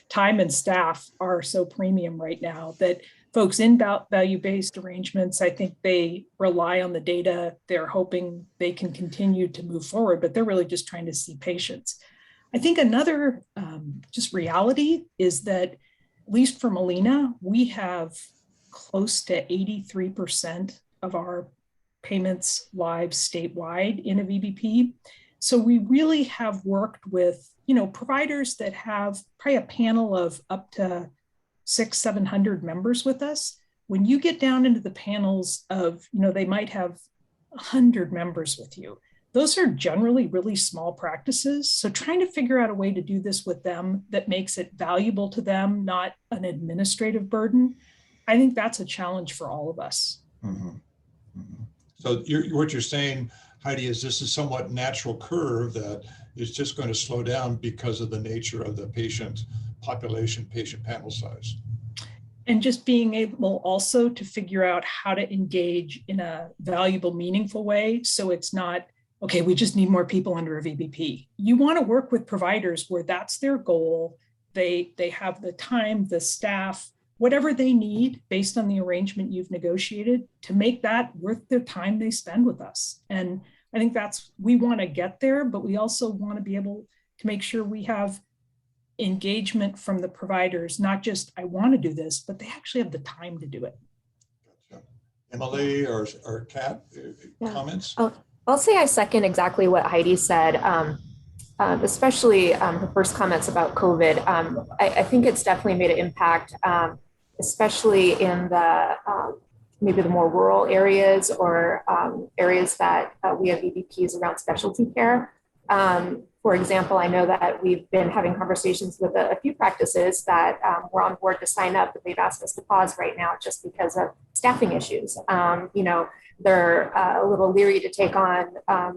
Time and staff are so premium right now that folks in value-based arrangements, I think they rely on the data. They're hoping they can continue to move forward, but they're really just trying to see patients. I think another just reality is that, at least for Molina, we have close to 83% of our payments lives statewide in a VBP. So we really have worked with, providers that have probably a panel of up to 600-700 members with us. When you get down into the panels of, they might have 100 members with you. Those are generally really small practices. So trying to figure out a way to do this with them that makes it valuable to them, not an administrative burden, I think that's a challenge for all of us. Mm-hmm. Mm-hmm. So what you're saying, Heidi, is this is somewhat natural curve that is just going to slow down because of the nature of the patient population, patient panel size. And just being able also to figure out how to engage in a valuable, meaningful way. So it's not, okay, we just need more people under a VBP. You want to work with providers where that's their goal. They have the time, the staff, whatever they need based on the arrangement you've negotiated to make that worth the time they spend with us. And I think we want to get there, but we also want to be able to make sure we have engagement from the providers, not just, I want to do this, but they actually have the time to do it. Gotcha. Emily or Kat, comments? I'll say I second exactly what Heidi said. Especially her first comments about COVID. I think it's definitely made an impact, especially in the maybe the more rural areas or areas that we have EVPs around specialty care. For example, I know that we've been having conversations with a few practices that were on board to sign up, but they've asked us to pause right now just because of staffing issues. They're a little leery to take on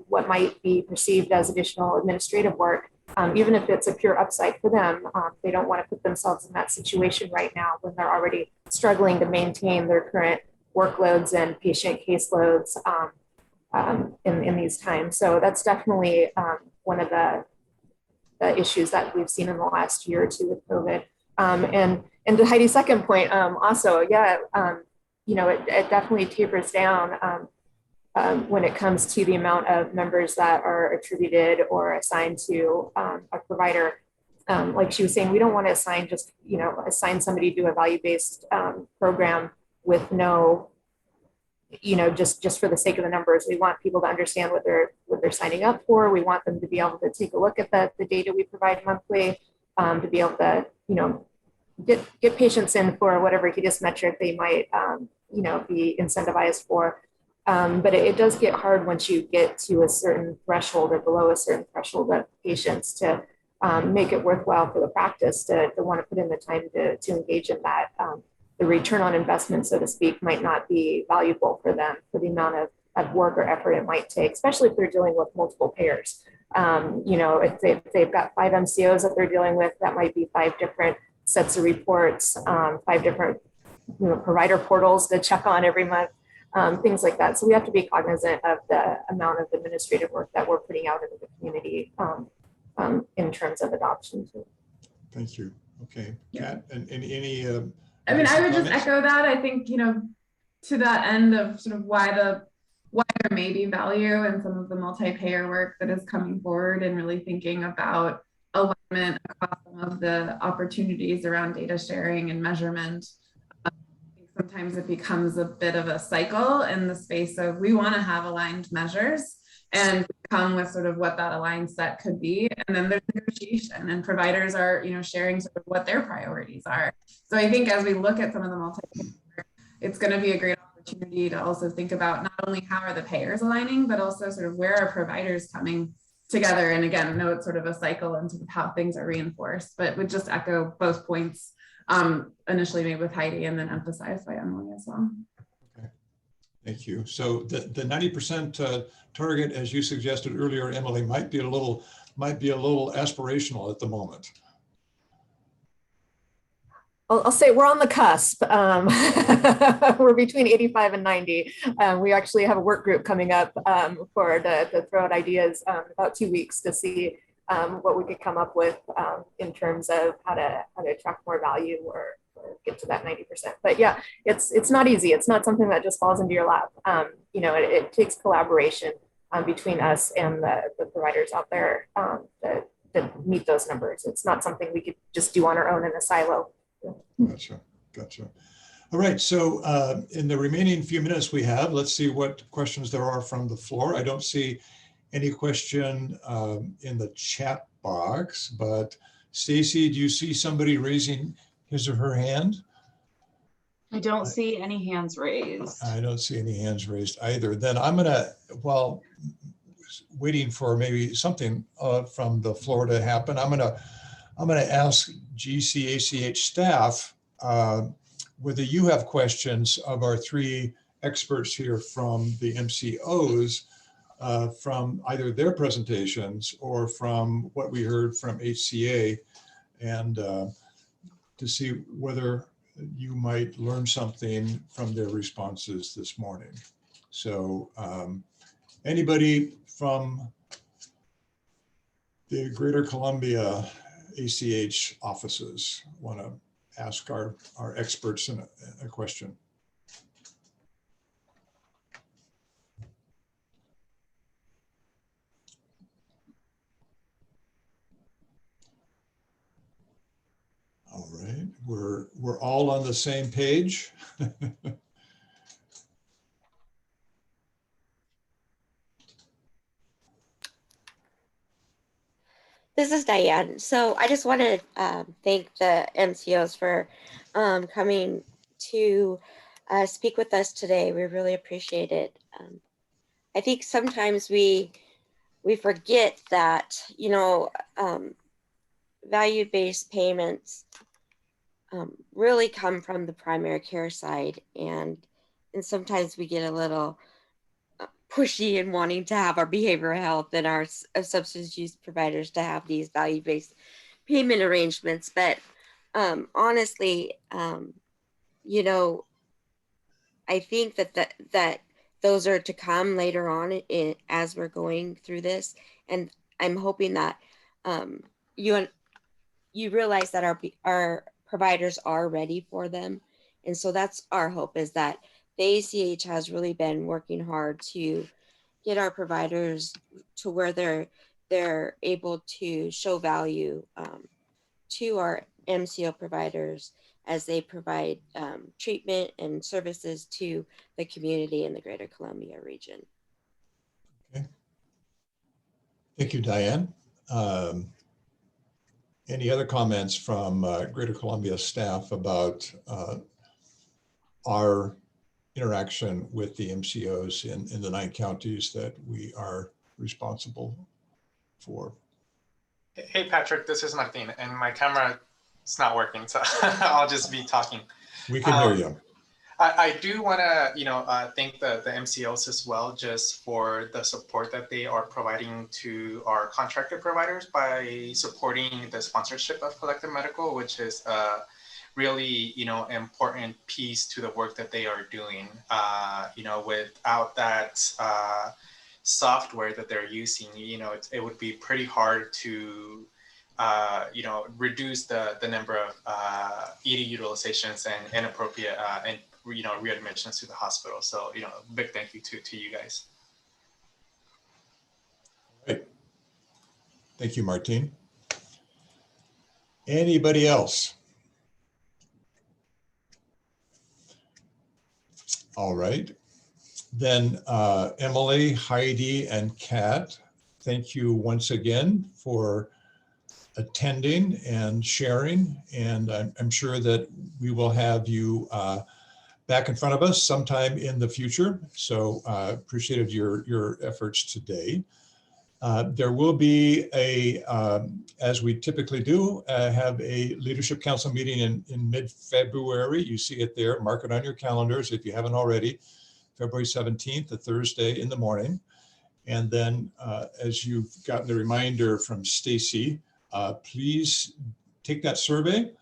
what might be perceived as additional administrative work, even if it's a pure upside for them. They don't want to put themselves in that situation right now when they're already struggling to maintain their current workloads and patient caseloads in these times. So that's definitely one of the issues that we've seen in the last year or two with COVID. And to Heidi's second point, also, it definitely tapers down when it comes to the amount of members that are attributed or assigned to a provider. Like she was saying, we don't want to assign somebody to a value-based program with no just for the sake of the numbers. We want people to understand what they're signing up for. We want them to be able to take a look at the data we provide monthly, to be able to, get patients in for whatever HEDIS metric they might, be incentivized for. But it does get hard once you get to a certain threshold or below a certain threshold of patients to make it worthwhile for the practice to want to put in the time to engage in that. The return on investment, so to speak, might not be valuable for them for the amount of work or effort it might take, especially if they're dealing with multiple payers. If they've got 5 MCOs that they're dealing with, that might be 5 different sets of reports, 5 different provider portals to check on every month, things like that. So we have to be cognizant of the amount of administrative work that we're putting out into the community in terms of adoption too. Thank you. Okay, Yeah. Kat, and any I mean, I would just comments? echo that. I think, to that end of sort of why there may be value in some of the multi-payer work that is coming forward and really thinking about alignment across some of the opportunities around data sharing and measurement. Sometimes it becomes a bit of a cycle in the space of we want to have aligned measures and come with sort of what that aligned set could be. And then there's negotiation and providers are, sharing sort of what their priorities are. So I think as we look at some of the multi-payer, it's going to be a great opportunity to also think about not only how are the payers aligning, but also sort of where are providers coming together. And again, I know it's sort of a cycle and sort of how things are reinforced, but would just echo both points initially made with Heidi and then emphasized by Emily as well. Okay, thank you. So the 90% target, as you suggested earlier, Emily, might be a little aspirational at the moment. I'll say we're on the cusp. We're between 85 and 90. We actually have a work group coming up to throw out ideas about 2 weeks to see what we could come up with in terms of how to attract more value or get to that 90%. But yeah, it's not easy. It's not something that just falls into your lap. It takes collaboration between us and the providers out there to meet those numbers. It's not something we could just do on our own in a silo. Gotcha. All right, so in the remaining few minutes we have, let's see what questions there are from the floor. I don't see any question in the chat box, but Stacy, do you see somebody raising his or her hand? I don't see any hands raised. I don't see any hands raised either. Then I'm gonna, while waiting for maybe something from the floor to happen, I'm gonna ask GCACH staff whether you have questions of our 3 experts here from the MCOs from either their presentations or from what we heard from HCA, and to see whether you might learn something from their responses this morning. So anybody from the Greater Columbia ACH offices want to ask our experts a question? All right, we're all on the same page. This is Diane. So I just want to thank the MCOs for coming to speak with us today. We really appreciate it. I think sometimes we forget that, value-based payments really come from the primary care side, and sometimes we get a little pushy in wanting to have our behavioral health and our substance use providers to have these value-based payment arrangements. But honestly, I think that those are to come later on as we're going through this, and I'm hoping that you realize that our providers are ready for them, and so that's our hope, is that the ACH has really been working hard to get our providers to where they're able to show value to our MCO providers as they provide treatment and services to the community in the Greater Columbia region. Okay. Thank you, Diane. Any other comments from Greater Columbia staff about our interaction with the MCOs in the 9 counties that we are responsible for? Hey, Patrick, this is Martin, and my camera is not working, so I'll just be talking. We can hear you. I do want to, thank the MCOs as well, just for the support that they are providing to our contracted providers by supporting the sponsorship of Collective Medical, which is a really, important piece to the work that they are doing. Without that software that they're using, it would be pretty hard to reduce the number of ED utilizations and inappropriate and readmissions to the hospital. So, big thank you to you guys. Right. Thank you, Martin. Anybody else? All right. Then Emily, Heidi, and Kat, thank you once again for attending and sharing. And I'm sure that we will have you back in front of us sometime in the future. So appreciated your efforts today. There will be as we typically do, have a Leadership Council meeting in mid-February. You see it there, mark it on your calendars if you haven't already, February 17th, a Thursday in the morning. And then as you've gotten the reminder from Stacy, please take that survey.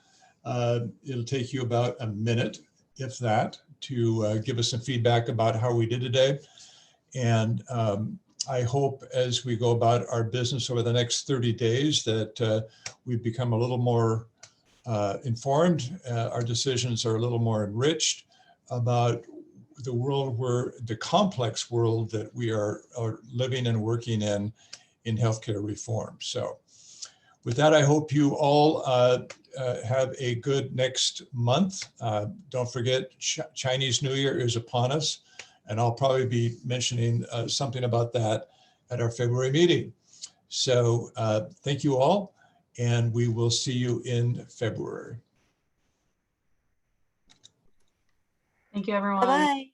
It'll take you about a minute, if that, to give us some feedback about how we did today. And I hope as we go about our business over the next 30 days that we've become a little more informed. Our decisions are a little more enriched about the world the complex world that we are living and working in healthcare reform. So with that, I hope you all have a good next month. Don't forget, Chinese New Year is upon us, and I'll probably be mentioning something about that at our February meeting. So thank you all, and we will see you in February. Thank you, everyone. Bye-bye.